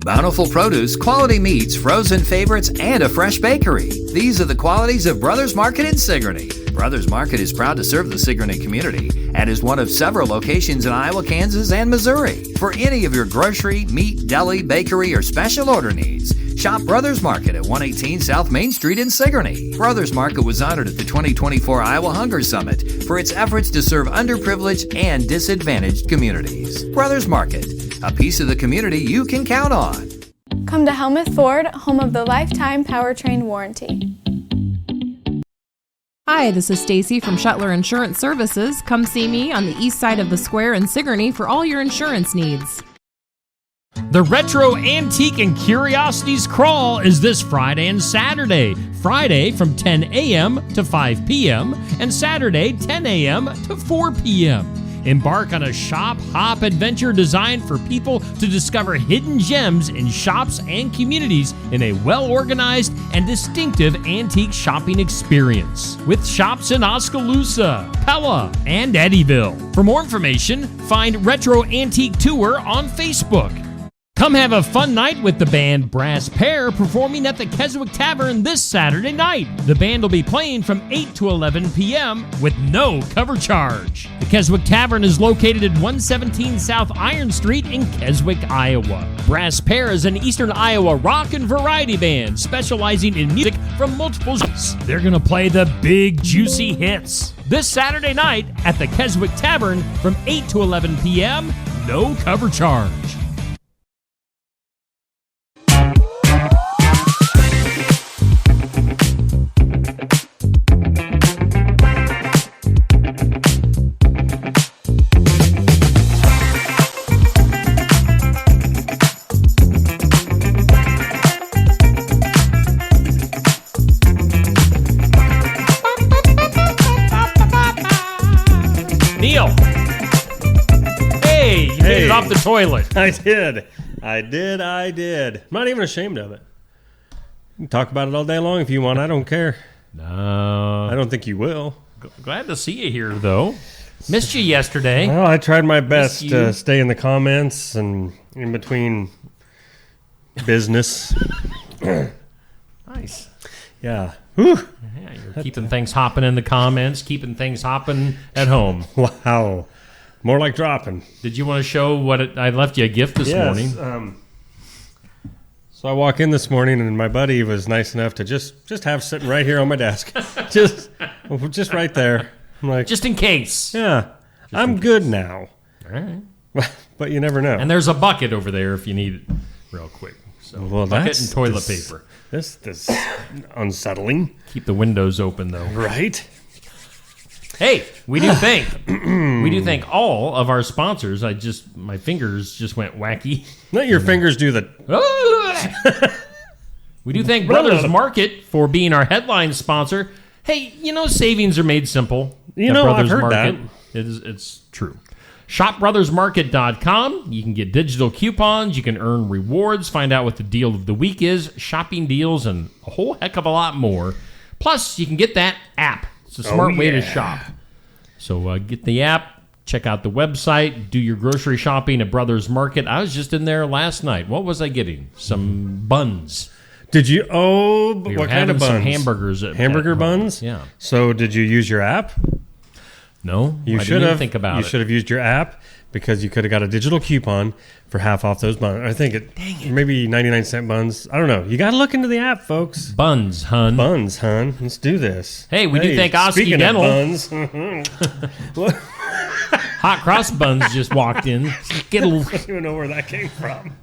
Bountiful produce, quality meats, frozen favorites, and a fresh bakery. These are the qualities of Brothers Market in Sigourney. Brothers Market is proud to serve the Sigourney community and is one of several locations in Iowa, Kansas, and Missouri. For any of your grocery, meat, deli, bakery, or special order needs, shop Brothers Market at 118 South Main Street in Sigourney. Brothers Market was honored at the 2024 Iowa Hunger Summit for its efforts to serve underprivileged and disadvantaged communities. Brothers Market, a piece of the community you can count on. Come to Helmuth Ford, home of the lifetime powertrain warranty. Hi, this is Stacy from Shuttler Insurance Services. Come see me on the east side of the square in Sigourney for all your insurance needs. The Retro Antique and Curiosities Crawl is this Friday and Saturday. Friday from 10 a.m. to 5 p.m. and Saturday 10 a.m. to 4 p.m. Embark on a shop-hop adventure designed for people to discover hidden gems in shops and communities in a well-organized and distinctive antique shopping experience. With shops in Oskaloosa, Pella, and Eddyville. For more information, find Retro Antique Tour on Facebook. Come have a fun night with the band Brass Pair performing at the Keswick Tavern this Saturday night. The band will be playing from 8 to 11 p.m. with no cover charge. The Keswick Tavern is located at 117 South Iron Street in Keswick, Iowa. Brass Pair is an Eastern Iowa rock and variety band specializing in music from multiple genres. They're going to play the big, juicy hits. This Saturday night at the Keswick Tavern from 8 to 11 p.m., no cover charge. Neil. Hey, you made it off the toilet. I did. I'm not even ashamed of it. You can talk about it all day long if you want. I don't care. No. I don't think you will. Glad to see you here, though. Missed you yesterday. Well, I tried my best to stay in the comments and in between business. Nice. Yeah. Whew. Yeah, you're keeping things hopping in the comments, keeping things hopping at home. Wow. More like dropping. Did you want to show what I left you a gift this morning? So I walk in this morning, and my buddy was nice enough to just have sitting right here on my desk. just right there. I'm like, just in case. Yeah. I'm good now. All right. But you never know. And there's a bucket over there if you need it real quick. So bucket and toilet paper. This is unsettling. Keep the windows open, though. Right. Hey, we do thank all of our sponsors. My fingers just went wacky. Let your fingers do the... We do thank Brothers Market for being our headline sponsor. Hey, savings are made simple. I've heard that. It's true. ShopBrothersMarket.com. You can get digital coupons. You can earn rewards. Find out what the deal of the week is. Shopping deals and a whole heck of a lot more. Plus, you can get that app. It's a smart way to shop. So get the app. Check out the website. Do your grocery shopping at Brothers Market. I was just in there last night. What was I getting? Some buns. Did you? Oh, what kind of buns? Some hamburgers. Hamburger buns? Yeah. So did you use your app? No, you should have. Think about it. You should have used your app because you could have got a digital coupon for half off those buns. I think maybe 99-cent buns. I don't know. You got to look into the app, folks. Buns, hun. Let's do this. Hey, we do thank Oski Dental. Of buns. Hot Cross Buns just walked in. I don't even know where that came from.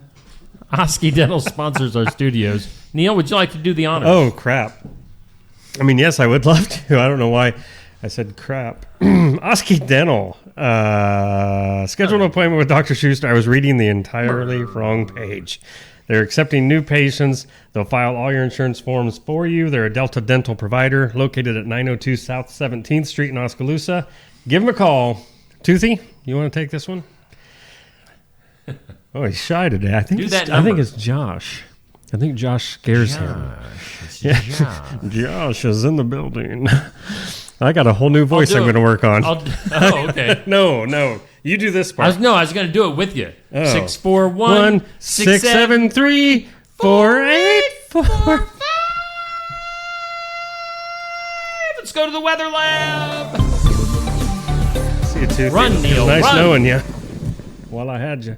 Oski Dental sponsors our studios. Neil, would you like to do the honors? Oh, crap. I mean, yes, I would love to. I don't know why I said crap. Oski Dental. Schedule an appointment with Dr. Schuster. I was reading the entirely wrong page. They're accepting new patients. They'll file all your insurance forms for you. They're a Delta Dental provider located at 902 South 17th Street in Oskaloosa. Give them a call. Toothy, you want to take this one? Oh, he's shy today. I think it's Josh. I think Josh scares him. Josh is in the building. I got a whole new voice I'm going to work on. Okay. No. You do this I part. was going to do it with you. Oh. 6, 4, 1, 1, 6, 7, 3, 4, 8, 4. Let's go to the weather lab. See you, Tuesday. Run, Neil, Nice run. knowing you. While I had you.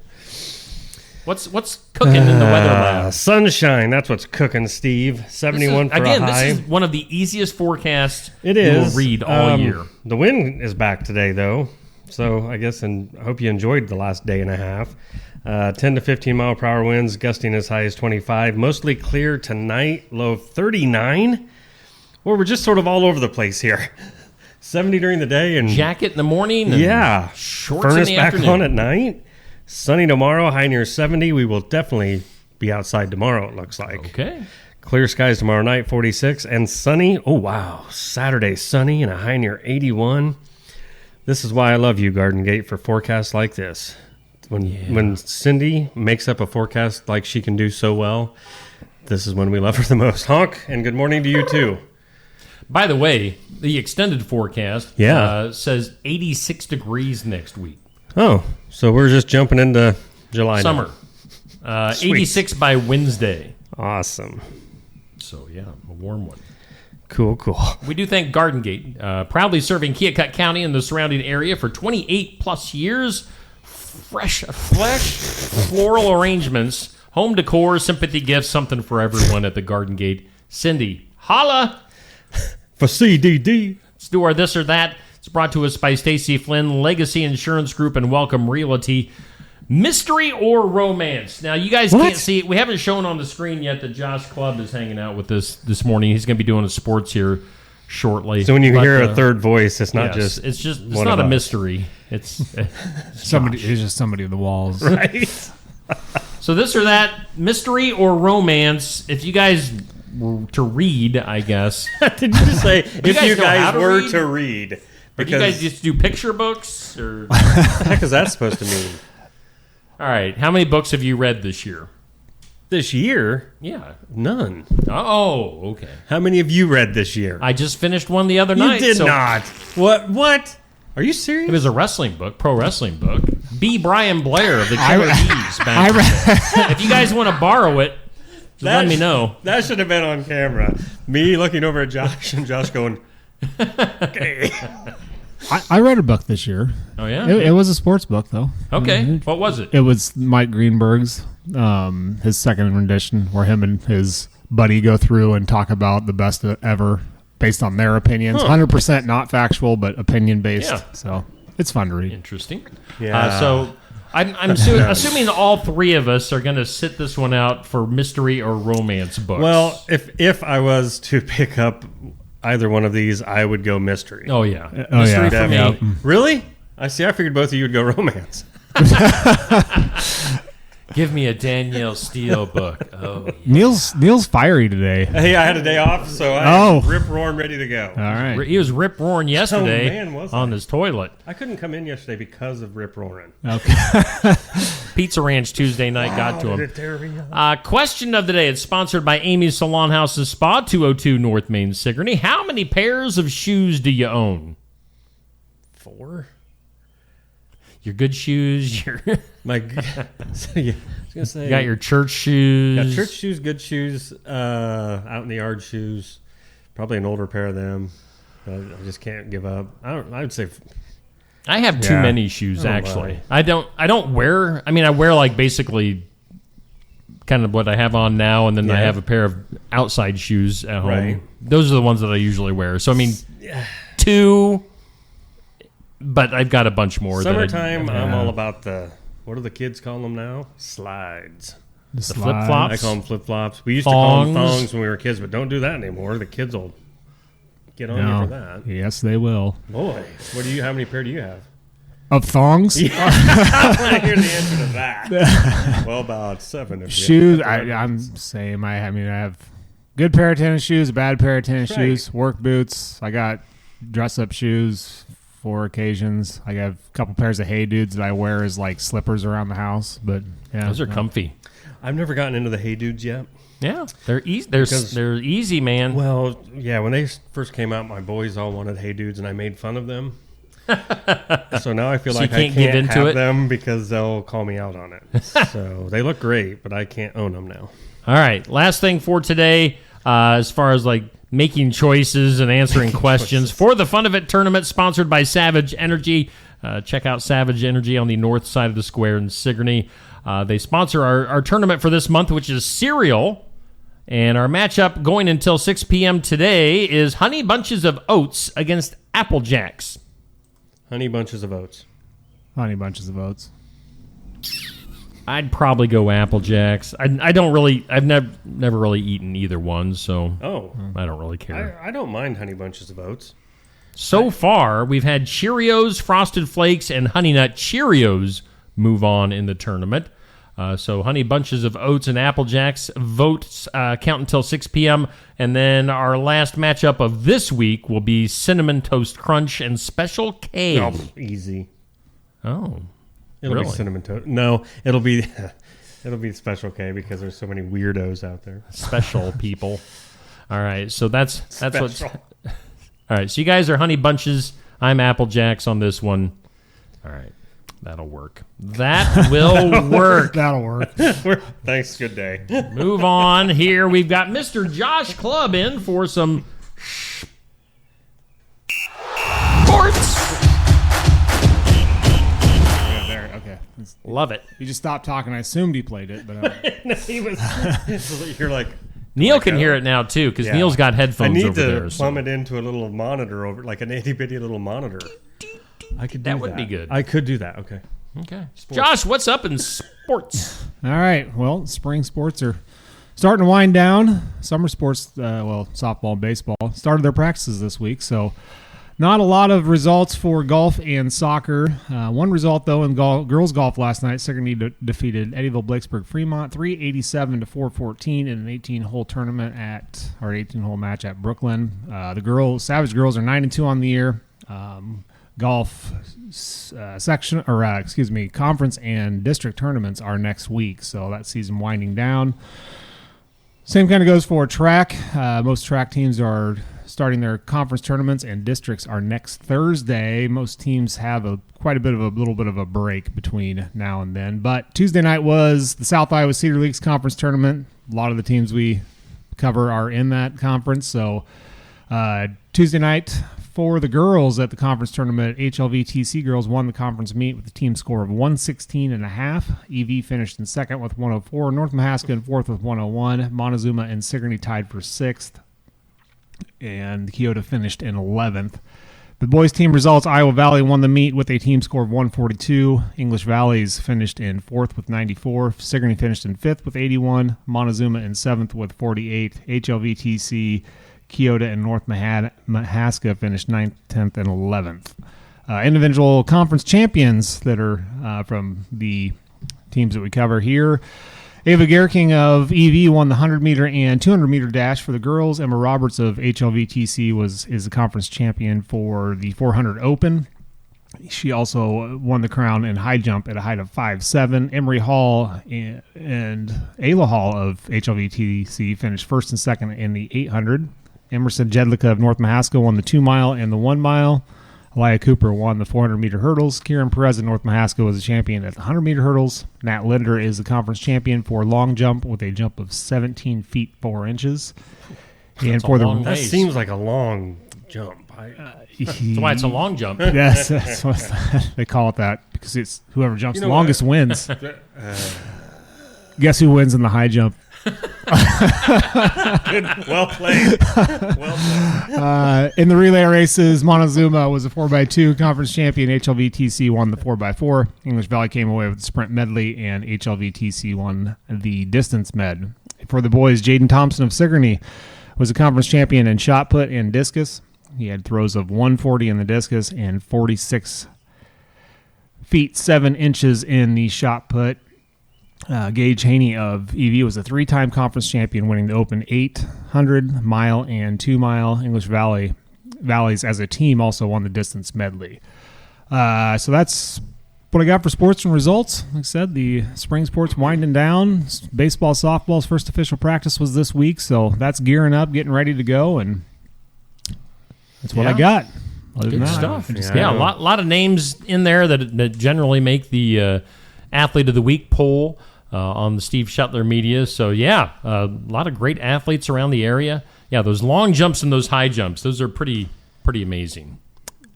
What's cooking in the weather lab? Sunshine. That's what's cooking, Steve. 71 for a high. This is one of the easiest forecasts It you is. will read all year. The wind is back today, though. So I guess, and I hope you enjoyed the last day and a half. 10 to 15 mile per hour winds, gusting as high as 25. Mostly clear tonight, low of 39. Well, we're just sort of all over the place here. 70 during the day and Jacket in the morning. And shorts furnace in the back afternoon. on at night. Sunny tomorrow, high near 70. We will definitely be outside tomorrow, it looks like. Okay. Clear skies tomorrow night, 46. And sunny. Oh, wow. Saturday, sunny and a high near 81. This is why I love you, Garden Gate, for forecasts like this. When Cindy makes up a forecast like she can do so well, this is when we love her the most. Honk, and good morning to you, too. By the way, the extended forecast says 86 degrees next week. Oh, so we're just jumping into July Summer. now. 86 by Wednesday. Awesome. So, yeah, a warm one. Cool. We do thank Garden Gate, proudly serving Keokuk County and the surrounding area for 28 plus years. Fresh floral arrangements, home decor, sympathy gifts, something for everyone at the Garden Gate. Cindy, holla! For CDD. Let's do our this or that. It's brought to us by Stacy Flynn, Legacy Insurance Group, and Welcome Realty. Mystery or romance? Now, you guys can't see it. We haven't shown on the screen yet that Josh Clubb is hanging out with us this morning. He's going to be doing sports here shortly. So when you hear a third voice, it's not just it's not a mystery. It's somebody. It's just somebody in the walls, right? So this or that, mystery or romance. If you guys were to read, I guess. Did you just say if you guys were read? to read? Or do you guys just do picture books? Or what the heck is that supposed to mean? All right. How many books have you read this year? This year? Yeah. None. Oh, okay. How many have you read this year? I just finished one the other night. You did not. What? Are you serious? It was a wrestling book, pro wrestling book. B. Brian Blair of the Killer Bees. If you guys want to borrow it, just let me know. That should have been on camera. Me looking over at Josh and Josh going, okay. I read a book this year. Oh, yeah? It was a sports book, though. Okay. What was it? It was Mike Greenberg's, his second rendition, where him and his buddy go through and talk about the best ever based on their opinions. 100% not factual, but opinion-based. Yeah. So it's fun to read. Interesting. Yeah. So I'm assuming all three of us are going to sit this one out for mystery or romance books. Well, if I was to pick up either one of these, I would go mystery. Oh, yeah. Mystery for me. Yep. Really? I figured both of you would go romance. Give me a Danielle Steele book. Oh, yeah. Neil's fiery today. Hey, I had a day off, so I'm rip-roaring ready to go. All right. He was rip-roaring yesterday man, was on I? his toilet. I couldn't come in yesterday because of rip-roaring. Okay. Pizza Ranch Tuesday night got to him. Did it tear me up? Question of the day. It's sponsored by Amy's Salon House's Spa, 202 North Main, Sigourney. How many pairs of shoes do you own? 4. Your good shoes, your I was gonna say you got your church shoes. got church shoes, good shoes, out in the yard shoes. Probably an older pair of them. I just can't give up. I would say I have too many shoes, actually. Why. I don't wear. I mean, I wear like basically kind of what I have on now, and then I have a pair of outside shoes at home. Right. Those are the ones that I usually wear. So I mean, 2. But I've got a bunch more. Summertime, I'm all about what do the kids call them now? Slides. The flip-flops? I call them flip-flops. We used to call them thongs when we were kids, but don't do that anymore. The kids will get on you for that. Yes, they will. Boy, how many pair do you have? Of thongs? I want to hear the answer to that. Well, about 7. Shoes, I'm same. I have good pair of tennis shoes, a bad pair of tennis shoes, work boots. I got dress-up shoes for occasions. I have a couple pairs of Hey Dudes that I wear as like slippers around the house. But yeah, those are comfy. I've never gotten into the Hey Dudes yet. Yeah, they're easy. They're easy, man. Well, yeah, when they first came out, my boys all wanted Hey Dudes, and I made fun of them. So now I feel So like you I can't give can't into have it? them because they'll call me out on it. So they look great, but I can't own them now. All right. Last thing for today, as far as like making choices and answering questions for the Fun of It tournament sponsored by Savage Energy. Check out Savage Energy on the north side of the square in Sigourney. They sponsor our tournament for this month, which is cereal. And our matchup going until 6 p.m. today is Honey Bunches of Oats against Apple Jacks. Honey Bunches of Oats. Honey Bunches of Oats. I'd probably go Apple Jacks. I've never really eaten either one, so I don't really care. I don't mind Honey Bunches of Oats. So far, we've had Cheerios, Frosted Flakes, and Honey Nut Cheerios move on in the tournament. So Honey Bunches of Oats and Apple Jacks votes count until 6 p.m. And then our last matchup of this week will be Cinnamon Toast Crunch and Special K. Oh, easy. Oh, It'll really? be Cinnamon Toast. No, it'll be Special K because there's so many weirdos out there. Special people. All right, so that's what. Special. All right, so you guys are Honey Bunches. I'm Apple Jacks on this one. All right, that'll work. That will work. That'll work. Thanks. Good day. Move on here. We've got Mr. Josh Clubb in for some sports. Yeah, there. Okay. Love it. He just stopped talking. I assumed he played it, but You're like, Neil can hear it now too because Yeah. Neil's got I headphones need over to there. plumb it into a little monitor over, like an itty bitty little monitor. I could do That would be good. I could do that. Okay. Okay, Josh, what's up in sports? all right. Well, spring sports are starting to wind down. Summer sports, softball and baseball, started their practices this week, so not a lot of results for golf and soccer. One result, though, in girls golf last night, Sigourney defeated Eddyville-Blakesburg Fremont 387-414 in an 18-hole tournament 18-hole match at Brooklyn. The Savage girls are 9-2 on the year. Golf conference and district tournaments are next week, so that season winding down. Same kind of goes for track. Most track teams are starting their conference tournaments, and districts are next Thursday. Most teams have a little bit of a break between now and then. But Tuesday night was the South Iowa Cedar Leagues conference tournament. A lot of the teams we cover are in that conference. So Tuesday night for the girls at the conference tournament, HLVTC girls won the conference meet with a team score of 116.5. EV finished in second with 104. North Mahaska in fourth with 101. Montezuma and Sigourney tied for sixth. And Keota finished in 11th. The boys' team results, Iowa Valley won the meet with a team score of 142. English Valleys finished in fourth with 94. Sigourney finished in fifth with 81. Montezuma in seventh with 48. HLVTC, Keota, and North Mahaska finished 9th, 10th, and 11th. Individual conference champions that are from the teams that we cover here. Ava Gerking of EV won the 100-meter and 200-meter dash for the girls. Emma Roberts of HLVTC is the conference champion for the 400 Open. She also won the crown in high jump at a height of 5'7". Emery Hall and Ayla Hall of HLVTC finished first and second in the 800. Emerson Jedlicka of North Mahaska won the 2-mile and the 1-mile. Elia Cooper won the 400-meter hurdles. Kieran Perez of North Mahaska was the champion at the 100-meter hurdles. Nat Linder is the conference champion for long jump with a jump of 17 feet 4 inches. That's a long That ways. seems like a long jump. That's why it's a long jump. Yes, that's what they call it that because it's whoever jumps the longest wins. Guess who wins in the high jump? Well played. In the relay races, Montezuma was a 4x2 conference champion. HLVTC won the 4x4. English Valley came away with the sprint medley, and HLVTC won the distance med. For the boys, Jaden Thompson of Sigourney was a conference champion in shot put and discus. He had throws of 140 in the discus and 46 feet 7 inches in the shot put. Gage Haney of EV was a 3-time conference champion, winning the Open 800, mile, and 2-mile. English Valleys as a team also won the distance medley. So that's what I got for sports and results. Like I said, the spring sports winding down. Baseball, softball's first official practice was this week, so that's gearing up, getting ready to go, and that's what I got. other than Good that, stuff. I just- Yeah, a lot of names in there that generally make the Athlete of the Week poll on the Steve Shetler media. So, yeah, a lot of great athletes around the area. Yeah, those long jumps and those high jumps, those are pretty amazing.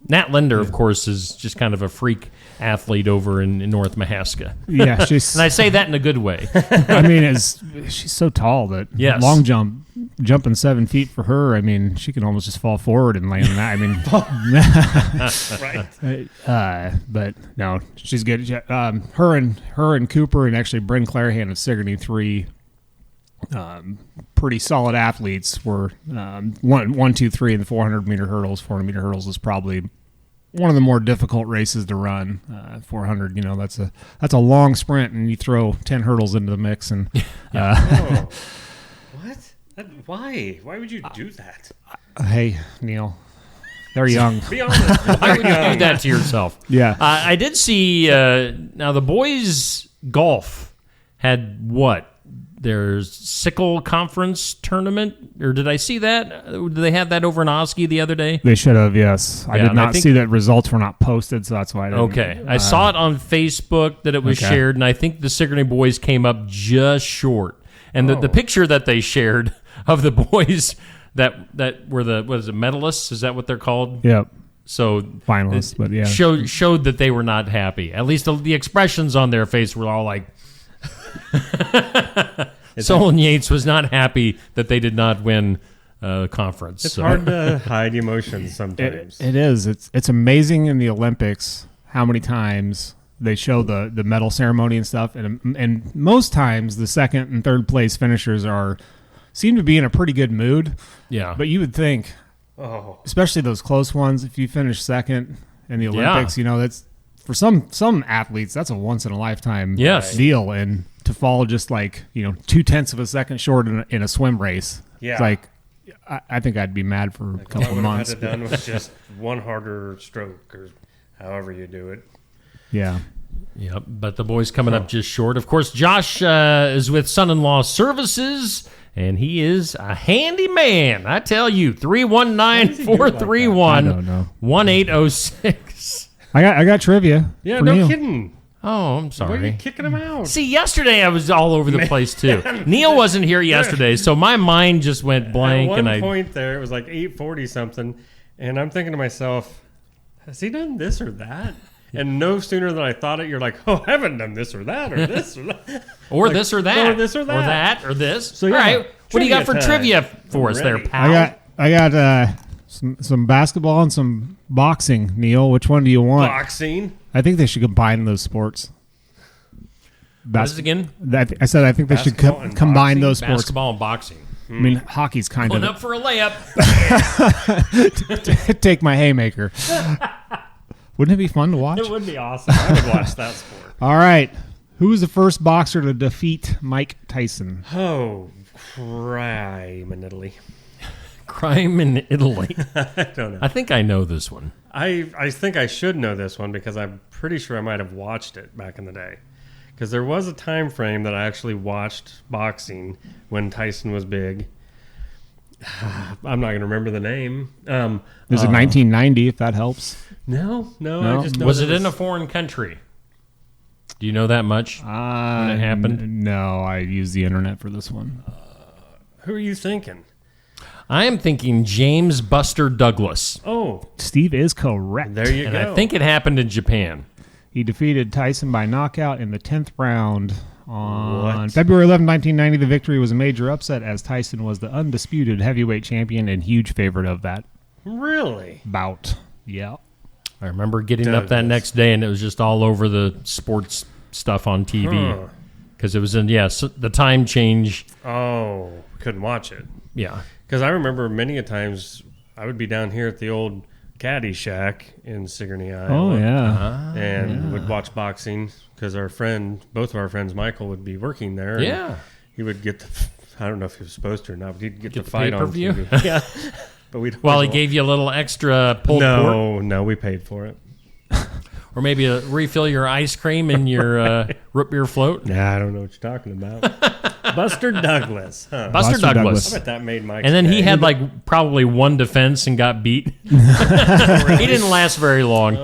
Nat Linder, of course, is just kind of a freak athlete over in North Mahaska. Yeah, she's. And I say that in a good way. I mean, she's so tall that Yes. long jumping 7 feet for her. I mean, she can almost just fall forward and land that. I mean, Right. but no, she's good. Her and Cooper and actually Bryn Clarahan of Sigourney, three pretty solid athletes. Were 1, 2, 3 in the 400-meter hurdles. 400-meter hurdles is probably one of the more difficult races to run. 400, that's a long sprint, and you throw 10 hurdles into the mix. And Oh. What? Why? Why would you do that? hey, Neil, they're young. Be honest. Why would you do that to yourself? Yeah. I did see, now the boys' golf had what? Their sickle conference tournament? Or did I see that? Did they have that over in Oski the other day? They should have, yes. I Yeah, did and I not think- see that results were not posted, so that's why I didn't. Okay. I saw it on Facebook that it was Okay. shared, and I think the Sigourney boys came up just short. And the picture that they shared of the boys that were the, what is it, medalists? Is that what they're called? Yep. So Finalists, but yeah. showed that they were not happy. At least the expressions on their face were all like, Solon Yates was not happy that they did not win the conference. It's So- hard to hide emotions sometimes. It is. It's amazing in the Olympics how many times they show the medal ceremony and stuff, and most times the second and third place finishers seem to be in a pretty good mood. Yeah. But you would think, especially those close ones, if you finish second in the Olympics, that's for some athletes that's a once in a lifetime Yes. deal, and to fall just like 0.2 of a second short in a swim race, Yeah. it's like I think I'd be mad for a I couple would months. have had it done with just one harder stroke or however you do it. Yeah. Yep, but the boys coming up just short. Of course, Josh is with Son-in-Law Services, and he is a handy man. I tell you, 319-431-1806. I got trivia. Yeah, for no Neil. kidding. Oh, I'm Why are sorry. you kicking him out? See, yesterday I was all over the place too. Neil wasn't here yesterday, so my mind just went blank. At one and point there, it was like 8:40 something, and I'm thinking to myself, has he done this or that? And no sooner than I thought it, you're like, oh, I haven't done this or that or this or that. or Like, this or that, or this or that. or that, or this. So, all yeah, right, what do you got for trivia time. trivia for us there, Ready. pal? I got some basketball and some boxing. Neil, which one do you want? Boxing. I think they should combine those sports. What is it again? I said I think they should Basketball and combine boxing? those sports. Basketball and boxing. I mean, hockey's kind Pulling of up for a layup. take my haymaker. Wouldn't it be fun to watch? It would be awesome. I would watch that sport. All right. Who was the first boxer to defeat Mike Tyson? Oh, crime in Italy. Crime in Italy. I don't know. I think I know this one. I think I should know this one because I'm pretty sure I might have watched it back in the day. Because there was a time frame that I actually watched boxing when Tyson was big. I'm not going to remember the name. Is it 1990, if that helps? No. No? I just know Was that it in a foreign country? Do you know that much? When it happened? No, I used the internet for this one. Who are you thinking? I am thinking James Buster Douglas. Oh, Steve is correct. there you And go. I think it happened in Japan. He defeated Tyson by knockout in the 10th round. On What? February 11, 1990, the victory was a major upset as Tyson was the undisputed heavyweight champion and huge favorite of that Really? bout. Yeah. I remember getting up that Douglas. next day and it was just all over the sports stuff on TV. Because it was in, the time change. Oh, couldn't watch it. Yeah. Because I remember many a times I would be down here at the old Caddy Shack in Sigourney, Iowa. Oh, yeah. And would watch boxing because both of our friends, Michael, would be working there. and Yeah. he would get I don't know if he was supposed to or not, but he'd get Get the the fight on pay-per-view? TV. Yeah. But we'd Well, always he gave you a little extra pulled pork. No, we paid for it. Or maybe refill your ice cream in your root beer float. Nah, I don't know what you're talking about. Buster Douglas. Huh. Buster Douglas. I bet that made Mike's And then he day. had like probably one defense and got beat. He didn't last very long.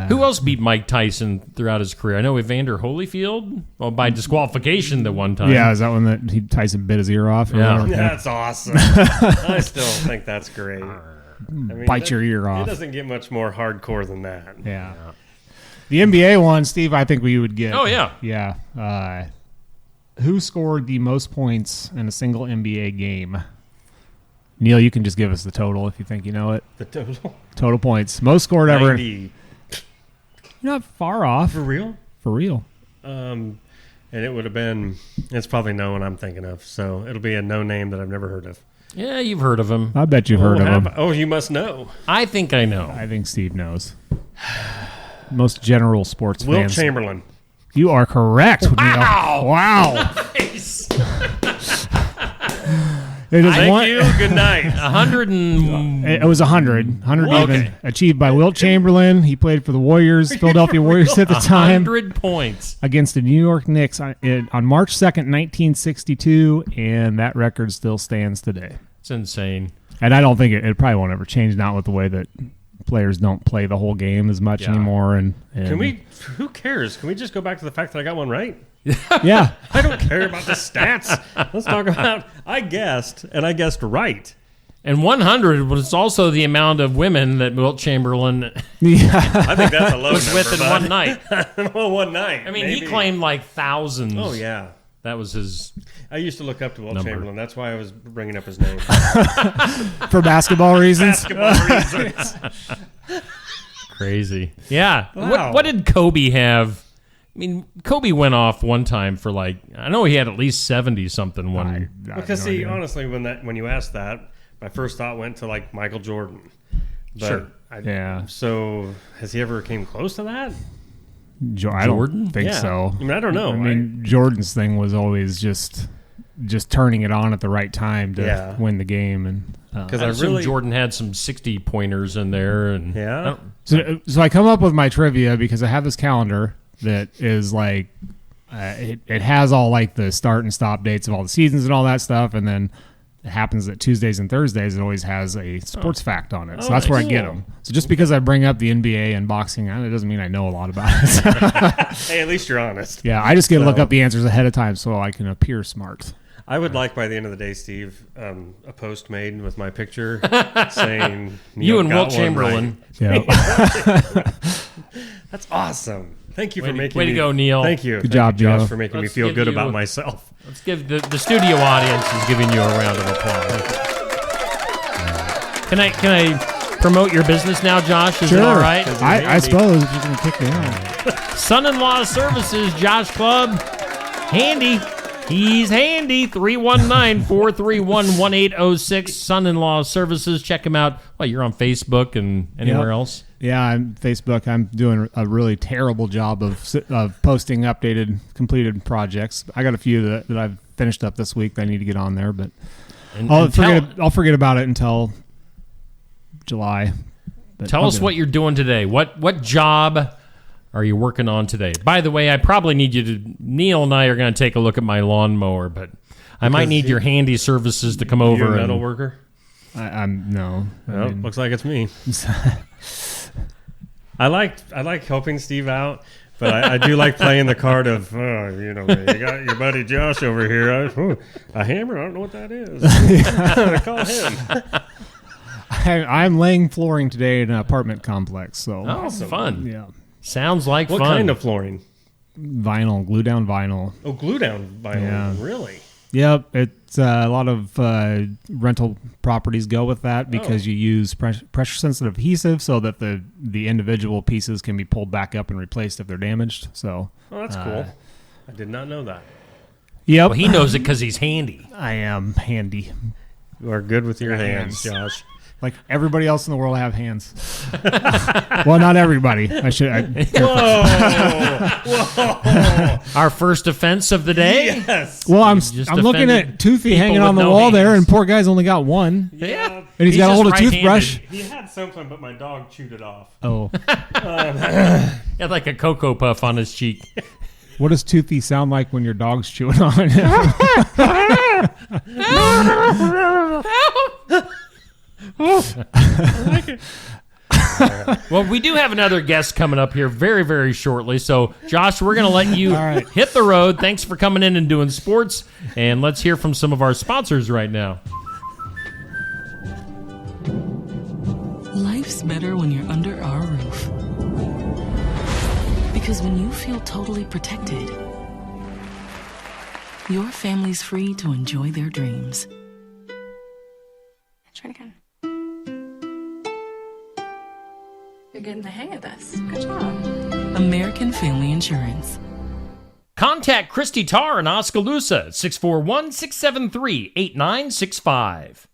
Who else beat Mike Tyson throughout his career? I know Evander Holyfield. Well, by disqualification the one time. Yeah, is that one that Tyson bit his ear off? Or Yeah. whatever? That's awesome. I still think that's great. I mean, Bite your ear off. It doesn't get much more hardcore than that. Yeah. The NBA one, Steve, I think we would get. Oh, yeah. Yeah. Who scored the most points in a single NBA game? Neil, you can just give us the total if you think you know it. The total? Total points. Most scored ever. 90. You're not far off. For real? For real. And it would have been, it's probably no one I'm thinking of, so it'll be a no name that I've never heard of. Yeah, you've heard of him. I bet you've heard of him. Oh, you must know. I think I know. I think Steve knows. Most general sports Wilt fans. Chamberlain. You are correct. Wow. Neil. Wow. Nice. It is Thank one. you. Good night. 100 and... It was 100. 100 Okay. even. Achieved by Wilt Chamberlain. He played for the Warriors, Philadelphia Warriors at the time, 100 points. against the New York Knicks on March 2nd, 1962, and that record still stands today. It's insane. And I don't think it probably won't ever change, not with the way that players don't play the whole game as much Yeah. anymore. And Can we, who cares? Can we just go back to the fact that I got one right? Yeah. I don't care about the stats. Let's talk about, I guessed, and I guessed right. And 100 was also the amount of women that Wilt Chamberlain Yeah. I think that's a low was number, with in bud. one night. Well, one night. I mean, maybe. he claimed like thousands. Oh, yeah. That was his... I used to look up to Wilt Number. Chamberlain. That's why I was bringing up his name. For basketball reasons. Basketball reasons. Crazy. Yeah. Wow. What did Kobe have? I mean, Kobe went off one time for like, I know he had at least 70-something one. I have Because, no see, idea. honestly, when you asked that, my first thought went to, like, Michael Jordan. But Sure. Yeah. So, has he ever came close to that? I Jordan? don't think Yeah. so. I mean, I don't know. I mean, Jordan's thing was always just turning it on at the right time to Yeah. win the game, and Because I I assume really... Jordan had some 60-pointers in there. And Yeah. so I come up with my trivia because I have this calendar that is like it has all like the start and stop dates of all the seasons and all that stuff, and then it happens that Tuesdays and Thursdays it always has a sports fact on it. So Oh, that's where I nice. get them. So just because I bring up the NBA and boxing, it doesn't mean I know a lot about it. Hey, at least you're honest. Yeah, I just get to look So- up the answers ahead of time so I can appear smart. I would like, by the end of the day, Steve, a post made with my picture saying... you Neil and got Wilt one Chamberlain. right. Yeah. That's awesome. Thank you Way for to- making way to me... go, Neil. Thank you. Good Thank job, you, Josh, Neil. for making me Let's feel give good you- about myself. Let's give the studio audience is giving you a round of applause. Can I promote your business now, Josh? Is it all right? I suppose if you're going to kick me out. Son-in-law services, Josh Clubb. Handy. He's handy. 319-431-1806. Son-in-law services. Check him out. Well, you're on Facebook and anywhere Yep. else? Yeah, I'm Facebook. I'm doing a really terrible job of posting updated, completed projects. I got a few that I've finished up this week that I need to get on there, but And, I'll and forget about it until July. But tell I'll us do what it. you're doing today. What job are you working on today? By the way, I probably need you to... Neil and I are going to take a look at my lawnmower, but I might need your handy services to come You over. a metal and, worker? I'm no. I Well, mean, looks like it's me. I like helping Steve out, but I do like playing the card of, you got your buddy Josh over here. A hammer? I don't know what that is. Call him. I'm laying flooring today in an apartment complex. So oh, Awesome. fun. yeah, Sounds like What fun. kind of flooring? vinyl, glue down vinyl. Oh, glue down vinyl. Yeah. Really? Yep, it's a lot of rental properties go with that because you use pressure sensitive adhesive so that the individual pieces can be pulled back up and replaced if they're damaged. So, Oh, that's cool. I did not know that. yep, Well, he knows it because he's handy. I am handy. You are good with your hands, Hands. Josh. Like everybody else in the world, I have hands. Well, not everybody. Whoa. Our first offense of the day. Yes. Well, I'm just looking offended at Toothy people hanging with on the no wall there, hands. and poor guy's only got one. Yeah. And he's got to just hold a right-handed. toothbrush. He had something, but my dog chewed it off. Oh. He had like a Cocoa Puff on his cheek. What does Toothy sound like when your dog's chewing on him? Well, we do have another guest coming up here very, very shortly. So, Josh, we're going to let you hit the road. Thanks for coming in and doing sports. And let's hear from some of our sponsors right now. Life's better when you're under our roof. Because when you feel totally protected, your family's free to enjoy their dreams. Try it again. You're getting the hang of this. Good job. American Family Insurance. Contact Christy Tarr in Oskaloosa at 641-673-8965.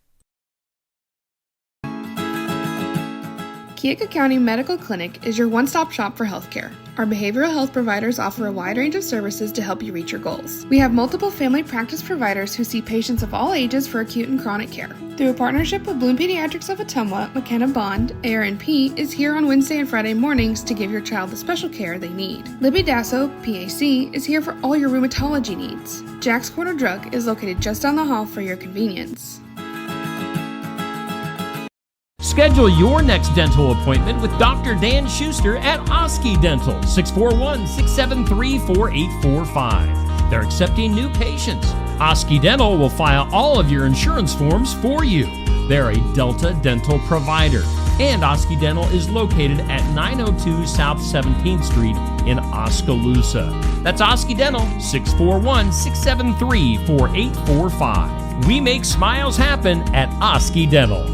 Keokuk County Medical Clinic is your one-stop shop for healthcare. Our behavioral health providers offer a wide range of services to help you reach your goals. We have multiple family practice providers who see patients of all ages for acute and chronic care. Through a partnership with Bloom Pediatrics of Ottumwa, McKenna Bond, ARNP is here on Wednesday and Friday mornings to give your child the special care they need. Libby Dasso, PAC, is here for all your rheumatology needs. Jack's Corner Drug is located just down the hall for your convenience. Schedule your next dental appointment with Dr. Dan Schuster at Oski Dental, 641-673-4845. They're accepting new patients. Oski Dental will file all of your insurance forms for you. They're a Delta dental provider. And Oski Dental is located at 902 South 17th Street in Oskaloosa. That's Oski Dental, 641-673-4845. We make smiles happen at Oski Dental.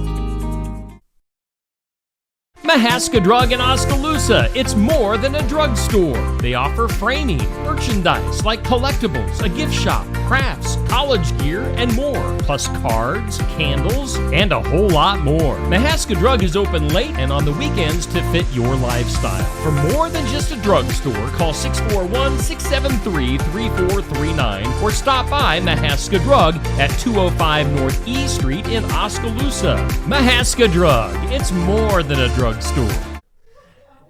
Mahaska Drug in Oskaloosa. It's more than a drugstore. They offer framing, merchandise like collectibles, a gift shop, crafts, college gear, and more. Plus cards, candles, and a whole lot more. Mahaska Drug is open late and on the weekends to fit your lifestyle. For more than just a drugstore, call 641-673-3439 or stop by Mahaska Drug at 205 North E Street in Oskaloosa. Mahaska Drug. It's more than a drugstore.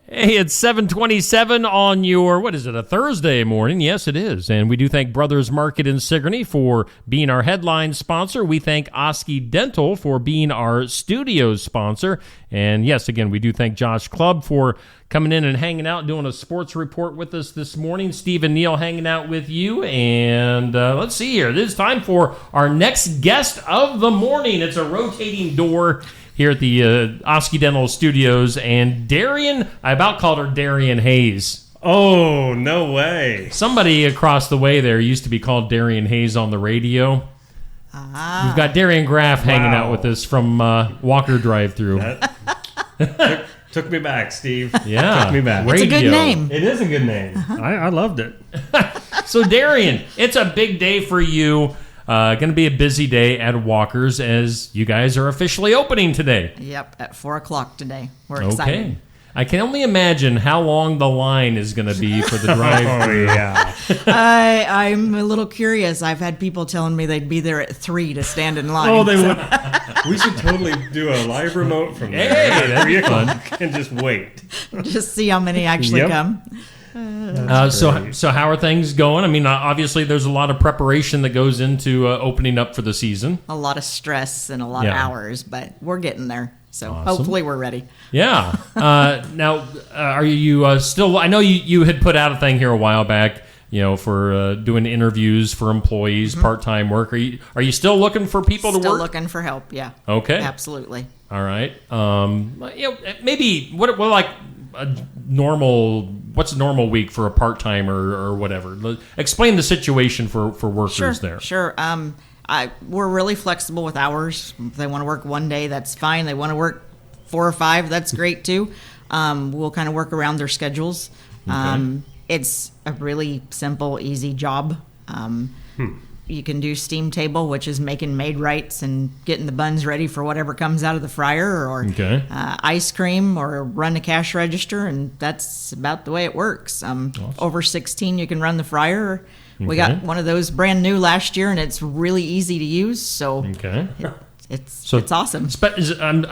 Hey, it's 7:27 on your, what is it, a Thursday morning? Yes, it is. And we do thank Brothers Market in Sigourney for being our headline sponsor. We thank Oski Dental for being our studio sponsor. And yes, again, we do thank Josh Clubb for coming in and hanging out, doing a sports report with us this morning. Steve and Neil hanging out with you. And let's see here. It is time for our next guest of the morning. It's a rotating door here at the Oski Dental Studios, and Darian, I about called her Darian Hayes. Oh, no way. Somebody across the way there used to be called Darian Hayes on the radio. We've got Darian Graff hanging out with us from Walk ER Drive Thru. Took me back, Steve. Yeah. Took me back. It's a good name. It is a good name. I loved it. So, Darian, it's a big day for you. Going to be a busy day at Walker's as you guys are officially opening today. Yep, at 4 o'clock today. We're excited. Okay. I can only imagine how long the line is going to be for the drive-thru. Oh, yeah. I'm a little curious. I've had people telling me they'd be there at 3 to stand in line. Oh, they would. We should totally do a live remote from there. Hey, that'd be fun. And just wait. Just see how many actually come. So how are things going? I mean, obviously there's a lot of preparation that goes into opening up for the season. A lot of stress and a lot of hours, but we're getting there. So hopefully we're ready. Yeah. Now, are you still? I know you had put out a thing here a while back, for doing interviews for employees, part-time work. Are you still looking for people to work? Still looking for help. Yeah. Okay. Absolutely. All right. Maybe what like a normal. What's a normal week for a part-time or whatever? Explain the situation for workers there. Sure. We're really flexible with hours. If they want to work one day, that's fine. They want to work 4 or 5, that's great too. We'll kind of work around their schedules. Okay. It's a really simple, easy job. you can do steam table, which is making Maid-Rites and getting the buns ready for whatever comes out of the fryer, or ice cream, or run the cash register, and that's about the way it works. Over 16, you can run the fryer. We got one of those brand new last year, and it's really easy to use. So it's awesome. It's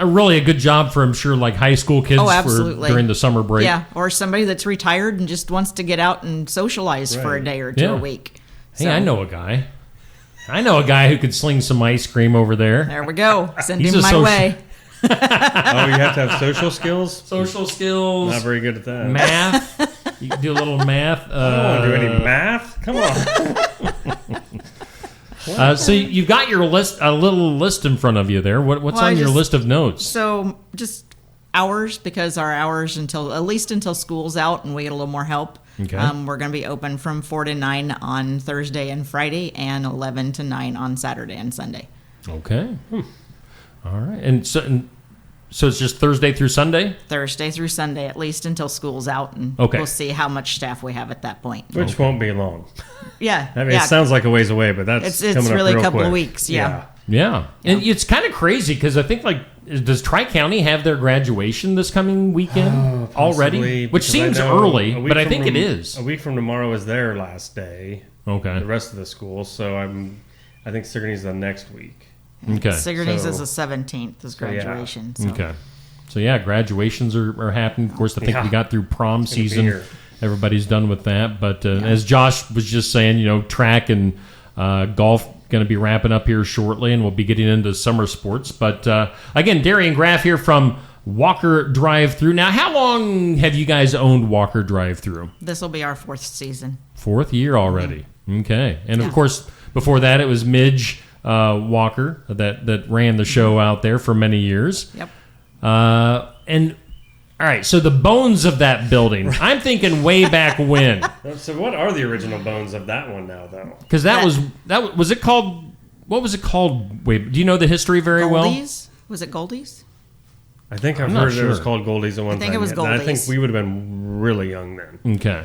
really a good job for, I'm sure, like high school kids during the summer break. Yeah, or somebody that's retired and just wants to get out and socialize for a day or two a week. Hey, I know a guy. Who could sling some ice cream over there. There we go. Send him my way. You have to have social skills? Social skills. Not very good at that. Math. You can do a little math. I don't want to do any math. Come on. So you've got your list, a little list in front of you there. What's on your list of notes? So just hours, because our hours at least until school's out and we get a little more help. Okay. We're going to be open from 4 to 9 on Thursday and Friday, and 11 to 9 on Saturday and Sunday. Okay. All right. And so it's just Thursday through Sunday? Thursday through Sunday, at least until school's out, and we'll see how much staff we have at that point. Which won't be long. Yeah. I mean, it sounds like a ways away, but it's really a couple quick. of weeks. Yeah. And it's kind of crazy because I think, does Tri-County have their graduation this coming weekend already? Which seems early, but I think it is. A week from tomorrow is their last day. Okay. The rest of the school, so I think Sigourney's the next week. Okay. Sigourney's is the 17th is graduation. So. Okay. So graduations are happening. Of course, I think we got through prom season. Everybody's done with that. But as Josh was just saying, track and golf going to be wrapping up here shortly, and we'll be getting into summer sports. But again, Darian Graff here from Walk ER Drive Thru. Now, how long have you guys owned Walk ER Drive Thru? This will be our 4th season. 4th year already. Mm-hmm. Okay. And of course, before that, it was Midge Walker that ran the show out there for many years. Yep. And all right, so the bones of that building, I'm thinking way back when. So what are the original bones of that one now, though? Because was it called? What was it called? Wait, do you know the history very Goldie's? Was it Goldie's? I think I've heard it was called Goldie's at one time. I think it was Goldie's. I think we would have been really young then. Okay.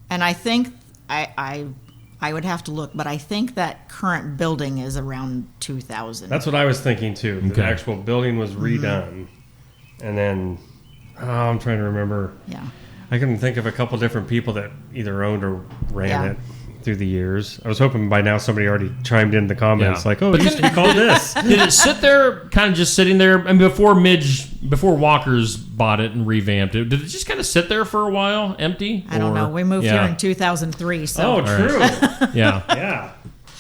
And I think I would have to look, but I think that current building is around 2000. That's what I was thinking too. The actual building was redone, and then I'm trying to remember. Yeah, I can think of a couple different people that either owned or ran it through the years. I was hoping by now somebody already chimed in the comments like, "Oh, it used to be called this." Did it sit there, kind of just sitting there? I mean, before Walker's bought it and revamped it, did it just kind of sit there for a while, empty? I don't know. We moved here in 2003. So. Oh, true. Yeah.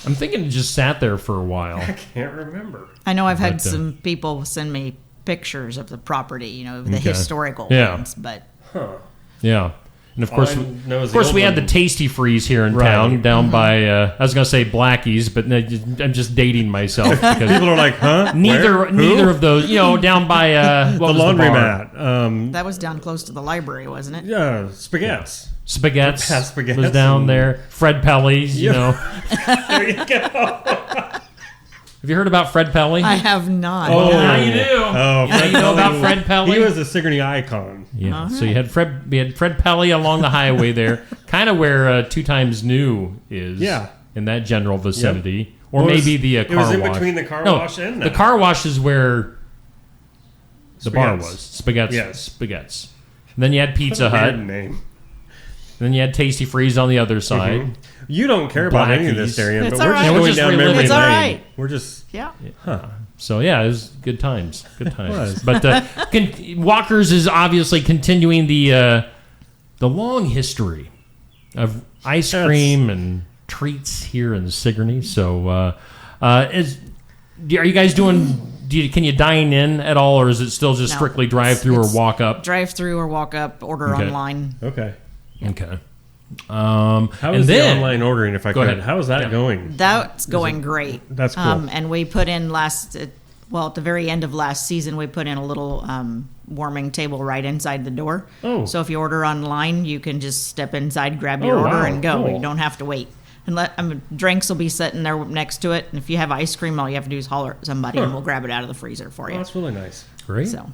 I'm thinking it just sat there for a while. I can't remember. I know I've had some people send me pictures of the property, of the historical ones, but yeah. And of course, we had the Tasty Freeze here in town, down by I was going to say Blackie's, but I'm just dating myself because people are like, "Huh? Neither of those, down by the laundromat. That was down close to the library, wasn't it? Yeah, Spaghetti's. Spaghetti's was down there. Fred Pelly's, There you go. Have you heard about Fred Pelly? I have not. Oh, now you do. Oh, now you know about Fred Pelly? He was a Sigourney icon. Yeah. Right. So we had Fred Pelly along the highway there, kind of where 2 Times New is. Yeah. In that general vicinity, or maybe the car wash. It was in between the car wash and the car wash is where the bar was. Spaghetti's. Yes. Spaghetti's. And then you had Pizza Hut. Weird name. Then you had Tasty Freeze on the other side. Mm-hmm. You don't care about any of this, Darian, but we're just going down memory lane. It's all right. We're just... Yeah. Huh. So, it was good times. Good times. But Walker's is obviously continuing the long history of ice cream and treats here in Sigourney. So, are you guys doing... Can you dine in at all, or is it still just strictly drive-through or walk-up? Drive-through or walk-up, order online. Okay. Okay. How is the online ordering, if I could? How is that going? That's going great. That's cool. And we put in at the very end of last season, we put in a little warming table right inside the door. Oh. So if you order online, you can just step inside, grab your order, and go. Cool. You don't have to wait. And drinks will be sitting there next to it. And if you have ice cream, all you have to do is holler at somebody, and we'll grab it out of the freezer for you. Oh, that's really nice. Great. So.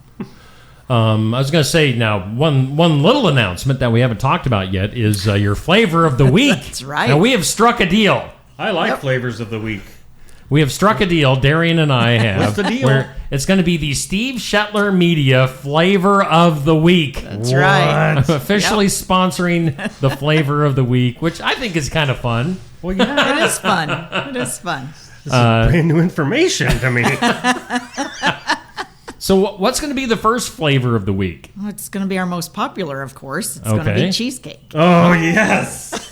I was going to say now one little announcement that we haven't talked about yet is your flavor of the week. That's right. Now we have struck a deal. I like flavors of the week. We have struck a deal, Darian and I have. What's the deal? Where it's going to be the Steve Shetler Media Flavor of the Week. That's right. Officially sponsoring the Flavor of the Week, which I think is kind of fun. Well, yeah. It is fun. It is fun. This is brand new information to me. So what's going to be the first Flavor of the Week? Well, it's going to be our most popular, of course. It's going to be cheesecake. Oh, yes.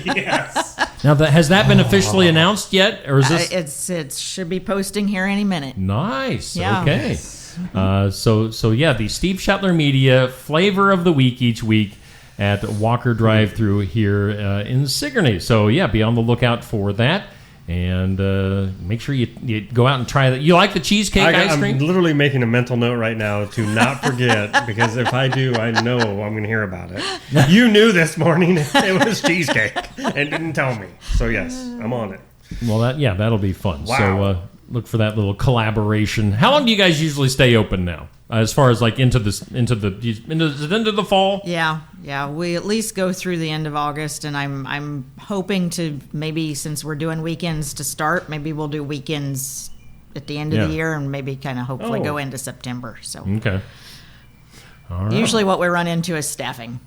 Yes. Now, has that been officially announced yet, or is this? It should be posting here any minute. Nice. Yeah. Okay. So yeah, the Steve Shetler Media Flavor of the Week each week at Walk ER Drive Thru here in Sigourney. So yeah, be on the lookout for that. And make sure you go out and try that. You like the cheesecake ice cream? I'm literally making a mental note right now to not forget, because if I do, I know I'm going to hear about it. You knew this morning it was cheesecake and didn't tell me. So yes, I'm on it. Well, that'll be fun. Wow. So look for that little collaboration. How long do you guys usually stay open now? As far as like into the fall? Yeah. We at least go through the end of August, and I'm hoping to, maybe since we're doing weekends to start, maybe we'll do weekends at the end of the year, and maybe kind of hopefully go into September. So okay. All right. Usually what we run into is staffing.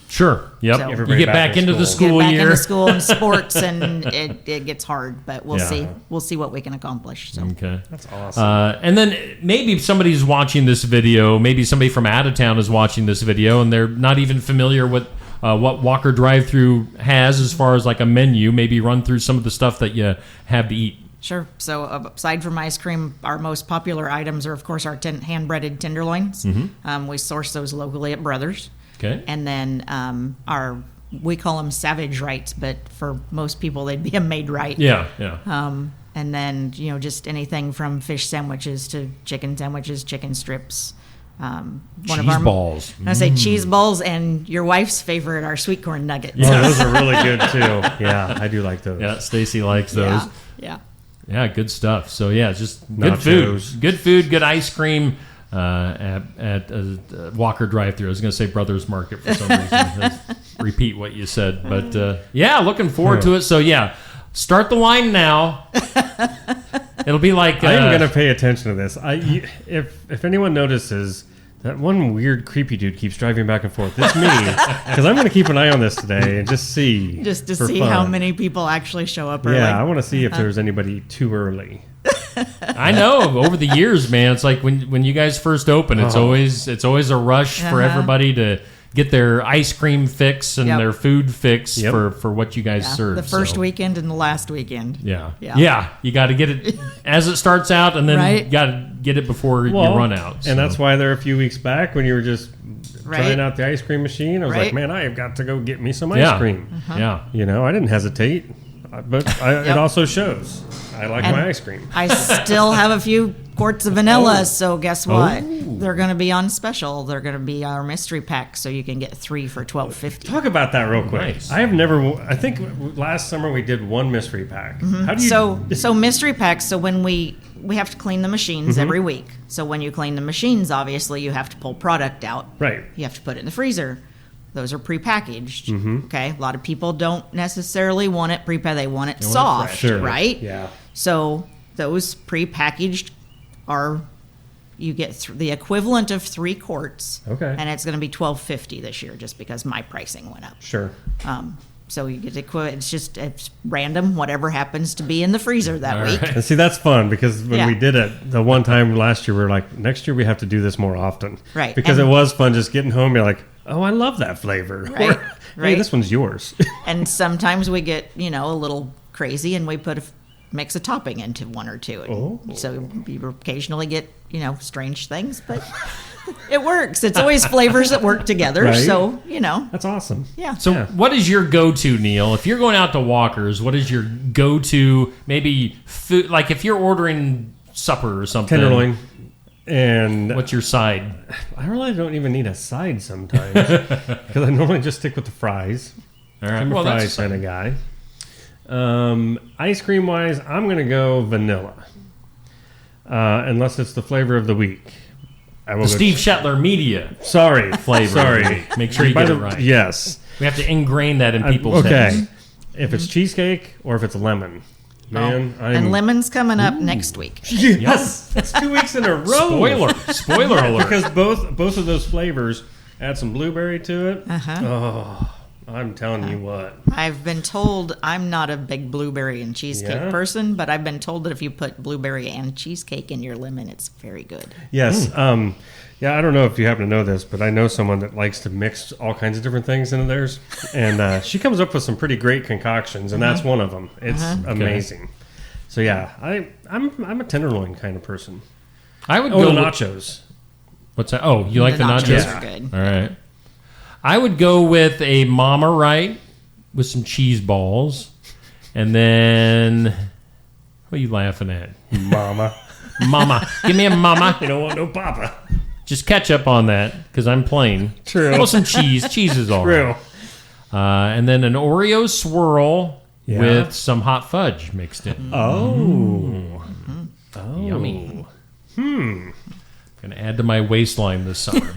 Sure. Yep. So you get back into the school get back year. into school and sports, and it gets hard, but we'll see. Yeah. We'll see what we can accomplish. So. Okay. That's awesome. And then maybe somebody's watching this video, maybe somebody from out of town is watching this video, and they're not even familiar with what Walk ER Drive Thru has as far as like a menu. Maybe run through some of the stuff that you have to eat. Sure. So aside from ice cream, our most popular items are, of course, our hand-breaded tenderloins. Mm-hmm. We source those locally at Brothers. Okay. And then we call them Savage Rights, but for most people, they'd be a made right. Yeah. And then, just anything from fish sandwiches to chicken sandwiches, chicken strips. Cheese balls. I say cheese balls, and your wife's favorite, our sweet corn nuggets. Yeah, those are really good too. Yeah, I do like those. Yeah, Stacy likes those. Yeah, good stuff. So yeah, just Nachos. good food, good ice cream at Walk ER Drive Thru. I was going to say Brothers Market for some reason. Repeat what you said, but looking forward to it. So yeah, start the line now. It'll be like I am going to pay attention to this. If anyone notices that one weird creepy dude keeps driving back and forth, it's me, because I'm going to keep an eye on this today and just see. Just to see how many people actually show up early. Yeah, I want to see if there's anybody too early. I know over the years, man, it's like when you guys first open, it's always a rush for everybody to get their ice cream fix and their food fix for what you guys serve. The first weekend and the last weekend. Yeah. You got to get it as it starts out, and then you got to get it before you run out. And that's why there a few weeks back when you were just trying out the ice cream machine, I was like, man, I have got to go get me some ice cream. Yeah. I didn't hesitate, but it also shows. I like my ice cream. I still have a few quarts of vanilla, so guess what? They're going to be on special. They're going to be our mystery pack, so you can get 3 for $12.50. Talk about that real quick. Nice. I think last summer we did one mystery pack. How do you? So mystery packs. So when we have to clean the machines every week. So when you clean the machines, obviously you have to pull product out. Right. You have to put it in the freezer. Those are prepackaged. Okay. A lot of people don't necessarily want it prepackaged. They want it soft, right? Yeah. So those prepackaged are, you get the equivalent of 3 quarts. Okay. And it's going to be $12.50 this year, just because my pricing went up. Sure. So you get it's random, whatever happens to be in the freezer that week. And see, that's fun, because when we did it the one time last year, we were like, next year we have to do this more often. Right. Because it was fun just getting home. You're like, oh, I love that flavor. Right. Or, hey, this one's yours. And sometimes we get, a little crazy, and we mix a topping into 1 or 2. Oh. So you occasionally get, strange things, but it works. It's always flavors that work together. Right. So, That's awesome. Yeah. So what is your go-to, Neil? If you're going out to Walkers, what is your go-to, maybe food, like if you're ordering supper or something? Tenderloin. And what's your side? I really don't even need a side sometimes, because I normally just stick with the fries. All right. I'm a fries kind of guy. Ice cream wise, I'm going to go vanilla, unless it's the flavor of the week. The Steve Shetler Media flavor. Make sure you get it right. Yes. We have to ingrain that in people's heads. if it's cheesecake or if it's lemon. Man, and lemon's coming up next week. Yes, it's 2 weeks in a row. Spoiler alert! Because both of those flavors add some blueberry to it. Oh, I'm telling you what. I've been told I'm not a big blueberry and cheesecake person, but I've been told that if you put blueberry and cheesecake in your lemon, it's very good. Yes. Yeah, I don't know if you happen to know this, but I know someone that likes to mix all kinds of different things into theirs, and she comes up with some pretty great concoctions, and that's one of them. It's amazing. So yeah, I'm a tenderloin kind of person. I would go nachos. What's that? Oh, you like the nachos? Are good. All right. I would go with a Mama Right with some cheese balls, and then what are you laughing at? Mama. Give me a mama. You don't want no papa. Just ketchup on that, because I'm plain. True. Well, some cheese. Cheese is all right. And then an Oreo swirl with some hot fudge mixed in. Oh. Yummy. Going to add to my waistline this summer.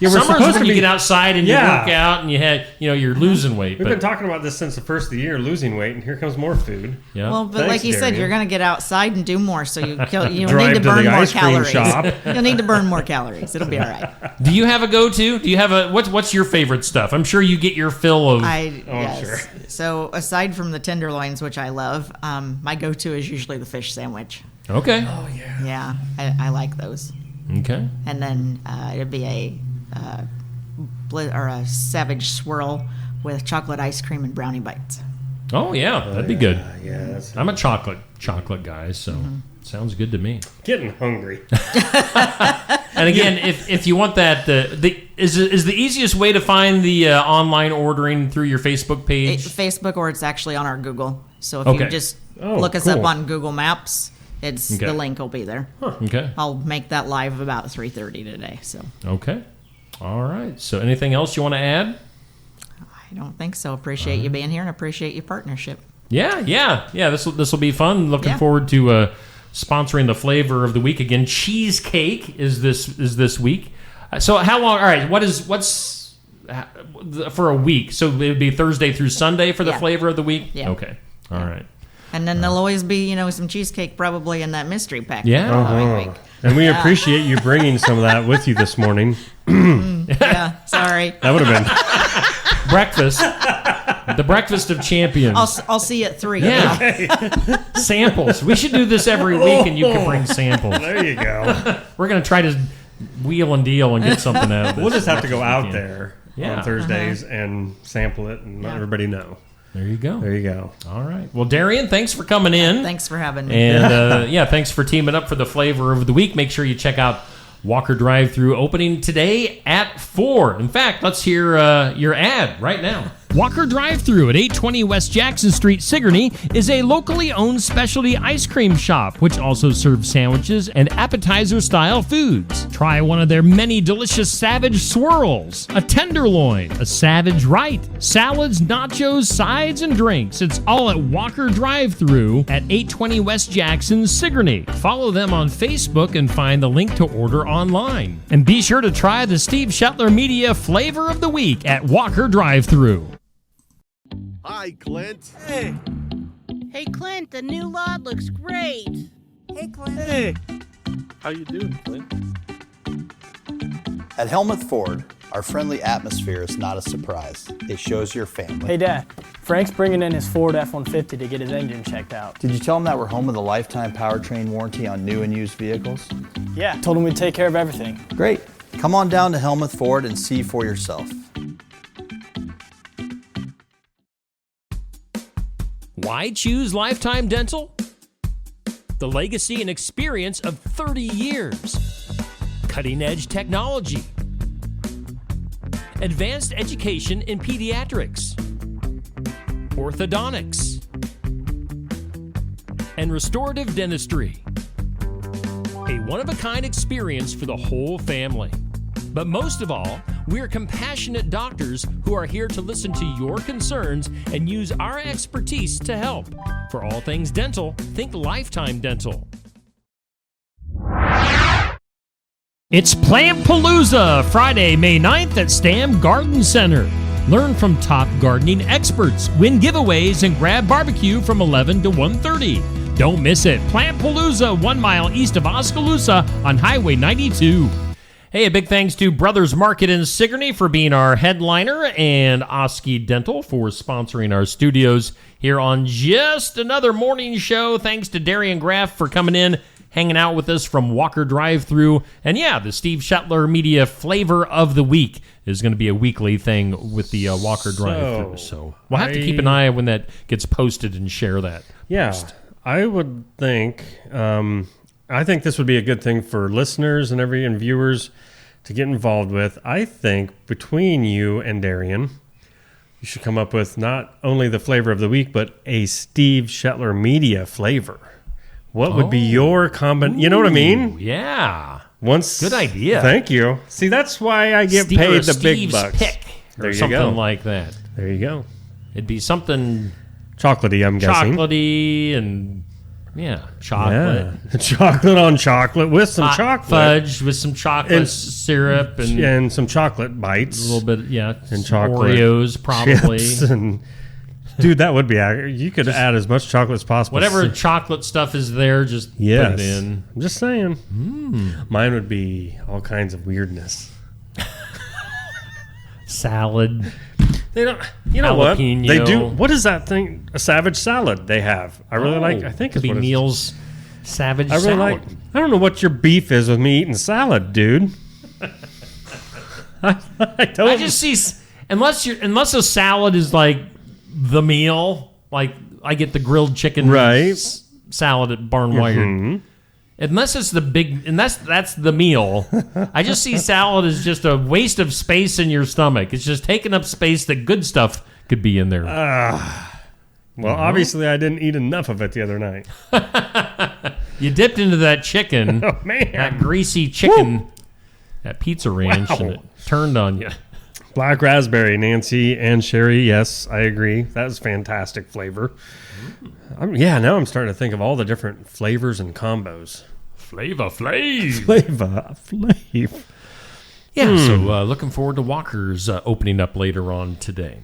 We're Summer's when you get outside and you work out and you're losing weight. We've been talking about this since the first of the year, losing weight, and here comes more food. Yeah. Well, but like you said, you're going to get outside and do more, so you need to burn the more ice cream calories. shop. You'll need to burn more calories. It'll be all right. Do you have a go-to? Do you have what's your favorite stuff? I'm sure you get your fill of. Yes. Sure. So aside from the tenderloins, which I love, my go-to is usually the fish sandwich. Okay. Oh yeah. Yeah, I like those. Okay. And then it'd be a Savage swirl with chocolate ice cream and brownie bites. Oh yeah, that'd be good. Yeah, I'm a chocolate guy, so sounds good to me. Getting hungry. And again, if you want that, is the easiest way to find the online ordering through your Facebook page? Facebook, or it's actually on our Google. So if you just look us up on Google Maps, the link will be there. Okay. I'll make that live about 3:30 today. So. Okay. All right. So anything else you want to add? I don't think so. Appreciate you being here and appreciate your partnership. Yeah. This will be fun. Looking forward to sponsoring the flavor of the week again. Cheesecake is this week. So how long? All right. What's for a week? So it would be Thursday through Sunday for the flavor of the week. Yeah. Okay. All right. And then there'll always be, some cheesecake probably in that mystery pack. Yeah. And we appreciate you bringing some of that with you this morning. Yeah, sorry. That would have been breakfast. The breakfast of champions. I'll see you at 3. Yeah. Okay. Samples. We should do this every week, and you can bring samples. There you go. We're going to try to wheel and deal and get something out of this. We'll just have to go out there on Thursdays Uh-huh. and sample it and let everybody know. There you go. There you go. All right. Well, Darian, thanks for coming in. Thanks for having me. And thanks for teaming up for the flavor of the week. Make sure you check out Walk ER Drive Thru, opening today at 4. In fact, let's hear your ad right now. Walk ER Drive Thru at 820 West Jackson Street, Sigourney, is a locally owned specialty ice cream shop, which also serves sandwiches and appetizer-style foods. Try one of their many delicious Savage swirls, a tenderloin, a Savage Right, salads, nachos, sides, and drinks. It's all at Walk ER Drive Thru at 820 West Jackson, Sigourney. Follow them on Facebook and find the link to order online. And be sure to try the Steve Shetler Media Flavor of the Week at Walk ER Drive Thru. Hi, Clint. Hey. Hey, Clint, the new lot looks great. Hey, Clint. Hey. How you doing, Clint? At Helmuth Ford, our friendly atmosphere is not a surprise. It shows your family. Hey, Dad. Frank's bringing in his Ford F-150 to get his engine checked out. Did you tell him that we're home with a lifetime powertrain warranty on new and used vehicles? Yeah, told him we'd take care of everything. Great. Come on down to Helmuth Ford and see for yourself. Why choose Lifetime Dental? The legacy and experience of 30 years. Cutting-edge technology. Advanced education in pediatrics. Orthodontics. And restorative dentistry. A one-of-a-kind experience for the whole family. But most of all, we're compassionate doctors who are here to listen to your concerns and use our expertise to help. For all things dental, think Lifetime Dental. It's Plant Palooza, Friday, May 9th at Stam Garden Center. Learn from top gardening experts, win giveaways, and grab barbecue from 11 to 1:30. Don't miss it. Plant Palooza, 1 mile east of Oskaloosa on Highway 92. Hey, a big thanks to Brothers Market in Sigourney for being our headliner and Oski Dental for sponsoring our studios here on just another morning show. Thanks to Darian Graff for coming in, hanging out with us from Walk ER Drive Thru. And yeah, the Steve Shetler Media Flavor of the Week is going to be a weekly thing with the Walk ER Drive Thru. So we'll have to keep an eye when that gets posted and share that. Yeah, I would think, I think this would be a good thing for listeners and viewers to get involved with. I think between you and Darian, you should come up with not only the flavor of the week, but a Steve Shetler Media flavor. What would be your combination? You know what I mean? Yeah. Good idea. Thank you. See, that's why I get paid the big bucks. Pick there or you something go. Like that. There you go. It'd be something chocolatey, I'm guessing. Chocolatey and chocolate. Yeah. Chocolate on chocolate with some chocolate. Fudge with some chocolate syrup and some chocolate bites. A little bit, and chocolate. Oreos, probably. Chips and dude, that would be you could add as much chocolate as possible. Whatever chocolate stuff is there, just put it in. I'm just saying. Mine would be all kinds of weirdness. Salad. They don't. You know what? They do. What is that thing? A savage salad they have. I really like. I think it could be Neil's savage salad. Salad. I don't know what your beef is with me eating salad, dude. I just see unless a salad is like the meal, like I get the grilled chicken salad at Barn Wired. Mm-hmm. Unless it's the big, and that's the meal. I just see salad as just a waste of space in your stomach. It's just taking up space that good stuff could be in there. Obviously I didn't eat enough of it the other night. You dipped into that chicken, that greasy chicken at Pizza Ranch, and it turned on you. Black raspberry, Nancy and Sherry. Yes, I agree. That was fantastic flavor. Now I'm starting to think of all the different flavors and combos. Flavor Flav. Yeah, so looking forward to Walker's opening up later on today.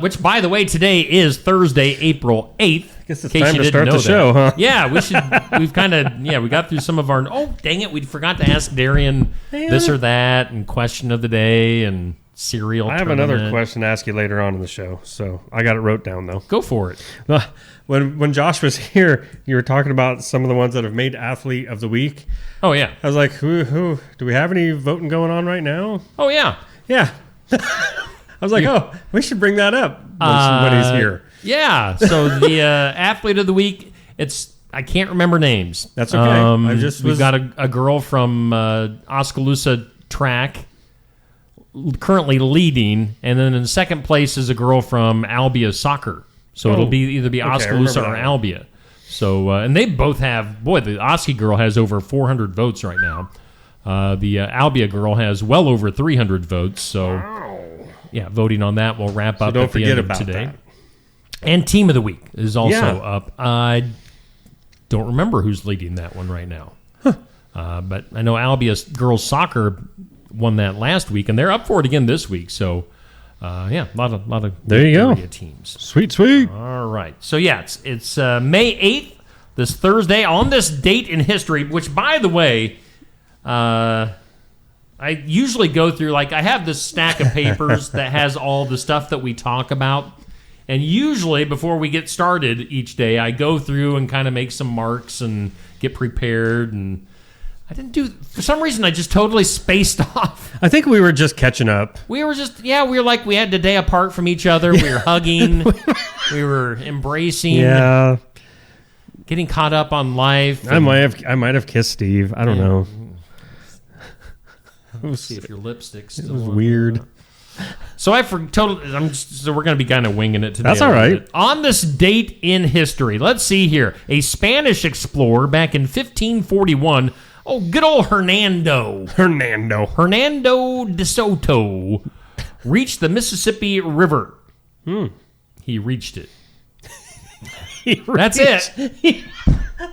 Which, by the way, today is Thursday, April 8th. I guess it's time to start the show, huh? Yeah, we should. We've kind of, we got through some of our, dang it, we forgot to ask Darian this or that, and question of the day, and cereal I have another question to ask you later on in the show, so I got it wrote down, though. Go for it. When Josh was here, you were talking about some of the ones that have made Athlete of the Week. Oh, yeah. I was like, who do we have any voting going on right now? Oh, yeah. Yeah. I was like, we should bring that up when he's here. Yeah. So the Athlete of the Week, I can't remember names. That's okay. We've got a girl from Oskaloosa track currently leading, and then in second place is a girl from Albia soccer. So it'll either be Oskaloosa or Albia. So and they both have the Oski girl has over 400 votes right now. The Albia girl has well over 300 votes. So voting on that will wrap up at the end of today. That. And Team of the Week is also up. I don't remember who's leading that one right now. But I know Albia girls soccer won that last week, and they're up for it again this week. So, a lot of there you go teams. Sweet. All right. So it's May 8th, this Thursday, on this date in history. Which, by the way, I usually go through I have this stack of papers that has all the stuff that we talk about, and usually before we get started each day, I go through and kind of make some marks and get prepared and. I didn't for some reason, I just totally spaced off. I think we were just catching up. We were we had the day apart from each other. We were hugging. We were embracing. Yeah. Getting caught up on life. I might have kissed Steve. I don't know. Let's see if your lipstick's still It was weird. So so we're going to be kind of winging it today. That's all right. On this date in history, let's see here. A Spanish explorer back in 1541. Oh, good old Hernando de Soto reached the Mississippi River. He reached it. That's it.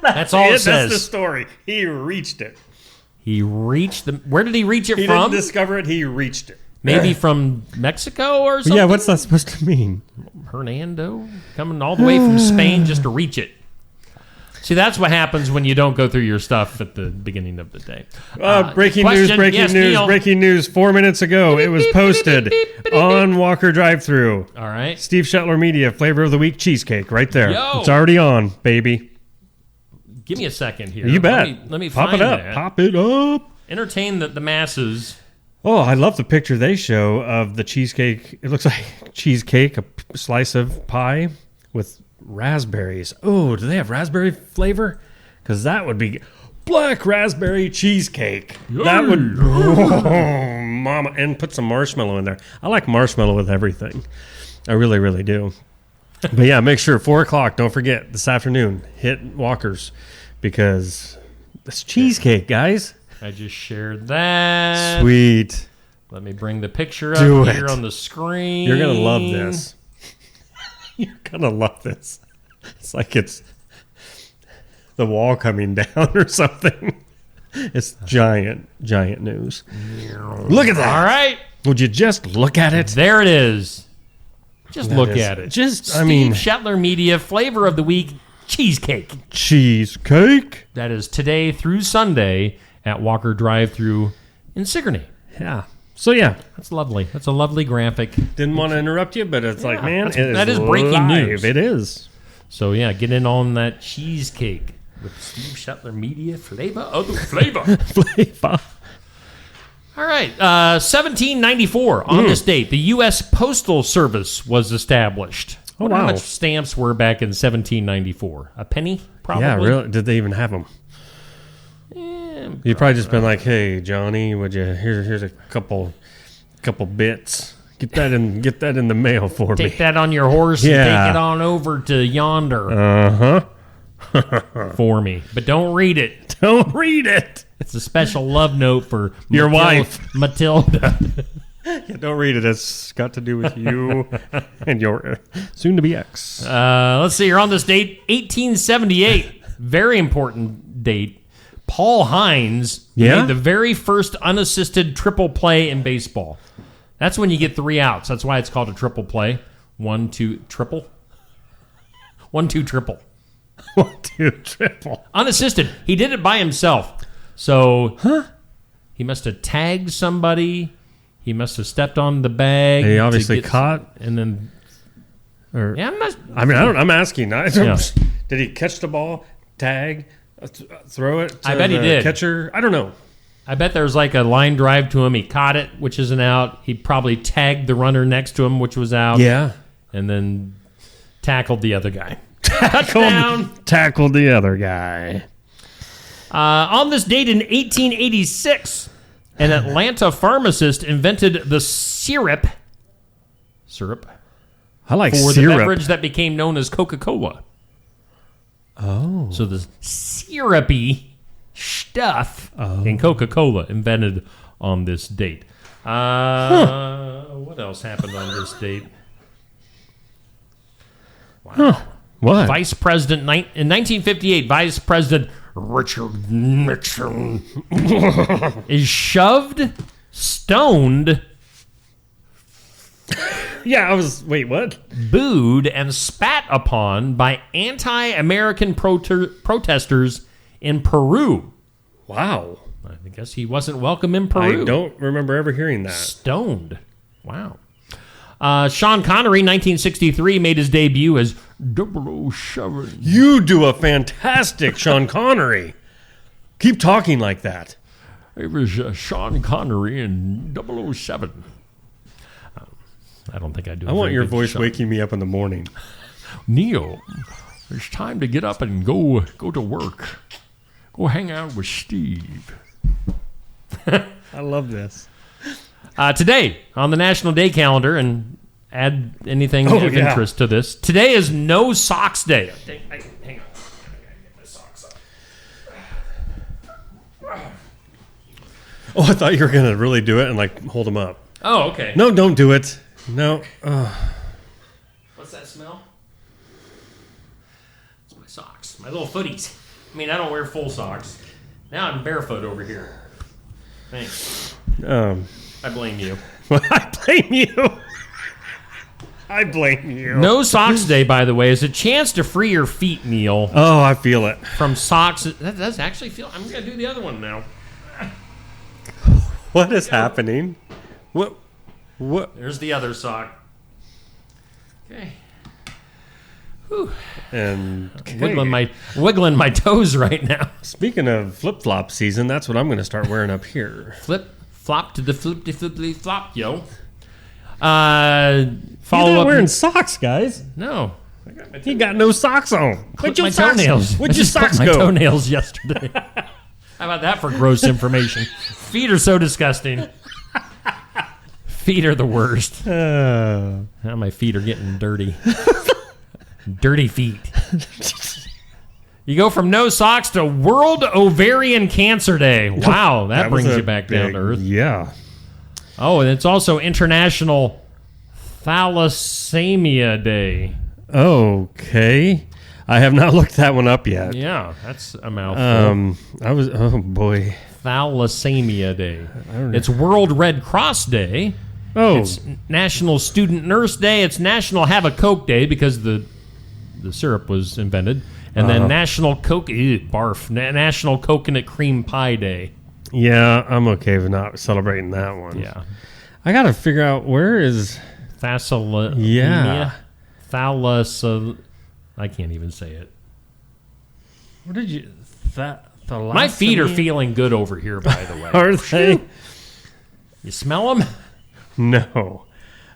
That's all it says. That's the story. He reached it. He reached Where did he reach it from? He didn't discover it. He reached it. Maybe from Mexico or something? Yeah, what's that supposed to mean? Hernando? Coming all the way from Spain just to reach it. See, that's what happens when you don't go through your stuff at the beginning of the day. Breaking Yes, Neil. breaking news. 4 minutes ago, it was posted on Walk ER Drive Thru. All right. Steve Shetler Media, Flavor of the Week cheesecake, right there. Yo. It's already on, baby. Give me a second here. You bet. Let me Pop find it up. that. Pop it up. Entertain the masses. Oh, I love the picture they show of the cheesecake. It looks like cheesecake, a slice of pie with raspberries. Oh, do they have raspberry flavor? Because that would be black raspberry cheesecake. That would, oh, mama, and put some marshmallow in there. I like marshmallow with everything. I really, really do. But yeah, make sure 4 o'clock. Don't forget this afternoon. Hit Walker's because it's cheesecake, guys. I just shared that. Sweet. Let me bring the picture Do up it. here on the screen. You're gonna love this. You're gonna love this. It's like it's the wall coming down or something. It's giant news. Look at that. All right. Would you just look at it? There it is. Just That look is- at it. just, I Steve mean- Shetler Media Flavor of the Week cheesecake. Cheesecake? That is today through Sunday at Walker Drive Thru in Sigourney. Yeah. So yeah, That's lovely. That's a lovely graphic. didn't want to interrupt you, but it's like, man, that is breaking live. news. It is. So yeah, get in on that cheesecake with Steve Shetler Media Flavor of the Flavor. Flavor. All right, 1794. On this date, the U.S. Postal Service was established. Oh, Wonder how wow. much stamps were back in 1794? A penny, probably. Yeah, really? Did they even have them? You'd probably just been like, "Hey, Johnny, would you here's a couple bits. Get that in the mail for me. Take that on your horse and take it on over to yonder for me. But don't read it. Don't read it. It's a special love note for Your wife, Matilda. Yeah, don't read it. It's got to do with you and your soon-to-be ex. Let's see. You're on this date, 1878. Very important date. Paul Hines made the very first unassisted triple play in baseball. That's when you get 3 outs. That's why it's called a triple play. 1, 2, triple. 1, 2, triple. 1, 2, triple. Unassisted. He did it by himself. So he must have tagged somebody. He must have stepped on the bag. And he obviously caught. And then... Yeah, I'm not... I mean, I'm asking. Yeah. Did he catch the ball, tag, throw it to I bet he the did. catcher? I don't know. I bet there's like a line drive to him. He caught it, which is an out. He probably tagged the runner next to him, which was out. Yeah. And then tackled the other guy. Touchdown. Tackled the other guy. On this date in 1886, an Atlanta pharmacist invented the syrup. I like for syrup. the beverage that became known as Coca-Cola. Oh. So the syrupy stuff in Coca-Cola invented on this date. What else happened on this date? Wow. Huh. What? Vice President, in 1958, Vice President Richard Nixon is stoned, Yeah, wait, what? booed, and spat upon by anti-American protesters in Peru. Wow. I guess he wasn't welcome in Peru. I don't remember ever hearing that. Stoned. Wow. Sean Connery, 1963, made his debut as 007. You do a fantastic Sean Connery. Keep talking like that. It was Sean Connery in 007. I don't think I do. I want your voice waking me up in the morning. Neil, it's time to get up and go to work. Go hang out with Steve. I love this. Today on the National Day calendar, and add anything of yeah. interest to this. Today is No Socks Day. Hang on. I gotta get my socks on. Oh, I thought you were going to really do it and like hold them up. Oh, okay. No, don't do it. No. What's that smell? It's my socks. My little footies. I mean, I don't wear full socks. Now I'm barefoot over here. Thanks. I blame you. I blame you. I blame you. No Socks Day, by the way, is a chance to free your feet, Neil. Oh, I feel it. From socks. That does actually feel... I'm going to do the other one now. What is happening? What? There's the other sock. Okay. Whew. And wiggling my toes right now. Speaking of flip-flop season, that's what I'm going to start wearing up here. Flip-flop to the flip-flop, yo. You're not wearing socks, guys. No. He got no socks on. Where'd your toenails? Where'd your socks my go? Toenails yesterday. How about that for gross information? Feet are so disgusting. Feet are the worst. Now my feet are getting dirty. Dirty feet. You go from no socks to World Ovarian Cancer Day. Wow, that brings you back down to earth. Yeah. Oh, and it's also International Thalassemia Day. Okay. I have not looked that one up yet. Yeah, that's a mouthful. Oh boy. Thalassemia Day. It's World Red Cross Day. Oh. It's National Student Nurse Day. It's National Have a Coke Day because the syrup was invented. And then National National Coconut Cream Pie Day. Yeah, I'm okay with not celebrating that one. Yeah. I got to figure out where is... Thalassemia? I can't even say it. Where did you... My feet are feeling good over here, by the way. Are they? You smell them? No.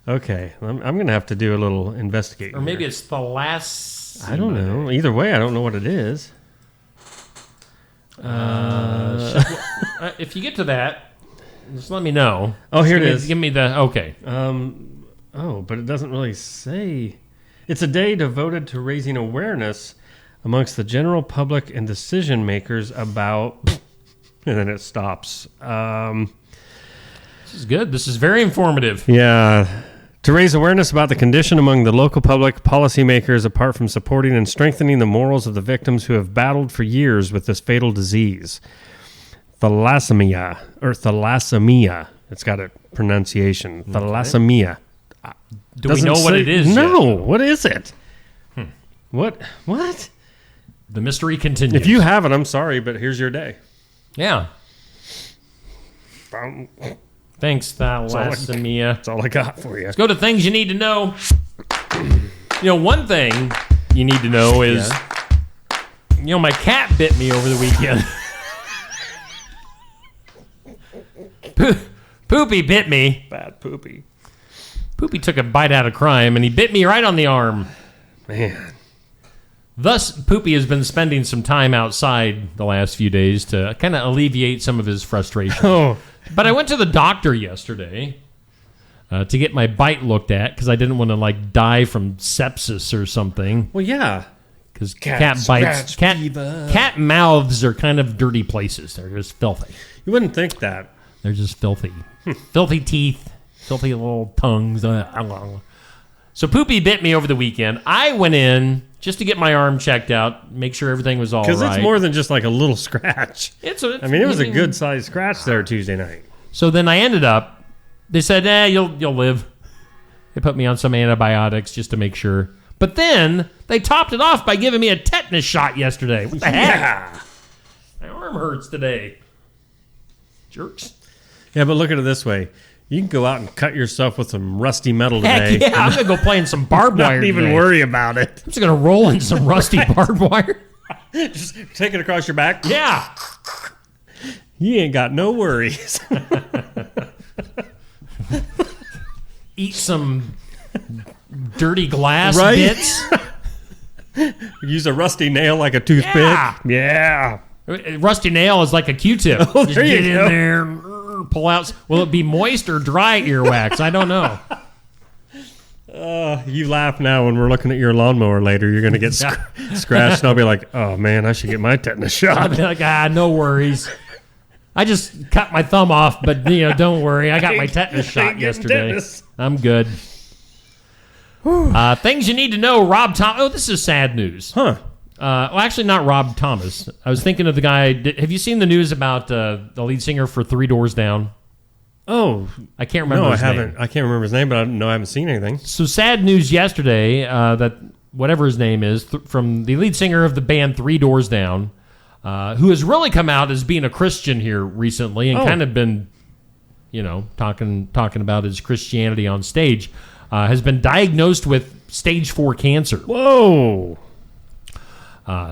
Okay. I'm going to have to do a little investigating. Or maybe it's thalassemia. I don't know. Either way, I don't know what it is. If you get to that, just let me know. Oh, here it is. Give me the... Okay. But it doesn't really say... It's a day devoted to raising awareness amongst the general public and decision makers about... And then it stops. This is good. This is very informative. Yeah. To raise awareness about the condition among the local public, policymakers, apart from supporting and strengthening the morals of the victims who have battled for years with this fatal disease. Thalassemia. It's got a pronunciation. Okay. Thalassemia. Do we know what it is No. yet? What is it? What? The mystery continues. If you have it, I'm sorry, but here's your day. Yeah. Thanks, Thalassemia. That's all I got for you. Let's go to things you need to know. One thing you need to know is, my cat bit me over the weekend. Poopy bit me. Bad Poopy. Poopy took a bite out of crime, and he bit me right on the arm. Man. Thus, Poopy has been spending some time outside the last few days to kind of alleviate some of his frustration. Oh. But I went to the doctor yesterday to get my bite looked at because I didn't want to die from sepsis or something. Well, yeah. Because cat bites, cat mouths are kind of dirty places. They're just filthy. You wouldn't think that. They're just filthy. Filthy teeth, filthy little tongues. So Poopy bit me over the weekend. I went in just to get my arm checked out, make sure everything was all right. Because it's more than just like a little scratch. It was a good-sized scratch there Tuesday night. So then I ended up, they said, you'll live. They put me on some antibiotics just to make sure. But then they topped it off by giving me a tetanus shot yesterday. What the heck? Yeah. My arm hurts today. Jerks. Yeah, but look at it this way. You can go out and cut yourself with some rusty metal today. Heck yeah, I'm going to go play in some barbed wire Not even today. worry about it. I'm just going to roll in some rusty barbed wire. Just take it across your back. Yeah. You ain't got no worries. Eat some dirty glass bits. Use a rusty nail like a toothpick. Yeah. Rusty nail is like a Q-tip. Oh, Just there you get go. in there, pull out. Will it be moist or dry earwax? I don't know. You laugh now when we're looking at your lawnmower later. You're going to get scratched, and I'll be like, oh, man, I should get my tetanus shot. I'll be like, no worries. I just cut my thumb off, but don't worry. I got my tetanus shot yesterday. Tetanus. I'm good. Things you need to know. Rob Thomas. Oh, this is sad news. Huh. Well, actually, not Rob Thomas. I was thinking of the guy. Have you seen the news about the lead singer for 3 Doors Down? Oh, I can't remember. No, his I haven't. name. I can't remember his name, but I haven't seen anything. So sad news yesterday that whatever his name is, from the lead singer of the band Three Doors Down, who has really come out as being a Christian here recently and kind of been, talking about his Christianity on stage, has been diagnosed with stage 4 cancer. Whoa.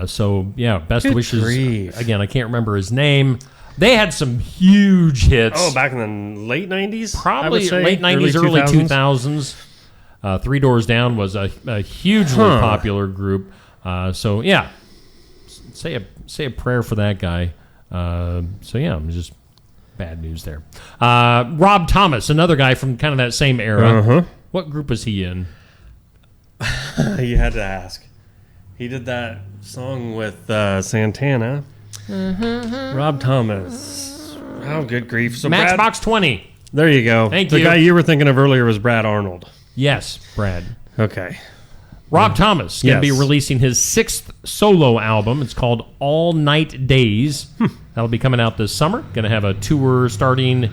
So, yeah, best Good wishes. grief. Again, I can't remember his name. They had some huge hits. Oh, back in the late 90s? Probably late 90s, early 2000s. Three Doors Down was a hugely popular group. So, yeah, say a prayer for that guy. So, yeah, just bad news there. Rob Thomas, another guy from kind of that same era. Uh-huh. What group was he in? You had to ask. He did that song with Santana. Rob Thomas. Oh, good grief. So Matchbox 20. There you go. Thank you. The guy you were thinking of earlier was Brad Arnold. Yes, Brad. Okay. Rob Thomas going to be releasing his 6th solo album. It's called All Night Days. That'll be coming out this summer. Going to have a tour starting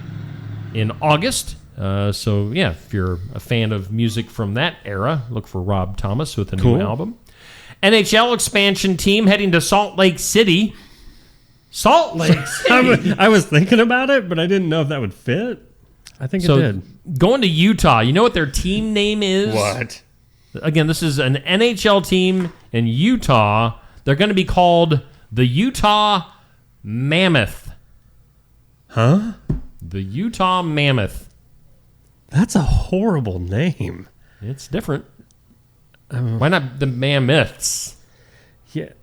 in August. So, yeah, if you're a fan of music from that era, look for Rob Thomas with a new album. NHL expansion team heading to Salt Lake City. Salt Lake City? I was thinking about it, but I didn't know if that would fit. I think it did. Going to Utah. You know what their team name is? What? Again, this is an NHL team in Utah. They're going to be called the Utah Mammoth. Huh? The Utah Mammoth. That's a horrible name. It's different. Why not the Mammoths? Yeah.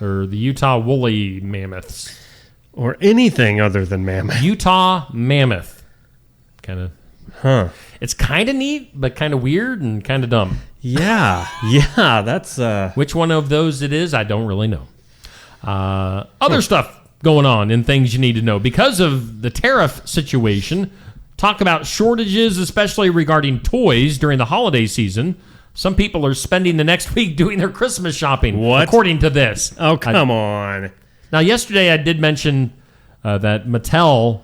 Or the Utah Woolly Mammoths. Or anything other than mammoth. Utah Mammoth. Kind of. Huh. It's kind of neat, but kind of weird and kind of dumb. Yeah. Yeah, that's... Which one of those it is, I don't really know. Other stuff going on in things you need to know. Because of the tariff situation, talk about shortages, especially regarding toys during the holiday season. Some people are spending the next week doing their Christmas shopping, according to this. Oh, come on. Now, yesterday I did mention that Mattel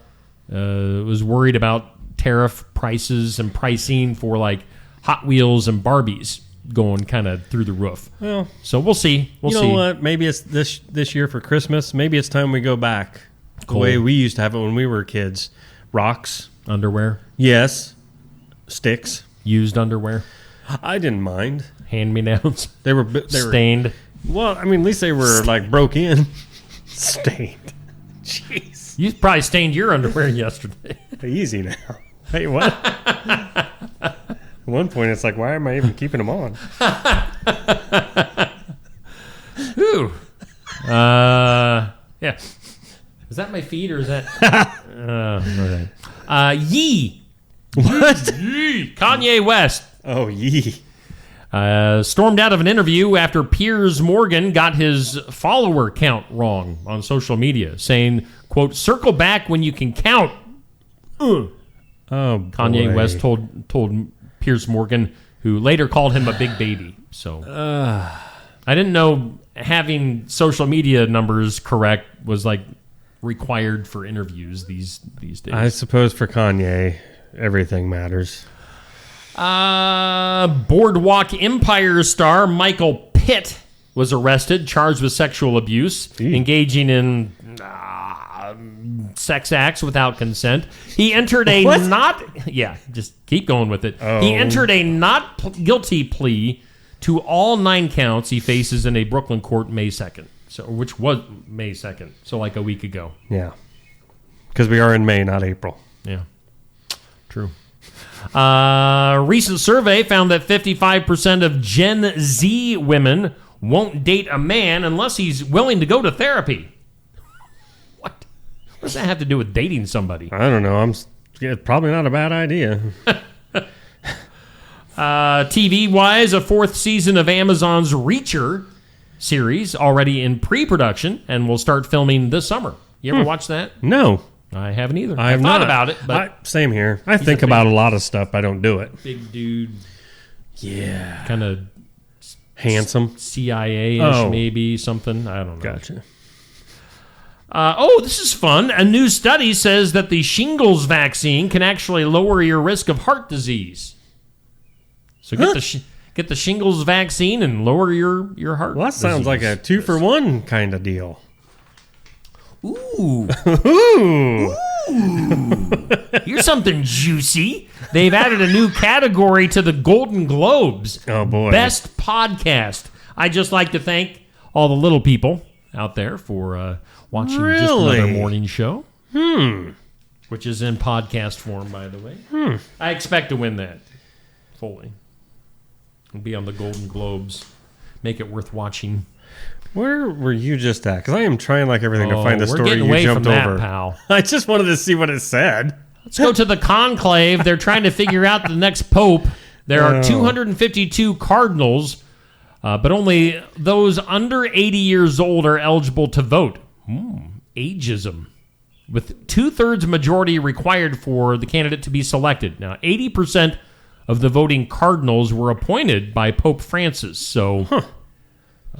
was worried about tariff prices and pricing for like Hot Wheels and Barbies going kind of through the roof. Well, so we'll see. You know what? Maybe it's this year for Christmas. Maybe it's time we go back the way we used to have it when we were kids. Rocks. Underwear. Yes. Sticks. Used underwear. I didn't mind. Hand-me-downs. They were stained. Well, I mean, at least they were like broke in. Stained. Jeez. You probably stained your underwear yesterday. Easy now. Hey, what? At one point, it's like, why am I even keeping them on? Ooh. Yeah. Is that my feet or is that? Okay. Yee. What? Yee. Kanye West. Oh, Yee. Stormed out of an interview after Piers Morgan got his follower count wrong on social media, saying, quote, circle back when you can count. Oh, Kanye boy. West told Piers Morgan, who later called him a big baby. So I didn't know having social media numbers correct was like required for interviews these days. I suppose for Kanye, everything matters. Boardwalk Empire star Michael Pitt was arrested, charged with sexual abuse, engaging in sex acts without consent. He entered a just keep going with it. Oh. He entered a not guilty plea to all 9 counts he faces in a Brooklyn court May 2nd. So, which was May 2nd, so like a week ago. Yeah. Because we are in May, not April. Yeah. True. Recent survey found that 55% of Gen Z women won't date a man unless he's willing to go to therapy. What does that have to do with dating somebody? I don't know. It's probably not a bad idea. TV-wise, a 4th season of Amazon's Reacher series already in pre-production and will start filming this summer. You ever watch that? No. I haven't either. I've thought not. about it, but same here. I think about a lot of stuff. I don't do it. Big dude. Yeah. Kind of handsome. CIA-ish, maybe something. I don't know. Gotcha. This is fun. A new study says that the shingles vaccine can actually lower your risk of heart disease. So get the shingles vaccine and lower your heart. Well, that sounds like a 2-for-1 kind of deal. Ooh. Here's something juicy. They've added a new category to the Golden Globes. Oh, boy. Best podcast. I'd just like to thank all the little people out there for watching just another morning show. Which is in podcast form, by the way. I expect to win that fully. And be on the Golden Globes. Make it worth watching. Where were you just at? Because I am trying like everything to find the story getting you away jumped from over. That, pal. I just wanted to see what it said. Let's go to the conclave. They're trying to figure out the next pope. There are 252 cardinals, but only those under 80 years old are eligible to vote. Ageism. With 2/3 majority required for the candidate to be selected. Now, 80% of the voting cardinals were appointed by Pope Francis. So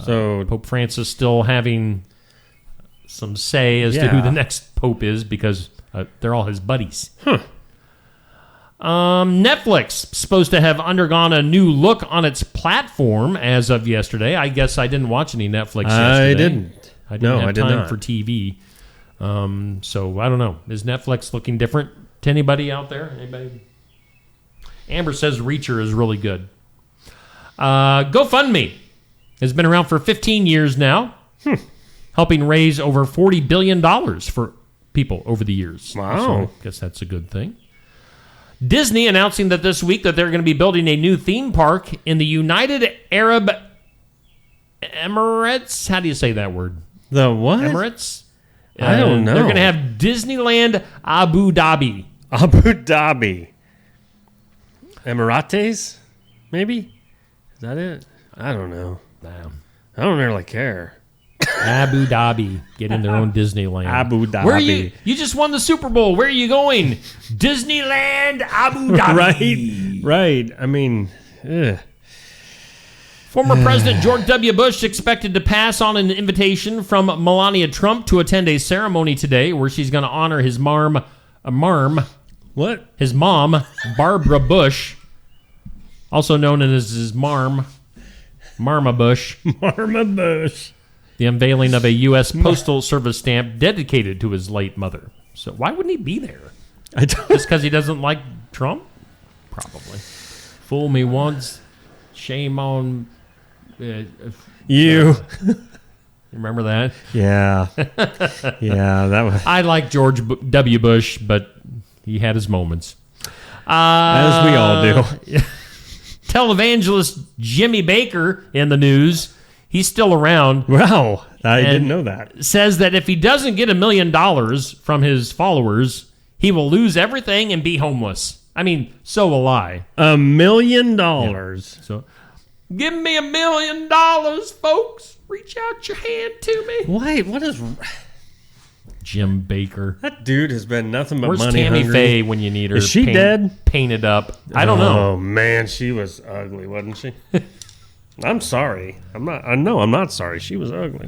Pope Francis still having some say as to who the next pope is because they're all his buddies. Netflix supposed to have undergone a new look on its platform as of yesterday. I guess I didn't watch any Netflix yesterday. I didn't. I didn't have time not. for TV. So I don't know. Is Netflix looking different to anybody out there? Anybody? Amber says Reacher is really good. GoFundMe has been around for 15 years now, helping raise over $40 billion for people over the years. Wow. So I guess that's a good thing. Disney announcing that this week that they're going to be building a new theme park in the United Arab Emirates. How do you say that word? The what? Emirates? I don't know. They're going to have Disneyland Abu Dhabi. Abu Dhabi. Emirates? Maybe? Is that it? I don't know. I don't really care. Abu Dhabi. Get in their own Disneyland. Abu Dhabi. Where are you? You just won the Super Bowl. Where are you going? Disneyland Abu Dhabi. Right. I mean, ugh. Former President George W. Bush expected to pass on an invitation from Melania Trump to attend a ceremony today where she's going to honor his What? His mom, Barbara Bush, also known as his Marma Bush. Marma Bush. The unveiling of a U.S. Postal Service stamp dedicated to his late mother. So why wouldn't he be there? Just because he doesn't like Trump? Probably. Fool me once, shame on you. Remember that? Yeah. Yeah, that was. I like George W. Bush, but he had his moments. As we all do. Televangelist Jimmy Baker in the news. He's still around. Wow. I didn't know that. Says that if he doesn't get $1 million from his followers, he will lose everything and be homeless. I mean, so will I. $1 million. Yeah. So, give me $1 million, folks. Reach out your hand to me. Why? What is... Jim Baker. That dude has been nothing but Where's money Tammy hungry. Faye when you need her? Is she dead? Painted up. I don't know. Oh man, she was ugly, wasn't she? I'm sorry. I'm not sorry. She was ugly.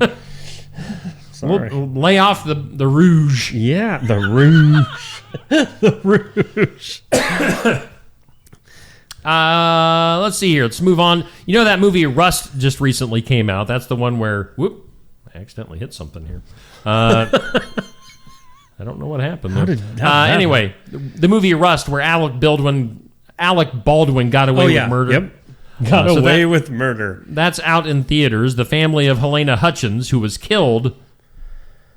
Sorry. We'll lay off the rouge. Yeah, the rouge. The rouge. Let's see here. Let's move on. You know that movie Rust just recently came out. That's the one where I accidentally hit something here. I don't know what happened there. Anyway, the movie Rust, where Alec Baldwin got away with murder. Yep. Got away with murder. That's out in theaters. The family of Helena Hutchins, who was killed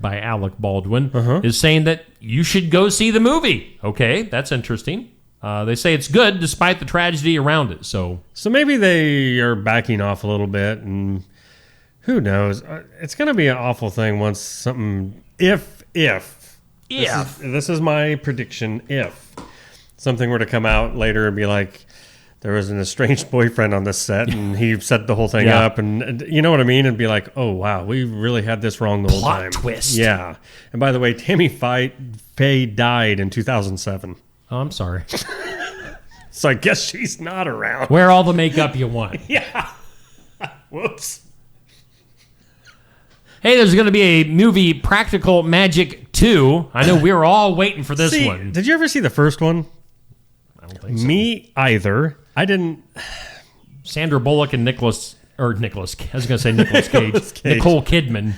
by Alec Baldwin, is saying that you should go see the movie. Okay, that's interesting. They say it's good despite the tragedy around it. So maybe they are backing off a little bit, and who knows? It's going to be an awful thing once something. If this is my prediction, if something were to come out later and be like, there was an estranged boyfriend on this set, and he set the whole thing up, and you know what I mean? And be like, oh, wow, we really had this wrong the whole time. Plot twist. Yeah. And by the way, Tammy Faye died in 2007. Oh, I'm sorry. So I guess she's not around. Wear all the makeup you want. Yeah. Whoops. Hey, there's going to be a movie, Practical Magic 2. I know we were all waiting for this one. Did you ever see the first one? I don't think so. Me either. I didn't. Sandra Bullock and Nicholas Cage. I was going to say Nicholas Cage. Nicole Kidman.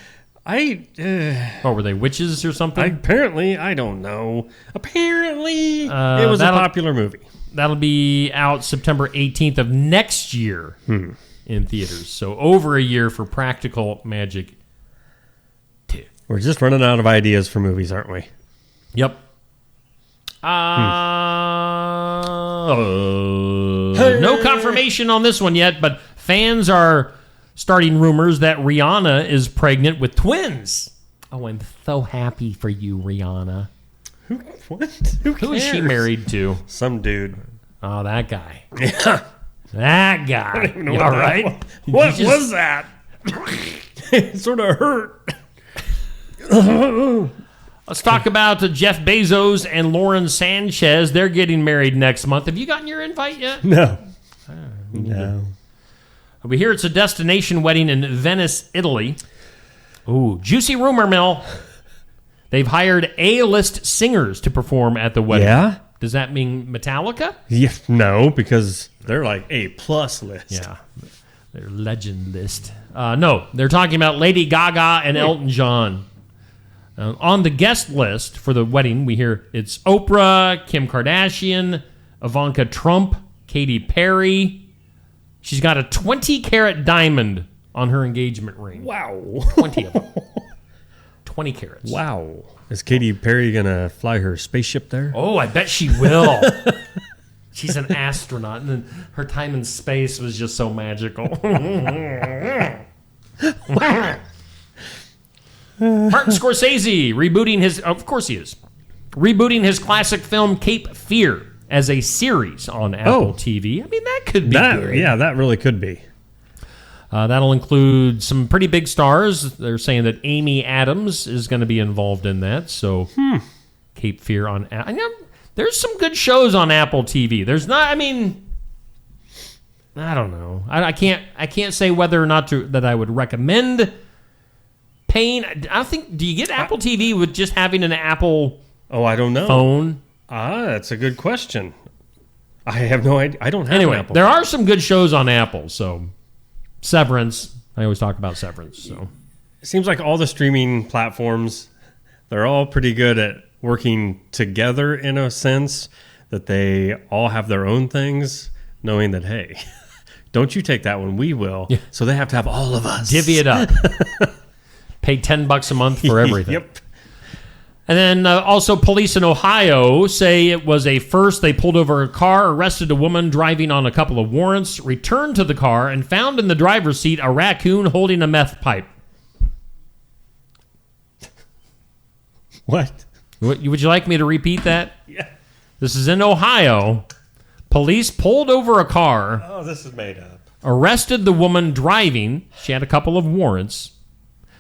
What were they, witches or something? Apparently, I don't know. Apparently, it was a popular movie. That'll be out September 18th of next year in theaters. So over a year for Practical Magic 2. We're just running out of ideas for movies, aren't we? Yep. No confirmation on this one yet, but fans are starting rumors that Rihanna is pregnant with twins. Oh, I'm so happy for you, Rihanna. What? Who is she married to? Some dude. Oh, that guy. Yeah. That guy. I don't even know You all right? What was that? It sort of hurt. Let's talk about Jeff Bezos and Lauren Sanchez. They're getting married next month. Have you gotten your invite yet? No. No. We hear it's a destination wedding in Venice, Italy. Ooh, juicy rumor mill. They've hired A-list singers to perform at the wedding. Yeah? Does that mean Metallica? Yeah, no, because they're like A+ list. Yeah, they're legend list. No, they're talking about Lady Gaga and Elton John. On the guest list for the wedding, we hear it's Oprah, Kim Kardashian, Ivanka Trump, Katy Perry. She's got a 20-carat diamond on her engagement ring. Wow. 20 of them. 20 carats. Wow. Is Katy Perry going to fly her spaceship there? Oh, I bet she will. She's an astronaut, and then her time in space was just so magical. Martin Scorsese rebooting his... Of course he is. Rebooting his classic film Cape Fear as a series on Apple TV. I mean, that could be good. Yeah, that really could be. That'll include some pretty big stars. They're saying that Amy Adams is going to be involved in that. So, Cape Fear on... I know there's some good shows on Apple TV. There's not... I mean... I don't know. I can't say whether or not that I would recommend paying. I think. Do you get Apple TV with just having an Apple? Oh, I don't know. Phone. That's a good question. I have no idea. I don't have Anyway, an Apple. there are some good shows on Apple. So, Severance. I always talk about Severance. So, it seems like all the streaming platforms, they're all pretty good at working together in a sense that they all have their own things, knowing that, hey, don't you take that one, we will. Yeah. So they have to have all of us. Divvy it up. Pay $10 a month for everything. Yep. And then also police in Ohio say it was a first. They pulled over a car, arrested a woman driving on a couple of warrants, returned to the car, and found in the driver's seat a raccoon holding a meth pipe. What? Would you like me to repeat that? Yeah. This is in Ohio. Police pulled over a car. Oh, this is made up. Arrested the woman driving. She had a couple of warrants.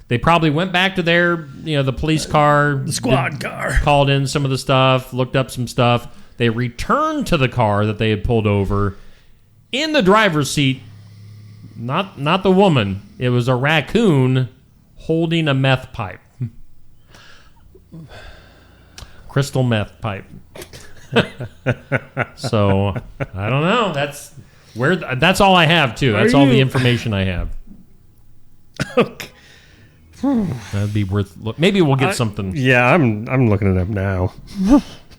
They probably went back to their, the police car. The squad car. Called in some of the stuff, looked up some stuff. They returned to the car that they had pulled over. In the driver's seat, not the woman. It was a raccoon holding a meth pipe. Crystal meth pipe. So, I don't know. That's all I have, too. That's all the information I have. Okay. That'd be worth. Maybe we'll get something. Yeah, I'm looking it up now.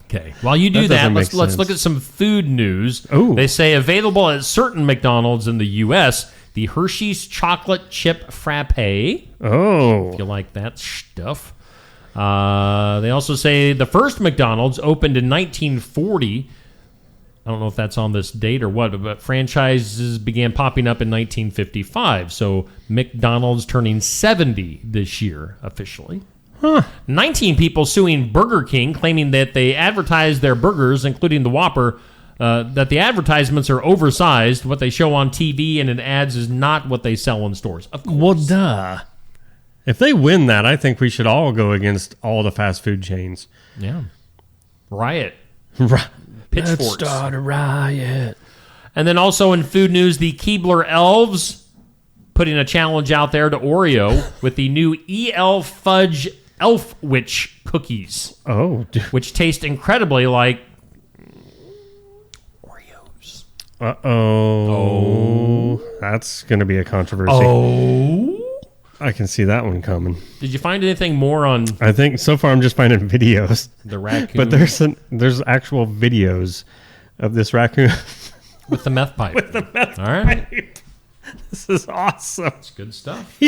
Okay. While you do that, let's look at some food news. Ooh. They say available at certain McDonald's in the U.S. the Hershey's chocolate chip frappe. Oh, if you like that stuff. They also say the first McDonald's opened in 1940. I don't know if that's on this date or what, but franchises began popping up in 1955. So McDonald's turning 70 this year officially. 19 people suing Burger King, claiming that they advertise their burgers, including the Whopper, that the advertisements are oversized. What they show on TV and in ads is not what they sell in stores. Of course. Well, duh. If they win that, I think we should all go against all the fast food chains. Yeah. Riot. Pitchforks. Let's start a riot. And then also in food news, the Keebler Elves putting a challenge out there to Oreo with the new EL Fudge Elf Witch cookies. Oh. Which taste incredibly like Oreos. Uh-oh. That's going to be a controversy. Oh. I can see that one coming. Did you find anything more on... I think so far I'm just finding videos. The raccoon? But there's actual videos of this raccoon. With the meth pipe. With the meth All right. pipe. This is awesome. It's good stuff.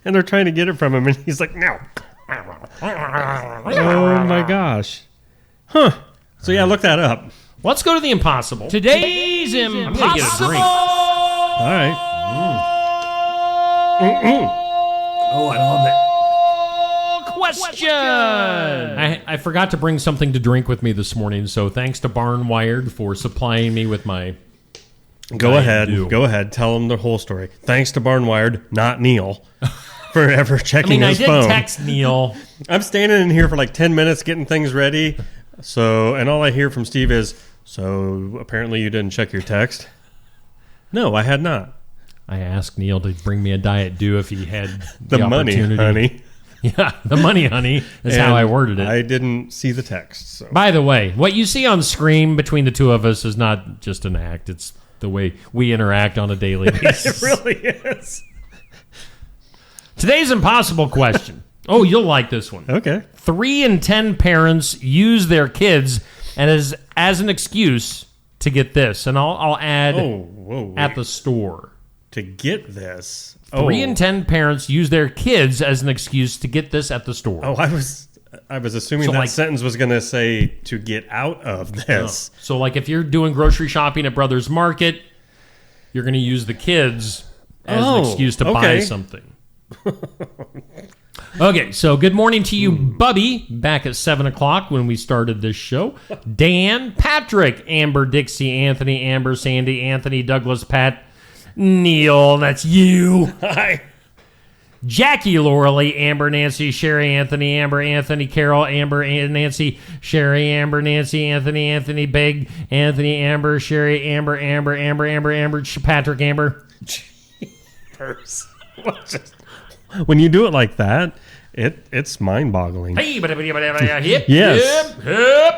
And they're trying to get it from him, and he's like, no. Oh my gosh. Huh. So yeah, look that up. Let's go to the impossible. Today's impossible. I'm going to get a drink. All right. Oh, I love that. Question. I forgot to bring something to drink with me this morning, so thanks to Barnwired for supplying me with my... Go ahead. Tell them the whole story. Thanks to Barnwired, not Neil, for ever checking his phone. I did text Neil. I'm standing in here for like 10 minutes getting things ready. And all I hear from Steve is, so apparently you didn't check your text? No, I had not. I asked Neil to bring me a Diet Dew if he had the money, honey. Yeah, the money, honey, is how I worded it. I didn't see the text. So. By the way, what you see on screen between the two of us is not just an act. It's the way we interact on a daily basis. It really is. Today's impossible question. Oh, you'll like this one. Okay. 3 in 10 parents use their kids as an excuse to get this. And I'll add at the store. To get this? 3 in 10 parents use their kids as an excuse to get this at the store. Oh, I was assuming that sentence was going to say to get out of this. No. So like if you're doing grocery shopping at Brothers Market, you're going to use the kids as an excuse to buy something. Okay, so good morning to you, Bubby, back at 7 o'clock when we started this show. Dan, Patrick, Amber, Dixie, Anthony, Amber, Sandy, Anthony, Douglas, Pat, Neil, that's you. Hi. Jackie, Lauralee, Amber, Nancy, Sherry, Anthony, Amber, Anthony, Carol, Amber, Nancy, Sherry, Amber, Nancy, Anthony, Big, Anthony, Amber, Sherry, Amber, Patrick, Amber. Jeepers. When you do it like that, it's mind-boggling. Hip, yes. Hip.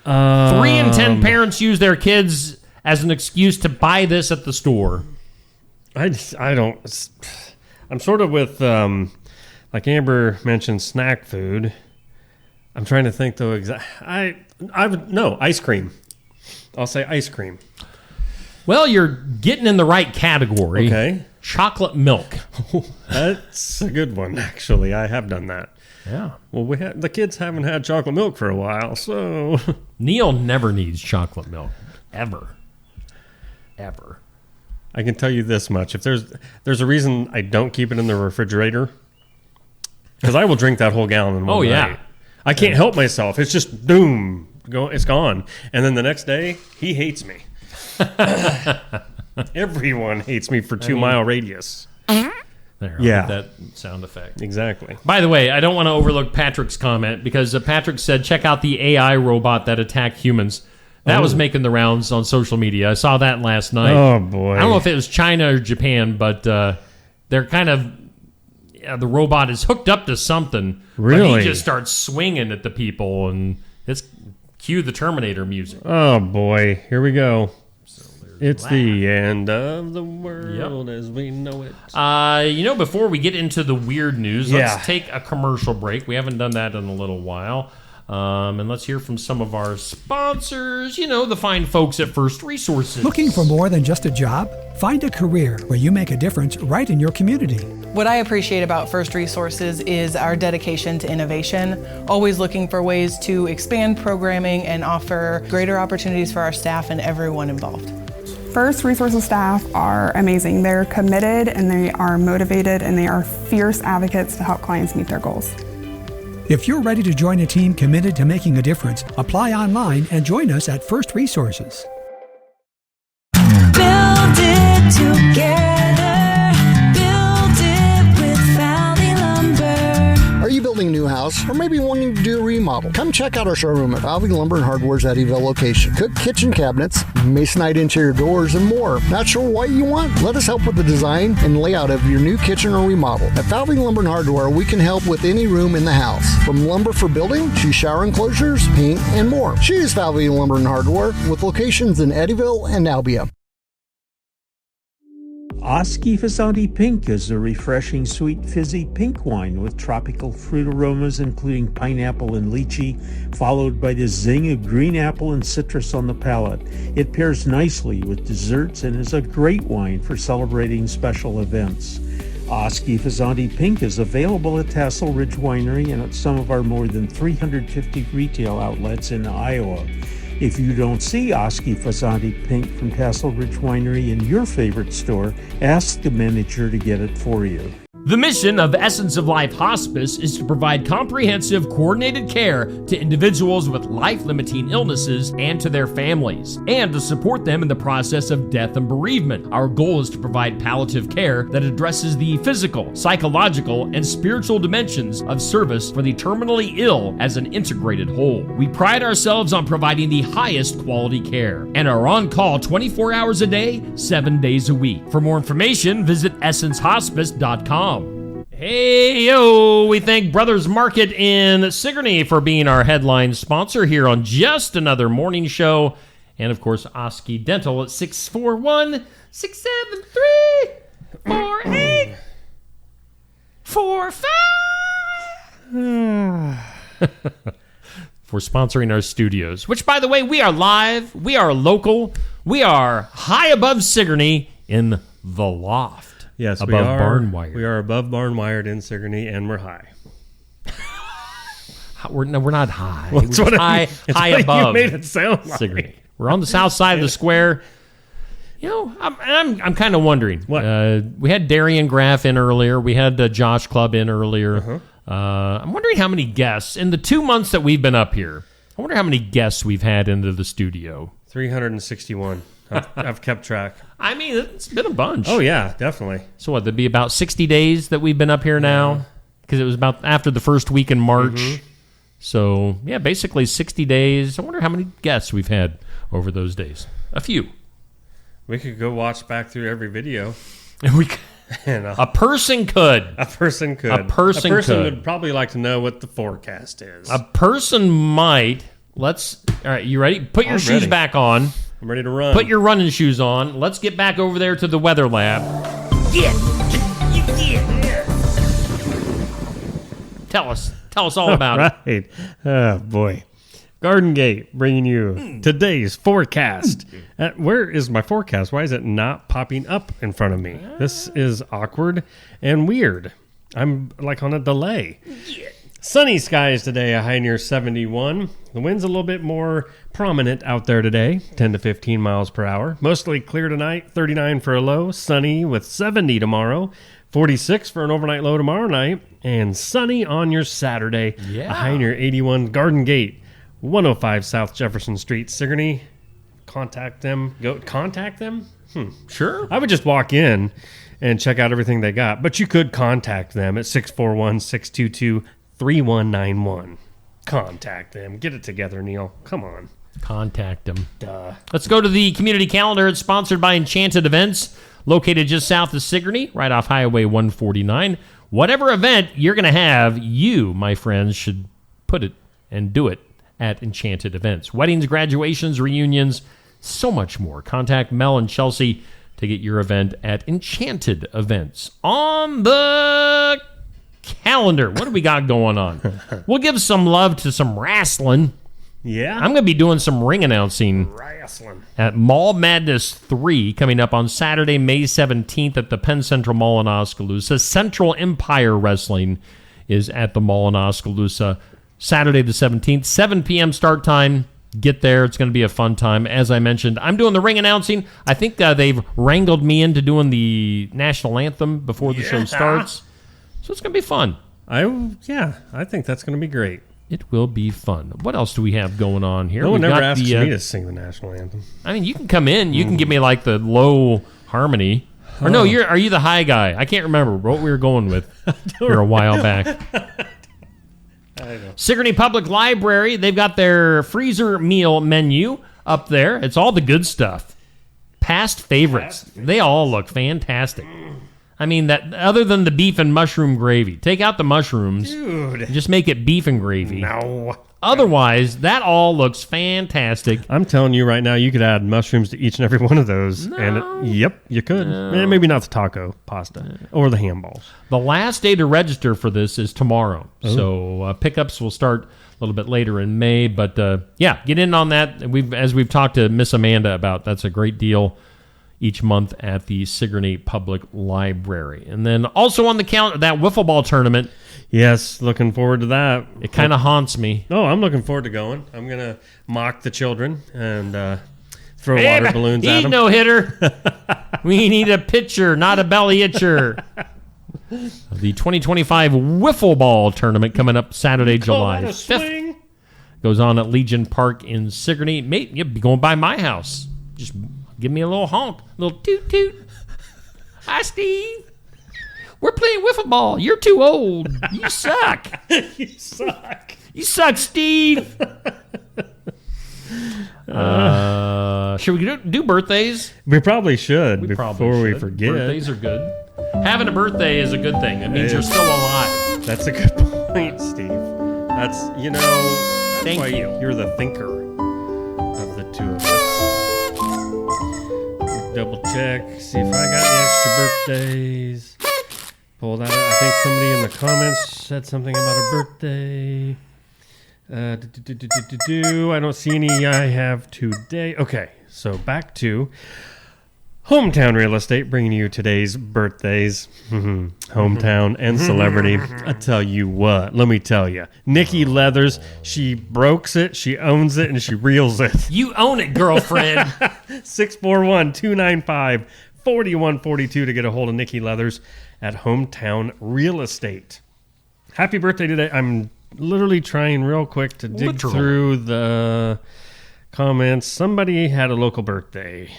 3 in 10 parents use their kids as an excuse to buy this at the store. I don't. I'm sort of with, like Amber mentioned, snack food. I'm trying to think though. No, ice cream. I'll say ice cream. Well, you're getting in the right category. Okay. Chocolate milk. That's a good one, actually. I have done that. Yeah. Well, the kids haven't had chocolate milk for a while, so. Neil never needs chocolate milk. Ever. I can tell you this much. If there's a reason I don't keep it in the refrigerator, because I will drink that whole gallon in one night. I can't help myself. It's just boom, it's gone. And then the next day, he hates me. Everyone hates me for 2-mile radius. There, I'll get that sound effect. Exactly. By the way, I don't want to overlook Patrick's comment because Patrick said, check out the AI robot that attacked humans. That was making the rounds on social media. I saw that last night. Oh, boy. I don't know if it was China or Japan, but they're kind of... the robot is hooked up to something. Really? But he just starts swinging at the people, and it's cue the Terminator music. Oh, boy. Here we go. It's the end of the world as we know it. Before we get into the weird news, let's take a commercial break. We haven't done that in a little while. And let's hear from some of our sponsors, the fine folks at First Resources. Looking for more than just a job? Find a career where you make a difference right in your community. What I appreciate about First Resources is our dedication to innovation, always looking for ways to expand programming and offer greater opportunities for our staff and everyone involved. First Resources staff are amazing. They're committed and they are motivated and they are fierce advocates to help clients meet their goals. If you're ready to join a team committed to making a difference, apply online and join us at First Resources. Build it together. Build it with Valley Lumber. Are you building a new house or maybe wanting to do a remodel? Come check out our showroom at Valvey Lumber and Hardware's Eddyville location. Cook kitchen cabinets, masonite interior doors, and more. Not sure what you want? Let us help with the design and layout of your new kitchen or remodel. At Valvey Lumber and Hardware, we can help with any room in the house, from lumber for building to shower enclosures, paint, and more. Choose Valvey Lumber and Hardware with locations in Eddyville and Albia. Oski Fazanti Pink is a refreshing, sweet, fizzy pink wine with tropical fruit aromas including pineapple and lychee, followed by the zing of green apple and citrus on the palate. It pairs nicely with desserts and is a great wine for celebrating special events. Oski Fazanti Pink is available at Tassel Ridge Winery and at some of our more than 350 retail outlets in Iowa. If you don't see Oski Fazanti Pink from Tassel Ridge Winery in your favorite store, ask the manager to get it for you. The mission of Essence of Life Hospice is to provide comprehensive, coordinated care to individuals with life-limiting illnesses and to their families, and to support them in the process of death and bereavement. Our goal is to provide palliative care that addresses the physical, psychological, and spiritual dimensions of service for the terminally ill as an integrated whole. We pride ourselves on providing the highest quality care and are on call 24 hours a day, 7 days a week. For more information, visit essencehospice.com. Hey, yo, we thank Brothers Market in Sigourney for being our headline sponsor here on Just Another Morning Show. And, of course, Oski Dental at 641-673-4845. For sponsoring our studios, which, by the way, we are live, we are local, we are high above Sigourney in the loft. Yes, above we are. Barnwired. We are above Barnwired in Sigourney, and we're high. We're not high. Well, we're high above. You made it sound like. Sigourney. We're on the south side of the square. You know, I'm kind of wondering. What? We had Darian Graff in earlier. We had Josh Clubb in earlier. Uh-huh. I'm wondering how many guests in the 2 months that we've been up here. I wonder how many guests we've had into the studio. 361. I've kept track. I mean, it's been a bunch. Oh, yeah, definitely. So what, there'd be about 60 days that we've been up here now? Because it was about after the first week in March. Mm-hmm. So, yeah, basically 60 days. I wonder how many guests we've had over those days. A few. We could go watch back through every video. A person could. A person could. A person would probably like to know what the forecast is. A person might. All right, you ready? Put your shoes back on. I'm ready to run. Put your running shoes on. Let's get back over there to the weather lab. Yeah. Tell us all about it. Right. Oh, boy. Garden Gate bringing you today's forecast. Where is my forecast? Why is it not popping up in front of me? This is awkward and weird. I'm like on a delay. Sunny skies today, a high near 71. The wind's a little bit more prominent out there today, 10 to 15 miles per hour. Mostly clear tonight, 39 for a low. Sunny with 70 tomorrow. 46 for an overnight low tomorrow night. And sunny on your Saturday, a high near 81. Garden Gate, 105 South Jefferson Street, Sigourney. Contact them. Go contact them? Sure. I would just walk in and check out everything they got. But you could contact them at 641-622-3191. Contact them. Get it together, Neil. Come on. Contact them. Duh. Let's go to the community calendar. It's sponsored by Enchanted Events, located just south of Sigourney, right off Highway 149. Whatever event you're going to have, you, my friends, should put it and do it at Enchanted Events. Weddings, graduations, reunions, so much more. Contact Mel and Chelsea to get your event at Enchanted Events. On the calendar, what do we got going on? We'll give some love to some wrestling. Yeah? I'm going to be doing some ring announcing at Mall Madness 3 coming up on Saturday, May 17th at the Penn Central Mall in Oskaloosa. Central Empire Wrestling is at the Mall in Oskaloosa Saturday the 17th, 7 p.m. start time. Get there. It's going to be a fun time. As I mentioned, I'm doing the ring announcing. I think they've wrangled me into doing the national anthem before the show starts. So it's going to be fun. I think that's going to be great. It will be fun. What else do we have going on here? No one ever asks me to sing the national anthem. I mean, you can come in. You can give me like the low harmony. Or no, are you the high guy? I can't remember what we were going with here a while back. Sigourney Public Library, they've got their freezer meal menu up there. It's all the good stuff. Past favorites. They all look fantastic. I mean, that other than the beef and mushroom gravy. Take out the mushrooms. Dude. Just make it beef and gravy. No. Otherwise, that all looks fantastic. I'm telling you right now, you could add mushrooms to each and every one of those. No. And yep, you could. Maybe not the taco pasta or the ham balls. The last day to register for this is tomorrow. Oh. So pickups will start a little bit later in May. But yeah, get in on that. As we've talked to Miss Amanda about, that's a great deal each month at the Sigourney Public Library. And then also on the count, that wiffle ball tournament. Yes, looking forward to that. It kind of haunts me. Oh, I'm looking forward to going. I'm going to mock the children and throw water balloons at them. No hitter. We need a pitcher, not a belly itcher. The 2025 wiffle ball tournament coming up Saturday, July 5th. Goes on at Legion Park in Sigourney. Mate, you'll be going by my house. Just give me a little honk, a little toot toot. Hi, Steve. We're playing wiffle ball. You're too old. You suck. You suck. You suck, Steve. Should we do birthdays? We probably should We forget. Birthdays are good. Having a birthday is a good thing. It means you're still alive. That's a good point, Steve. That's, that's Thank why you. You're the thinker of the two of us. Double check, see if I got any extra birthdays. Pull that out. I think somebody in the comments said something about a birthday. I don't see any I have today. Okay, so back to Hometown Real Estate, bringing you today's birthdays. Hometown and celebrity. I tell you what, let me tell you. Nikki Leathers, she brokes it, she owns it, and she reels it. You own it, girlfriend. 641-295-4142 to get a hold of Nikki Leathers at Hometown Real Estate. Happy birthday today. I'm literally trying real quick to dig through the comments. Somebody had a local birthday.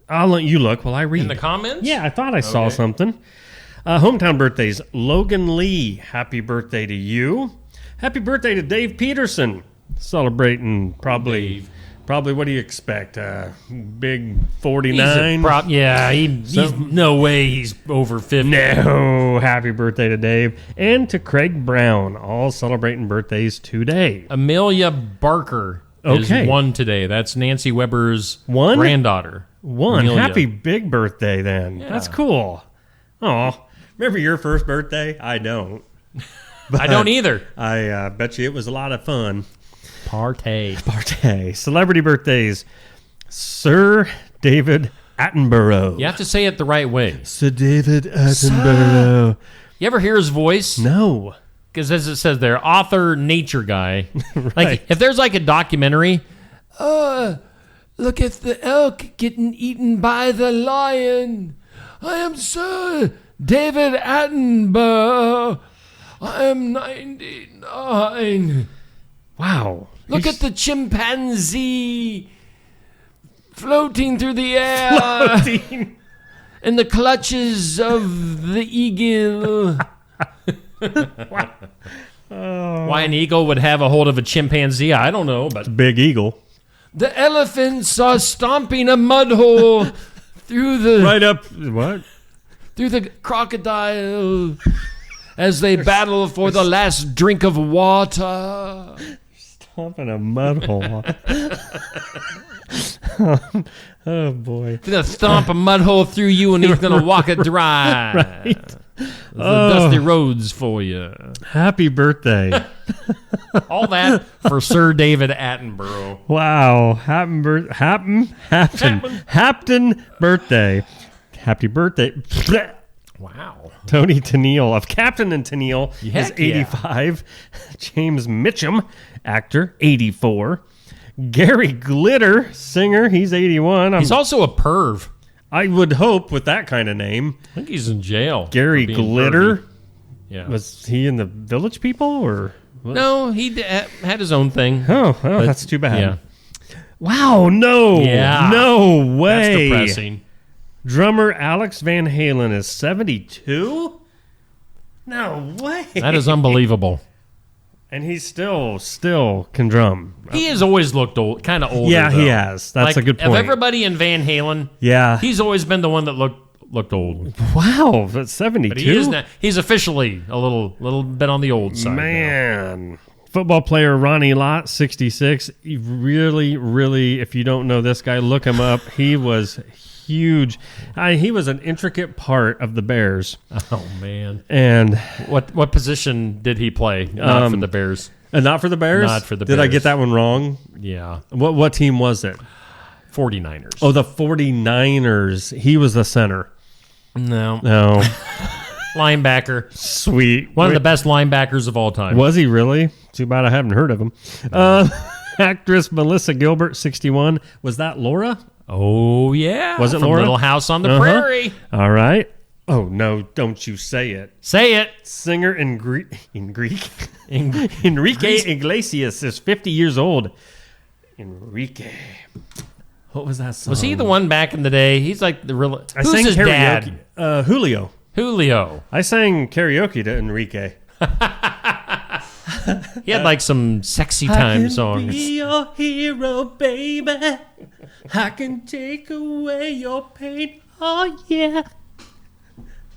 I'll let you look while I read. In the comments? Yeah, I thought I saw something. Hometown birthdays. Logan Lee, happy birthday to you. Happy birthday to Dave Peterson. Celebrating probably what do you expect? Big 49? He's no way he's over 50. No, happy birthday to Dave. And to Craig Brown, all celebrating birthdays today. Amelia Barker is one today. That's Nancy Weber's granddaughter. Amelia. Happy big birthday then. Yeah. That's cool. Oh, remember your first birthday? I don't. But I don't either. I bet you it was a lot of fun. Partay. Celebrity birthdays. Sir David Attenborough. You have to say it the right way. Sir David Attenborough. You ever hear his voice? No. Because as it says there, author, nature guy. Right. Like if there's like a documentary, look at the elk getting eaten by the lion. I am Sir David Attenborough. I am 99. Wow. Look at the chimpanzee floating through the air in the clutches of the eagle. Why an eagle would have a hold of a chimpanzee, I don't know. But it's a big eagle. The elephants are stomping a mud hole through the... Right up... What? Through the crocodile as they battle for the last drink of water. Stomping a mud hole. Oh, boy. He's going to stomp a mud hole through you and he's going to walk it dry. Right. The dusty roads for you. Happy birthday. All that for Sir David Attenborough. Wow. Happen birthday. Happy birthday. Wow. Tony Tennille of Captain and Tennille is 85. Yeah. James Mitchum, actor, 84. Gary Glitter, singer, he's 81. He's also a perv. I would hope with that kind of name. I think he's in jail. Gary Glitter? Pervy. Yeah. Was he in the Village People or what? No, he had his own thing. Oh, well, that's too bad. Yeah. Wow, no. Yeah. No way. That's depressing. Drummer Alex Van Halen is 72? No way. That is unbelievable. And he still can drum. He has always looked old, kind of older. Yeah, though. he has. That's a good point. Of everybody in Van Halen, he's always been the one that looked old. Wow, that's 72. But he is not, he's officially a little bit on the old side. Man. Now. Football player Ronnie Lott, 66. He really, if you don't know this guy, look him up. He was huge. He was an intricate part of the Bears. Oh, man. And what position did he play? Not for the Bears. Not for the Bears? Not for the Bears. Did I get that one wrong? Yeah. What team was it? 49ers. Oh, the 49ers. He was the center. No. Linebacker. Sweet. One of the best linebackers of all time. Was he really? Too bad I haven't heard of him. Actress Melissa Gilbert, 61. Was that Laura? Oh, yeah. Was it From Laura? Little House on the Prairie. All right. Oh, no, don't you say it. Say it. Singer in Greek. Enrique Iglesias is 50 years old. Enrique. What was that song? Was he the one back in the day? He's like the real... I Who's sang his karaoke. dad? Julio. I sang karaoke to Enrique. He had like some sexy time songs. I can be your hero, baby. I can take away your pain. Oh, yeah.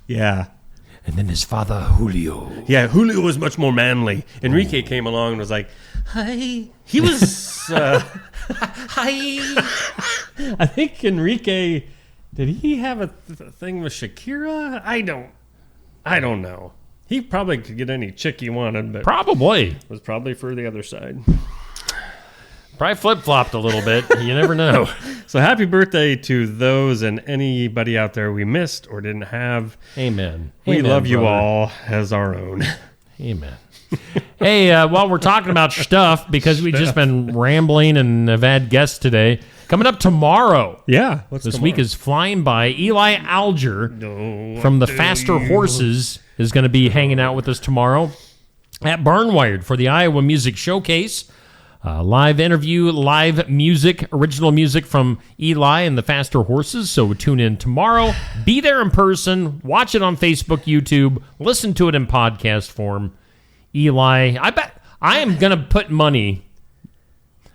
Yeah. And then his father, Julio. Yeah, Julio was much more manly. Enrique came along and was like, hi. He was... hi. I think Enrique... Did he have a thing with Shakira? I don't know. He probably could get any chick he wanted, but... Probably. Was probably for the other side. Probably flip-flopped a little bit. You never know. So happy birthday to those and anybody out there we missed or didn't have. Amen. We Amen, love you brother. all as our own. Amen. Hey, while we're talking about stuff, because we've just been rambling and have had guests today, coming up tomorrow. Yeah. This week is flying by. Eli Alger from the Faster Horses is going to be hanging out with us tomorrow at Barnwired for the Iowa Music Showcase. Live interview, live music, original music from Eli and the Faster Horses. So tune in tomorrow. Be there in person. Watch it on Facebook, YouTube. Listen to it in podcast form. Eli, I bet I am going to put money.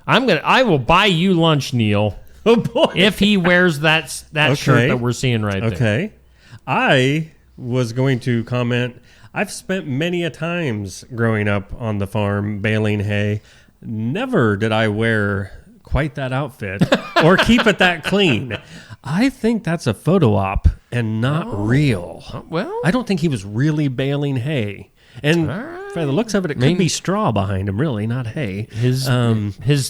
I will buy you lunch, Neil. Oh boy! If he wears that shirt that we're seeing right there. Okay. I was going to comment. I've spent many a times growing up on the farm baling hay. Never did I wear quite that outfit or keep it that clean. I think that's a photo op and not real. Well, I don't think he was really baling hay. And by the looks of it, it could be straw behind him, really, not hay. His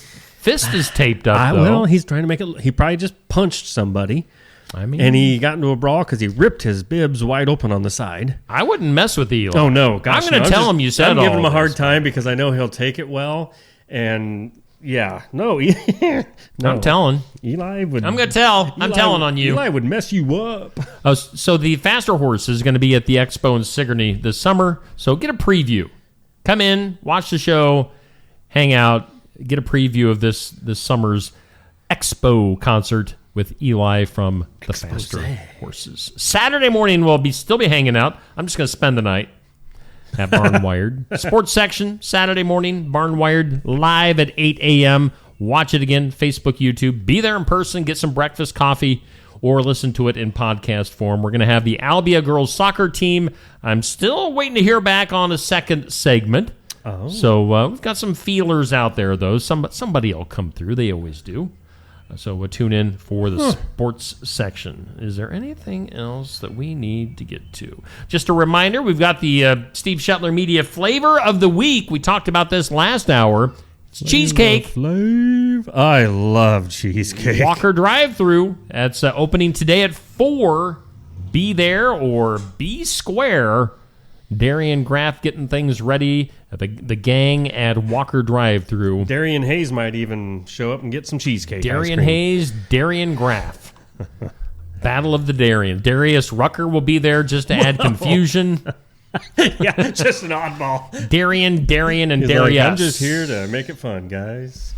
fist is taped up, though. Well, he's trying to make it... He probably just punched somebody. And he got into a brawl because he ripped his bibs wide open on the side. I wouldn't mess with Eli. Oh, no. Gosh, I'm going to tell him you said I'm all giving him a hard this. time because I know he'll take it well. And... Yeah, no, I'm telling. Eli would. I'm going to tell. I'm telling on you. Eli would mess you up. So the Faster Horse is going to be at the Expo in Sigourney this summer. So get a preview. Come in, watch the show, hang out, get a preview of this summer's Expo concert with Eli from the Faster Horses. Saturday morning we'll still be hanging out. I'm just going to spend the night at Barnwired. Sports section, Saturday morning, Barnwired, live at 8 a.m. Watch it again, Facebook, YouTube. Be there in person, get some breakfast, coffee, or listen to it in podcast form. We're going to have the Albia girls soccer team. I'm still waiting to hear back on a second segment. Oh. So we've got some feelers out there, though. Somebody will come through. They always do. So we'll tune in for the sports section. Is there anything else that we need to get to? Just a reminder, we've got the Steve Shetler Media Flavor of the Week. We talked about this last hour. It's cheesecake. I love cheesecake. Walk ER Drive Thru. That's opening today at 4. Be there or be square. Darian Graff getting things ready. The gang at Walk ER Drive Thru. Darian Hayes might even show up and get some cheesecake. Darian Hayes, Darian Graff. Battle of the Darian. Darius Rucker will be there just to add confusion. Yeah, just an oddball. Darian, and He's Darius. Like, I'm just here to make it fun, guys.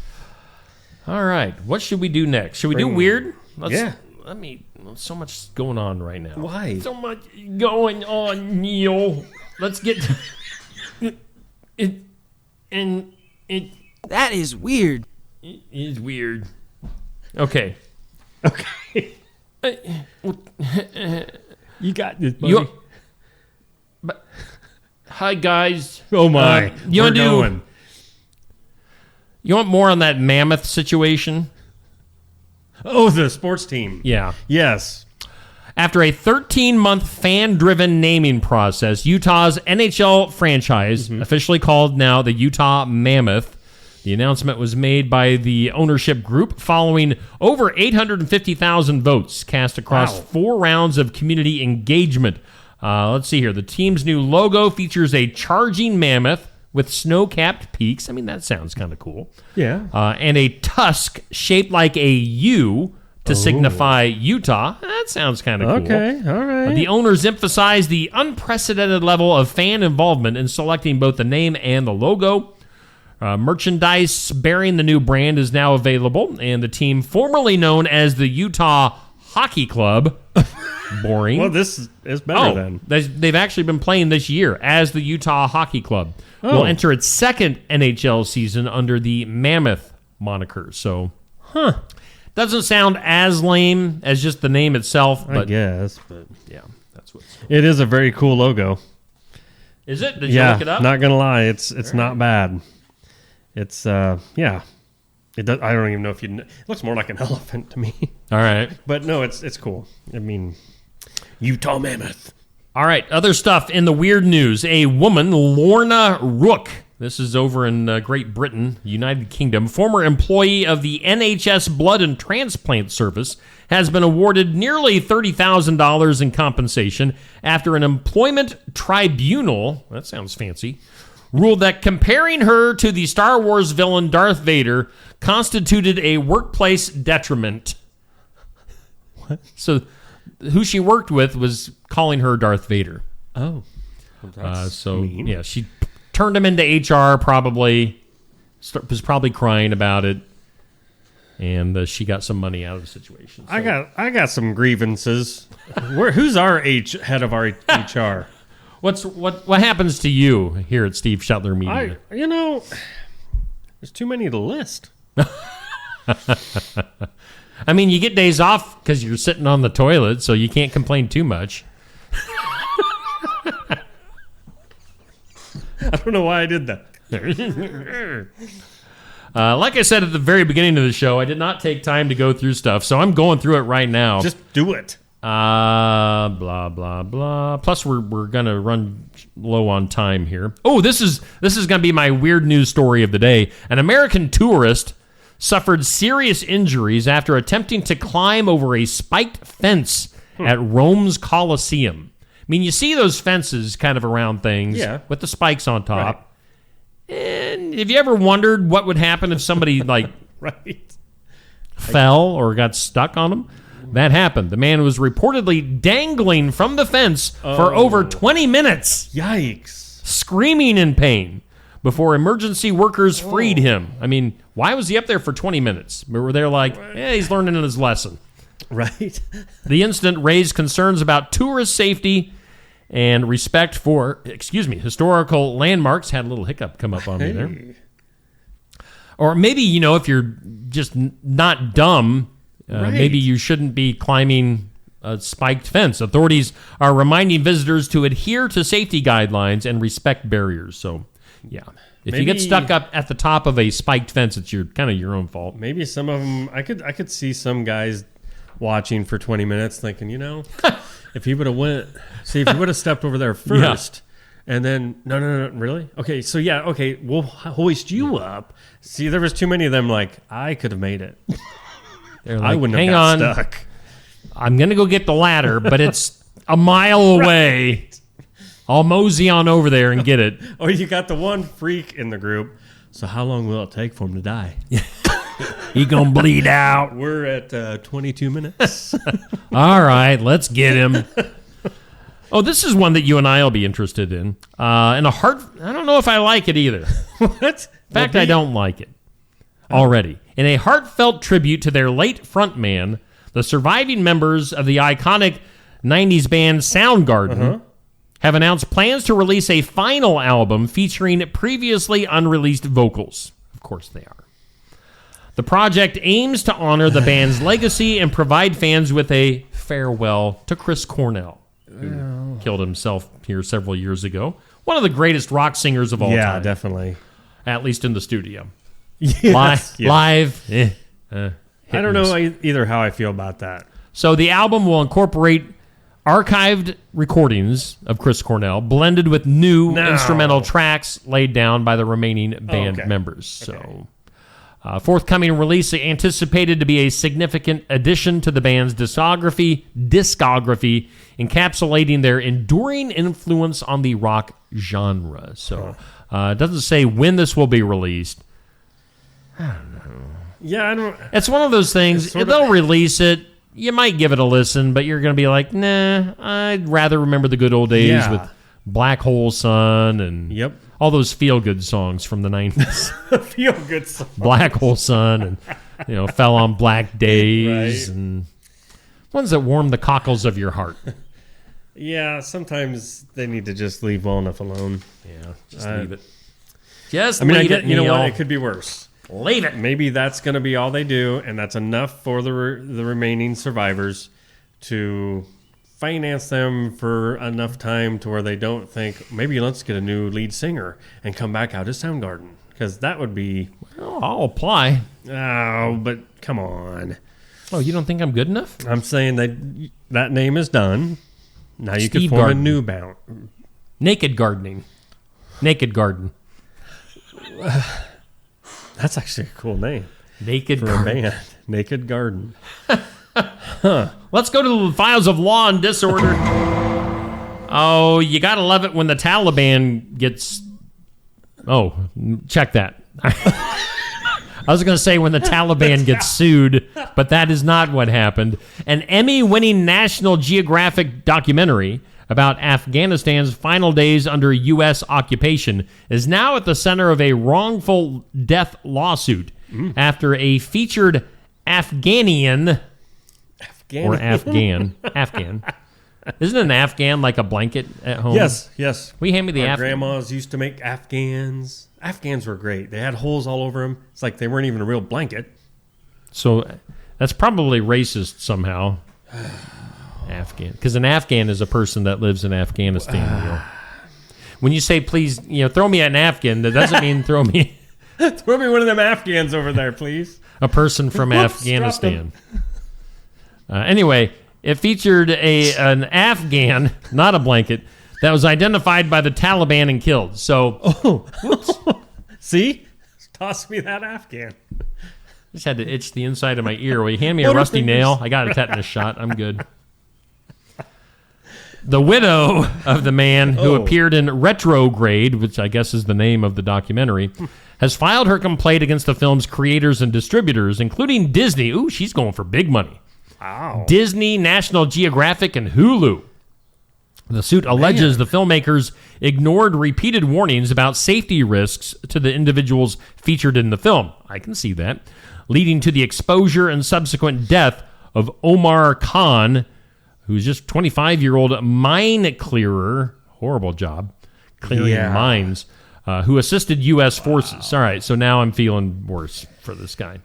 All right. What should we do next? Should we do weird? Yeah. So much going on right now. Why? So much going on, Neil. Let's get... And that is weird. It is weird. Okay. You got this, buddy. Hi, guys. Oh, my. You want more on that Mammoth situation? Oh, the sports team. Yeah. Yes. After a 13-month fan-driven naming process, Utah's NHL franchise, officially called now the Utah Mammoth, the announcement was made by the ownership group following over 850,000 votes cast across 4 rounds of community engagement. Let's see here. The team's new logo features a charging mammoth with snow-capped peaks. I mean, that sounds kind of cool. Yeah. And a tusk shaped like a U to signify Utah. That sounds kind of cool. Okay, all right. The owners emphasized the unprecedented level of fan involvement in selecting both the name and the logo. Merchandise bearing the new brand is now available, and the team formerly known as the Utah Hockey Club, boring. Well, this is better then. They've actually been playing this year as the Utah Hockey Club. Will enter its second NHL season under the Mammoth moniker. So, doesn't sound as lame as just the name itself. But, I guess, but yeah, that's what it is. A very cool logo. Is it? Did you look it up? Not gonna lie, it's not bad. It's yeah. It does. I don't even know if you. It looks more like an elephant to me. All right, but no, it's cool. I mean, Utah Mammoth. All right, other stuff in the weird news. A woman, Lorna Rook, this is over in Great Britain, United Kingdom, former employee of the NHS Blood and Transplant Service, has been awarded nearly $30,000 in compensation after an employment tribunal, that sounds fancy, ruled that comparing her to the Star Wars villain Darth Vader constituted a workplace detriment. What? So who she worked with was calling her Darth Vader. Oh. Well, so, mean. yeah, she turned him into HR probably, was probably crying about it, and she got some money out of the situation. So. I got some grievances. Who's our head of our HR? What happens to you here at Steve Shetler Media? There's too many to list. I mean, you get days off because you're sitting on the toilet, so you can't complain too much. I don't know why I did that. Like I said at the very beginning of the show, I did not take time to go through stuff, so I'm going through it right now. Just do it. Blah, blah, blah. Plus, we're going to run low on time here. Oh, this is going to be my weird news story of the day. An American tourist suffered serious injuries after attempting to climb over a spiked fence at Rome's Colosseum. I mean, you see those fences kind of around things with the spikes on top. Right. And have you ever wondered what would happen if somebody fell or got stuck on them? That happened. The man was reportedly dangling from the fence for over 20 minutes. Yikes. Screaming in pain before emergency workers freed him. I mean, why was he up there for 20 minutes? Were they like, he's learning his lesson. Right. The incident raised concerns about tourist safety and respect for, historical landmarks. Had a little hiccup come up on me there. Or maybe, if you're just not dumb, maybe you shouldn't be climbing a spiked fence. Authorities are reminding visitors to adhere to safety guidelines and respect barriers. So, yeah. If you get stuck up at the top of a spiked fence, it's kind of your own fault. Maybe some of them, I could see some guys watching for 20 minutes thinking, if he would have stepped over there first, and then, no, really? Okay, so we'll hoist you up. See, there was too many of them I could have made it. Like, I wouldn't hang have got on, stuck. I'm going to go get the ladder, but it's a mile away. Right. I'll mosey on over there and get it. Or you got the one freak in the group. So how long will it take for him to die? He gonna bleed out. We're at 22 minutes. All right, let's get him. Oh, this is one that you and I will be interested in. I don't know if I like it either. What? In fact, I don't like it already. In a heartfelt tribute to their late frontman, the surviving members of the iconic 90s band Soundgarden have announced plans to release a final album featuring previously unreleased vocals. Of course they are. The project aims to honor the band's legacy and provide fans with a farewell to Chris Cornell, who killed himself here several years ago. One of the greatest rock singers of all time. Yeah, definitely. At least in the studio. Yes, Live. I don't know either how I feel about that. So the album will incorporate archived recordings of Chris Cornell, blended with new instrumental tracks laid down by the remaining band members. So, forthcoming release anticipated to be a significant addition to the band's discography, encapsulating their enduring influence on the rock genre. So, it doesn't say when this will be released. I don't know. Yeah, I don't. It's one of those things. They'll release it. You might give it a listen, but you're going to be like, nah, I'd rather remember the good old days with Black Hole Sun and all those feel-good songs from the 90s. Feel-good songs. Black Hole Sun and, Fell on Black Days and ones that warm the cockles of your heart. Yeah, sometimes they need to just leave well enough alone. Yeah, just leave it. Just leave it, you know what? It could be worse. Leave it. Maybe that's going to be all they do, and that's enough for the remaining survivors to finance them for enough time to where they don't think, maybe let's get a new lead singer and come back out of Soundgarden. Because that would be... Well, I'll apply. Oh, but come on. Oh, you don't think I'm good enough? I'm saying that name is done. Now you can form a new band. Naked Gardening. Naked Garden. That's actually a cool name. Naked for Garden. A band. Naked Garden. Let's go to the files of law and disorder. Oh, you gotta love it when the Taliban gets... Oh, check that. I was going to say when the Taliban gets sued, but that is not what happened. An Emmy-winning National Geographic documentary about Afghanistan's final days under U.S. occupation is now at the center of a wrongful death lawsuit after a featured Afghanian. Or Afghan. Isn't an Afghan like a blanket at home? Yes. We hand me the Our grandmas used to make Afghans. Afghans were great. They had holes all over them. It's like they weren't even a real blanket. So that's probably racist somehow. Afghan, because an Afghan is a person that lives in Afghanistan. When you say, please, throw me an Afghan, that doesn't mean throw me one of them Afghans over there, please. A person from Afghanistan. Anyway, it featured an Afghan, not a blanket, that was identified by the Taliban and killed. So, see? Toss me that Afghan. Just had to itch the inside of my ear. Will you hand me a rusty nail? I got a tetanus shot. I'm good. The widow of the man who appeared in Retrograde, which I guess is the name of the documentary, has filed her complaint against the film's creators and distributors, including Disney. Ooh, she's going for big money. Wow. Disney, National Geographic, and Hulu. The suit alleges the filmmakers ignored repeated warnings about safety risks to the individuals featured in the film. I can see that. Leading to the exposure and subsequent death of Omar Khan, who's just 25-year-old mine clearer, horrible job, clearing mines, who assisted U.S. forces. All right, so now I'm feeling worse for this guy.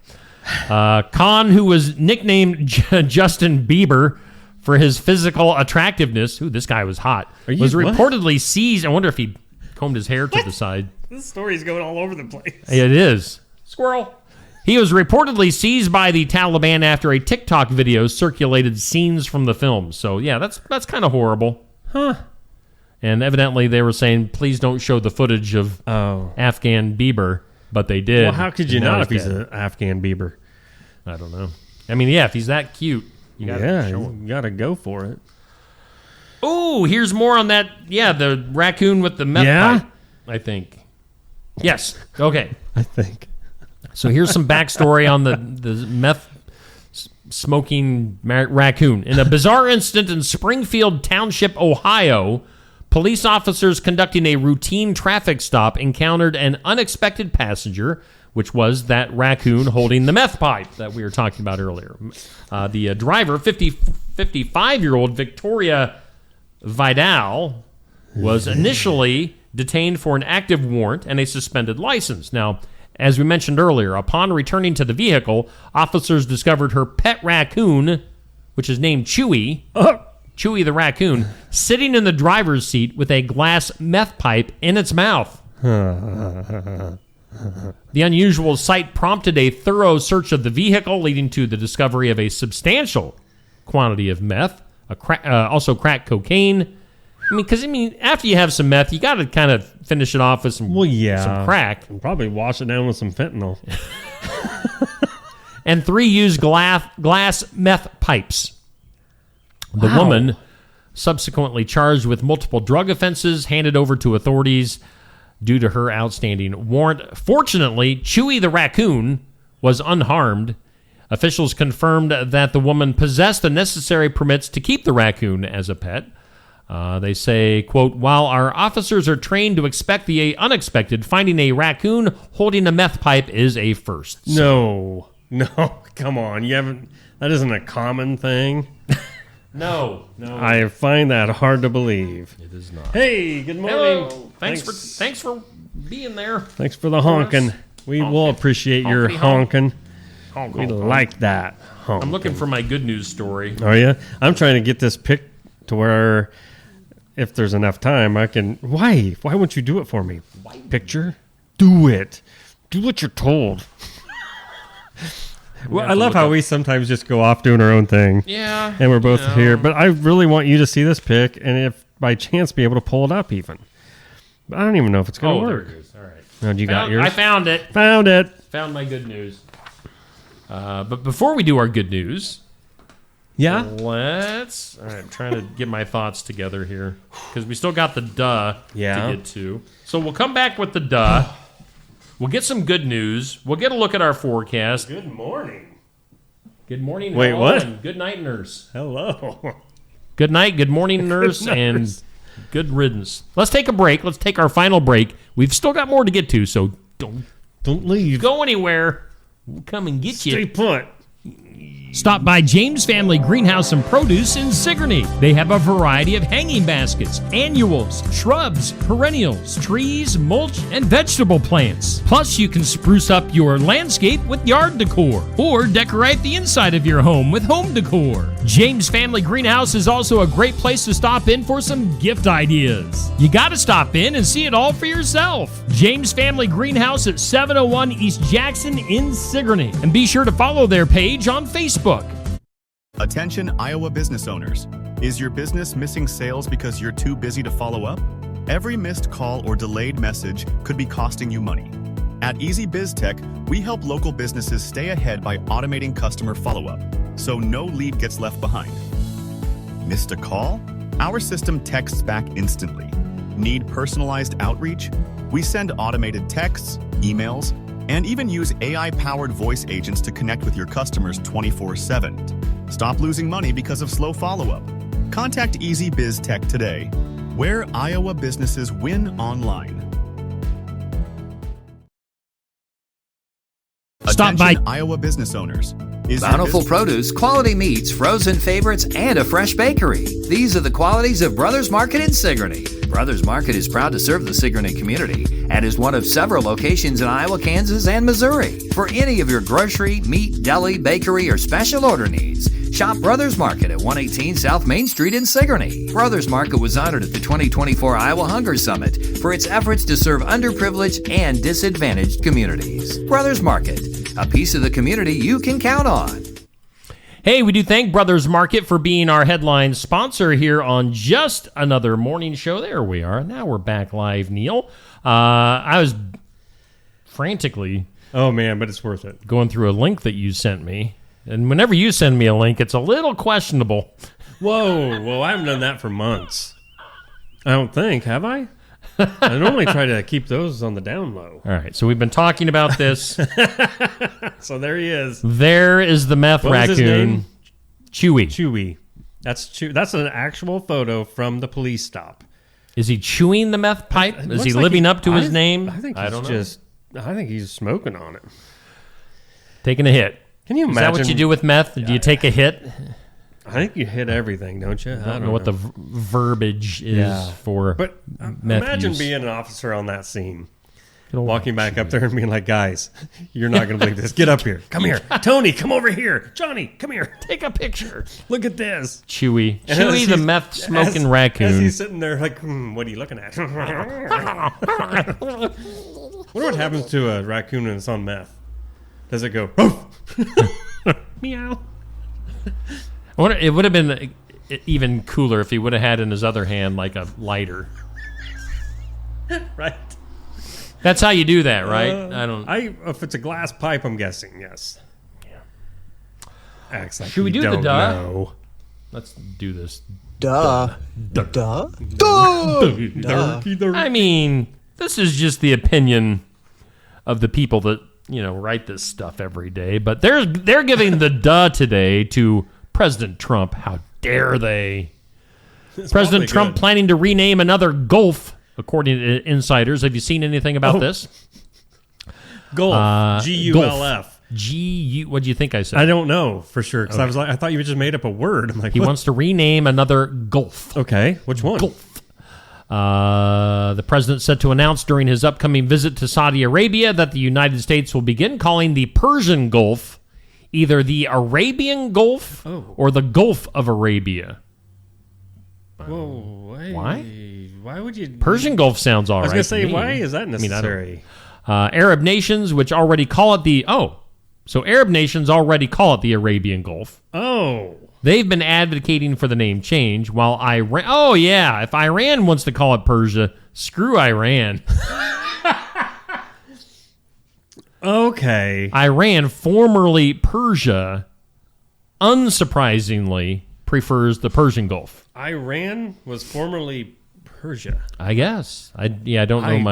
Khan, who was nicknamed Justin Bieber for his physical attractiveness, this guy was hot, was reportedly seized. I wonder if he combed his hair to the side. This story's going all over the place. It is. Squirrel. He was reportedly seized by the Taliban after a TikTok video circulated scenes from the film. So, yeah, that's kind of horrible. Huh. And evidently they were saying, please don't show the footage of Afghan Bieber, but they did. Well, how could you not if he's an Afghan Bieber? I don't know. I mean, yeah, if he's that cute, you got to show him. You got to go for it. Oh, here's more on that. Yeah, the raccoon with the meth pipe, I think. Yes. Okay. I think. So here's some backstory on the meth smoking raccoon. In a bizarre incident in Springfield Township, Ohio, police officers conducting a routine traffic stop encountered an unexpected passenger, which was that raccoon holding the meth pipe that we were talking about earlier. The driver, 55-year-old Victoria Vidal, was initially detained for an active warrant and a suspended license. Now, as we mentioned earlier, upon returning to the vehicle, officers discovered her pet raccoon, which is named Chewy, Chewy the raccoon, sitting in the driver's seat with a glass meth pipe in its mouth. The unusual sight prompted a thorough search of the vehicle, leading to the discovery of a substantial quantity of meth, also crack cocaine. Because after you have some meth, you got to kind of finish it off with some crack. And probably wash it down with some fentanyl. And 3 used glass meth pipes. The woman, subsequently charged with multiple drug offenses, handed over to authorities due to her outstanding warrant. Fortunately, Chewy the raccoon was unharmed. Officials confirmed that the woman possessed the necessary permits to keep the raccoon as a pet. They say, quote, while our officers are trained to expect the unexpected, finding a raccoon holding a meth pipe is a first. No, come on. That isn't a common thing. No. I find that hard to believe. It is not. Hey, good morning. Hello. Thanks for being there. Thanks for the honking. We will appreciate your honking. We like that. Honking. I'm looking for my good news story. Oh, yeah? I'm trying to get this picked to where if there's enough time, I can... Why won't you do it for me? Picture? Do it. Do what you're told. Well, I love how we sometimes just go off doing our own thing. Yeah. And we're both here. But I really want you to see this pic, and if by chance be able to pull it up even. But I don't even know if it's going to work. There it is. All right. Oh, you got yours? I found it. Found my good news. But before we do our good news... Yeah? Let's... All right, I'm trying to get my thoughts together here. Because we still got the to get to. So we'll come back with the duh. We'll get some good news. We'll get a look at our forecast. Good morning. Good morning. Wait, what? And good night, nurse. Hello. Good night, good morning, nurse, and good riddance. Let's take a break. Let's take our final break. We've still got more to get to, so don't leave. Go anywhere. We'll come and get you. Stay put. Stop by James Family Greenhouse and Produce in Sigourney. They have a variety of hanging baskets, annuals, shrubs, perennials, trees, mulch, and vegetable plants. Plus, you can spruce up your landscape with yard decor or decorate the inside of your home with home decor. James Family Greenhouse is also a great place to stop in for some gift ideas. You got to stop in and see it all for yourself. James Family Greenhouse at 701 East Jackson in Sigourney. And be sure to follow their page on Facebook. Attention Iowa business owners. Is your business missing sales because you're too busy to follow up? Every missed call or delayed message could be costing you money. At Easy Biz Tech, we help local businesses stay ahead by automating customer follow-up, so no lead gets left behind. Missed a call? Our system texts back instantly. Need personalized outreach? We send automated texts, emails, and even use AI-powered voice agents to connect with your customers 24/7. Stop losing money because of slow follow-up. Contact Easy Biz Tech today, where Iowa businesses win online. Stop by Iowa business owners. Bountiful produce, quality meats, frozen favorites, and a fresh bakery. These are the qualities of Brothers Market in Sigourney. Brothers Market is proud to serve the Sigourney community and is one of several locations in Iowa, Kansas, and Missouri. For any of your grocery, meat, deli, bakery, or special order needs, shop Brothers Market at 118 South Main Street in Sigourney. Brothers Market was honored at the 2024 Iowa Hunger Summit for its efforts to serve underprivileged and disadvantaged communities. Brothers Market, a piece of the community you can count on. Hey, we do thank Brothers Market for being our headline sponsor here on Just Another Morning Show. There we are. Now we're back live, Neil. I was frantically... Oh, man, but it's worth it. ...going through a link that you sent me. And whenever you send me a link, it's a little questionable. Whoa, I haven't done that for months. I don't think, have I? I normally try to keep those on the down low. All right, so we've been talking about this. So there he is. There is the meth what raccoon. Was his name? Chewy. That's an actual photo from the police stop. Is he chewing the meth pipe? Is he living up to his name? I think he's smoking on it. Taking a hit. Can you imagine? Is that what you do with meth? Do you take a hit? I think you hit everything, don't you? I don't know what the verbiage is for. But meth imagine use. being an officer on that scene. Walking back up there and being like, guys, you're not going to believe this. Get up here. Come here. Tony, come over here. Johnny, come here. Take a picture. Look at this. Chewy. And Chewy the meth smoking raccoon. As he's sitting there like, what are you looking at? I wonder what happens to a raccoon when it's on meth. Does it go, meow? I wonder, it would have been even cooler if he would have had in his other hand like a lighter. Right. That's how you do that, right? If it's a glass pipe, I'm guessing, yes. Yeah. Acts like Should we do don't the duh? know. Let's do this. Duh. Duh. Duh. I mean, this is just the opinion of the people that, write this stuff every day. But they're giving the duh today to President Trump. How dare they? President Trump planning to rename another Gulf, according to insiders. Have you seen anything about this? Gulf. G-U-L-F. G-U. What do you think I said? I don't know for sure because I was like, I thought you just made up a word. I'm like, he wants to rename another Gulf. Okay, which one? Gulf. The president set to announce during his upcoming visit to Saudi Arabia that the United States will begin calling the Persian Gulf either the Arabian Gulf or the Gulf of Arabia. Whoa, why? Why would you? Persian Gulf sounds all right. I was going to say, why is that necessary? Arab nations, which already call it the Arab nations already call it the Arabian Gulf. Oh. They've been advocating for the name change, while Iran... Oh, yeah, if Iran wants to call it Persia, screw Iran. Okay. Iran, formerly Persia, unsurprisingly, prefers the Persian Gulf. Iran was formerly Persia. I guess. I don't know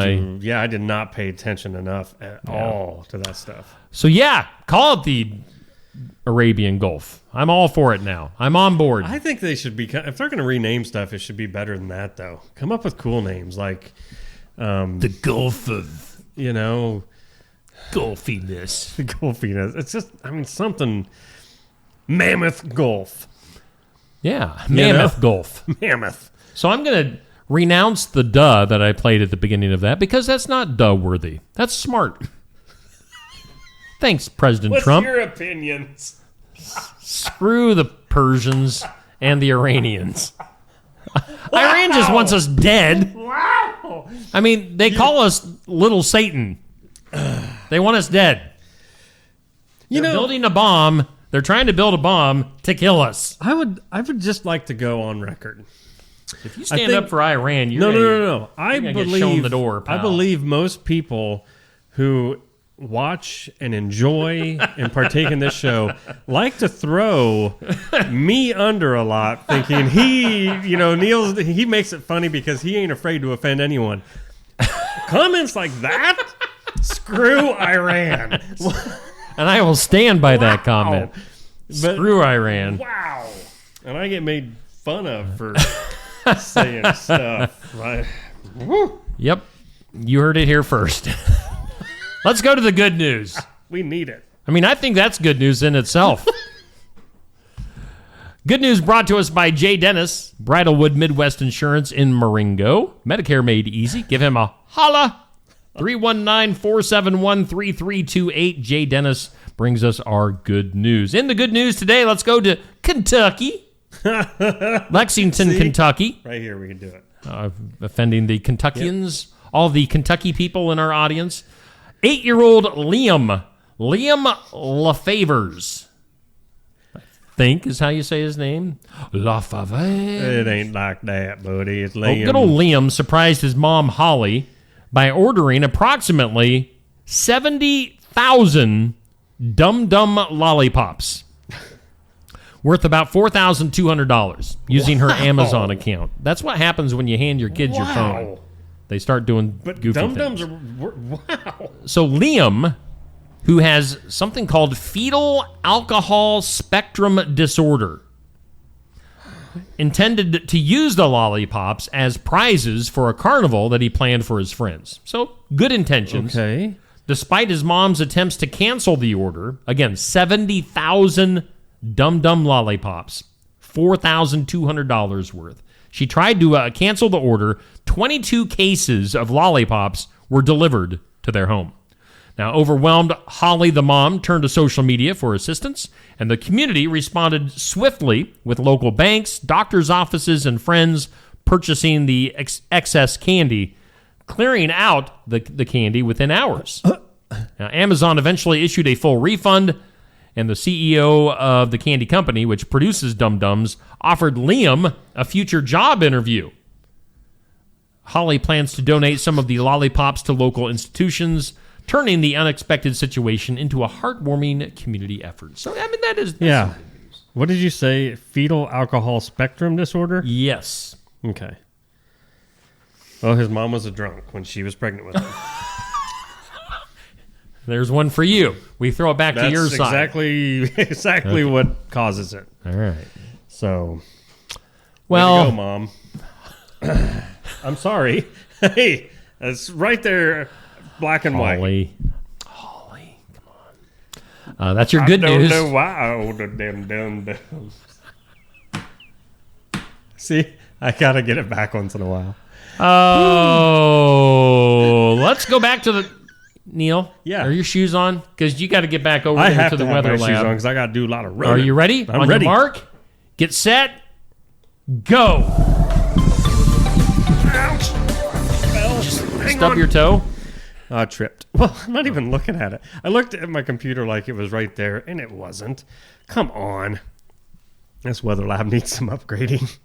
I did not pay attention enough at all to that stuff. So, call it the Arabian Gulf. I'm all for it now. I'm on board. I think they should be... If they're going to rename stuff, it should be better than that, though. Come up with cool names like... the Gulf of... Gulfiness. The Gulfiness. It's just, something... Mammoth Gulf. Yeah, Mammoth Gulf. Mammoth. So I'm going to renounce the duh that I played at the beginning of that because that's not duh-worthy. That's smart. Thanks, President Trump. What's your opinions? Screw the Persians and the Iranians. Iran just wants us dead. Wow. I mean, they call us Little Satan. They want us dead. They're building a bomb. They're trying to build a bomb to kill us. I would just like to go on record. If you stand up for Iran, you're No. I believe get shown the door, pal. I believe most people who watch and enjoy and partake in this show like to throw me under a lot, thinking he makes it funny because he ain't afraid to offend anyone. Comments like that, screw Iran. And I will stand by that comment. Screw Iran. Wow. And I get made fun of for saying stuff. Right? Yep. You heard it here first. Let's go to the good news. We need it. I think that's good news in itself. Good news brought to us by Jay Dennis, Bridalwood Midwest Insurance in Marengo. Medicare made easy. Give him a holla. 319-471-3328. Jay Dennis brings us our good news. In the good news today, let's go to Kentucky. Lexington, Kentucky. Right here, we can do it. Offending the Kentuckians, all the Kentucky people in our audience. 8-year-old Liam LaFavors, I think is how you say his name. LaFavors. It ain't like that, buddy. It's Liam. Good old Liam surprised his mom, Holly, by ordering approximately 70,000 Dum Dum lollipops worth about $4,200 using her Amazon account. That's what happens when you hand your kids your phone. They start doing goofy Dum things. Dums are wow. So Liam, who has something called fetal alcohol spectrum disorder, intended to use the lollipops as prizes for a carnival that he planned for his friends. So good intentions. Okay. Despite his mom's attempts to cancel the order, again, 70,000 Dum Dum lollipops, $4,200 worth. She tried to cancel the order. 22 cases of lollipops were delivered to their home. Now, overwhelmed, Holly, the mom, turned to social media for assistance, and the community responded swiftly with local banks, doctors' offices, and friends purchasing the excess candy, clearing out the candy within hours. Now, Amazon eventually issued a full refund, and the CEO of the candy company, which produces Dum Dums, offered Liam a future job interview. Holly plans to donate some of the lollipops to local institutions, turning the unexpected situation into a heartwarming community effort. So, I mean, that's yeah. What did you say? Fetal alcohol spectrum disorder? Yes. Okay. Well, his mom was a drunk when she was pregnant with him. There's one for you. We throw it back to your side. Exactly okay. What causes it. All right. So, well, way to go, Mom. I'm sorry. Hey, that's right there, black and white. Holly, come on. That's your good news. I don't know why. The damn. See, I gotta get it back once in a while. Oh, let's go back to the. Neil, yeah. Are your shoes on? Because you got to get back over there to the weather lab. I have shoes on because I got to do a lot of running. Are you ready? I'm on ready. Your mark, get set, go. Ouch. Stub your toe. Tripped. Well, I'm not even looking at it. I looked at my computer like it was right there, and it wasn't. Come on. This weather lab needs some upgrading.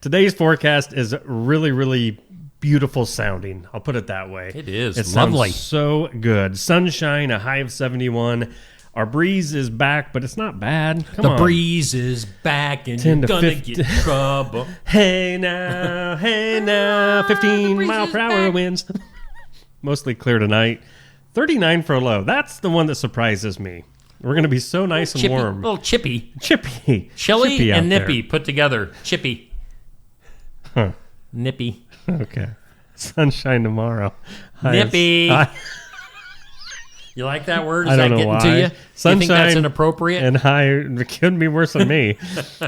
Today's forecast is really, really beautiful sounding. I'll put it that way. It is. It lovely. Sounds so good. Sunshine, a high of 71. Our breeze is back, but it's not bad. Come on. The breeze is back, and you're going to get in trouble. Hey now, 15 mile per hour winds. Mostly clear tonight. 39 for a low. That's the one that surprises me. We're going to be so nice and warm. A little chippy. Chilly and nippy put together. Chippy. Huh. Nippy. Okay. Sunshine tomorrow. Nippy. You like that word? Is I don't that know getting why. to you? Sunshine you think that's inappropriate? And high. It couldn't be worse than me.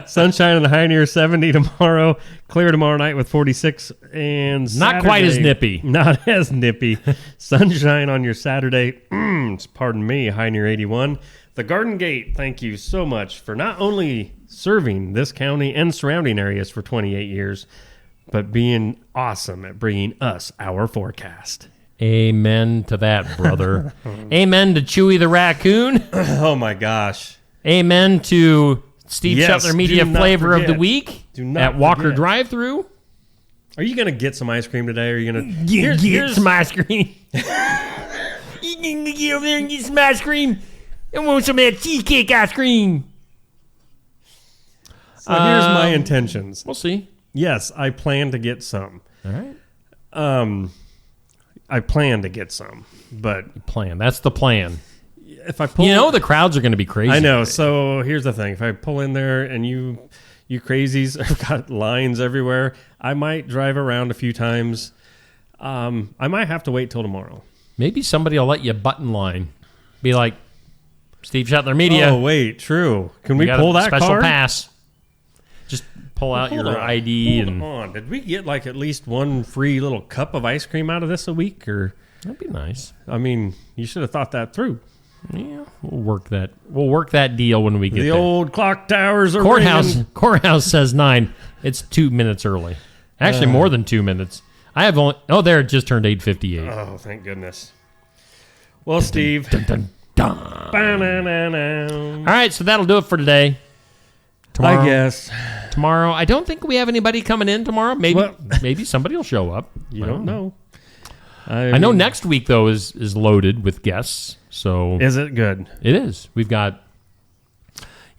Sunshine and the high near 70 tomorrow. Clear tomorrow night with 46. And Saturday, not quite as nippy. Not as nippy. Sunshine on your Saturday. Pardon me. High near 81. The Garden Gate, thank you so much for not only serving this county and surrounding areas for 28 years, but being awesome at bringing us our forecast. Amen to that, brother. Amen to Chewy the Raccoon. Oh, my gosh. Amen to Steve Shetler Media Flavor of the Week at Walk ER Drive Thru. Are you going to get some ice cream today? Or are you going to get some ice cream? You can get over there and get some ice cream. I want some of that cheesecake ice cream. So here's my intentions. We'll see. Yes, I plan to get some. All right. I plan to get some, but that's the plan. If I pull, the crowds are going to be crazy. I know. So here's the thing: if I pull in there and you crazies have got lines everywhere, I might drive around a few times. I might have to wait till tomorrow. Maybe somebody will let you button line. Be like, Steve Shetler Media. Oh wait, true. Can we pull that special card? Pass? Just pull out your ID Hold on. Did we get like at least one free little cup of ice cream out of this a week? Or that'd be nice. I mean, you should have thought that through. Yeah, we'll work that deal when we get the there. Old clock towers are Courthouse says 9. It's 2 minutes early. Actually, more than 2 minutes. I have only. Oh, there it just turned 8:58. Oh, thank goodness. Well, Steve. All right, so that'll do it for today. Tomorrow, I guess. Tomorrow, I don't think we have anybody coming in tomorrow. Maybe somebody will show up. You don't know. I know next week, though, is loaded with guests. So is it good? It is. We've got,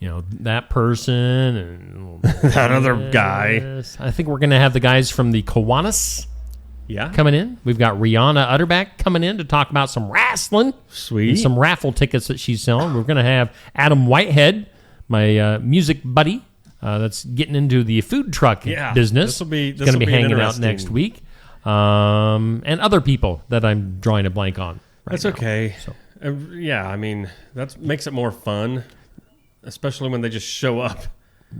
that person and that other guy. I think we're going to have the guys from the Kiwanis coming in. We've got Rihanna Utterback coming in to talk about some wrestling. Sweet. And some raffle tickets that she's selling. We're going to have Adam Whitehead, my music buddy, that's getting into the food truck business. This will be going to be hanging out next week. And other people that I'm drawing a blank on. That's okay. So. I mean, that makes it more fun, especially when they just show up.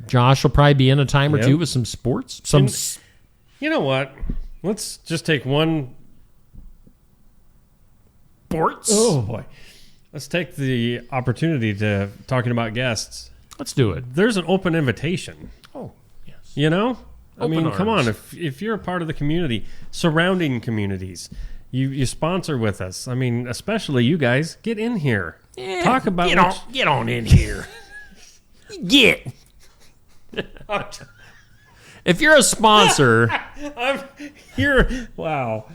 Josh will probably be in a time or two with some sports. You know what? Let's just take one. Sports? Oh, boy. Let's take the opportunity to talking about guests. Let's do it. There's an open invitation. Oh, yes. You know? Open come arms. on. If you're a part of the community, surrounding communities, you sponsor with us. I mean, especially you guys, get in here. Yeah, Talk about get on in here. Get. If you're a sponsor, I'm here. Wow.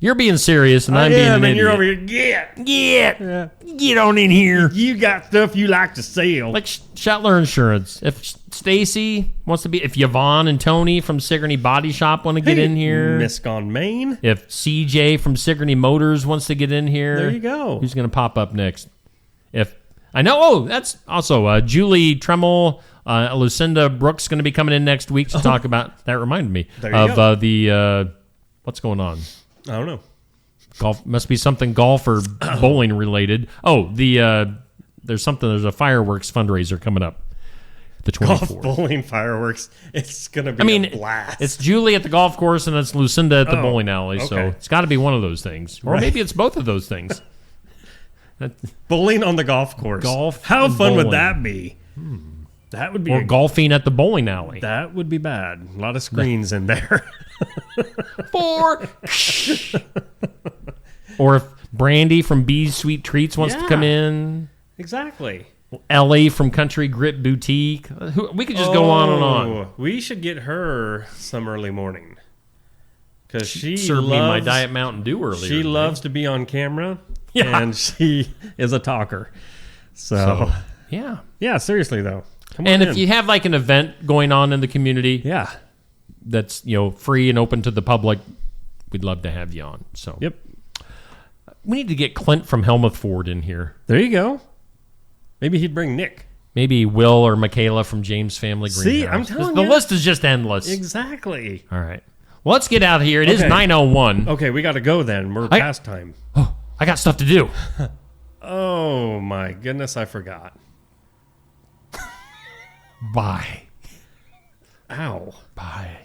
You're being serious, and I'm being an idiot. You're over here. Get on in here. You got stuff you like to sell. Like Shetler Insurance. If Stacy wants to be, if Yvonne and Tony from Sigourney Body Shop want to get in here, Miscon, Maine. If CJ from Sigourney Motors wants to get in here, There you go. Who's going to pop up next? That's also Julie Tremmel, Lucinda Brooks going to be coming in next week to talk about. That reminded me of the what's going on. I don't know. Golf must be something golf or bowling related. Oh, there's a fireworks fundraiser coming up. The 24th. Golf, bowling, fireworks. It's going to be a blast. It's Julie at the golf course and it's Lucinda at the bowling alley. So okay. it's got to be one of those things, or maybe it's both of those things. Bowling on the golf course. Golf. How and fun would bowling. that be? That would be. Or golfing at the bowling alley. That would be bad. A lot of screens in there. Or if Brandy from Bee's Sweet Treats wants to come in. Exactly. Ellie from Country Grit Boutique. We could just go on and on. We should get her some early morning. Because she served me my loves Diet Mountain Dew earlier. She loves to be on camera. Yeah. And she is a talker. So yeah. Yeah, seriously, though. Come and on if in. you have like an event going on in the community, that's free and open to the public, we'd love to have you on. So yep, we need to get Clint from Helmuth Ford in here. There you go. Maybe he'd bring Nick. Maybe Will or Michaela from James Family Greenhouse. See, I'm telling the you. list is just endless. Exactly. All right. Well, let's get out of here. It is 9:01. Okay, we got to go then. We're past time. Oh, I got stuff to do. Oh my goodness, I forgot. Bye. Ow. Bye.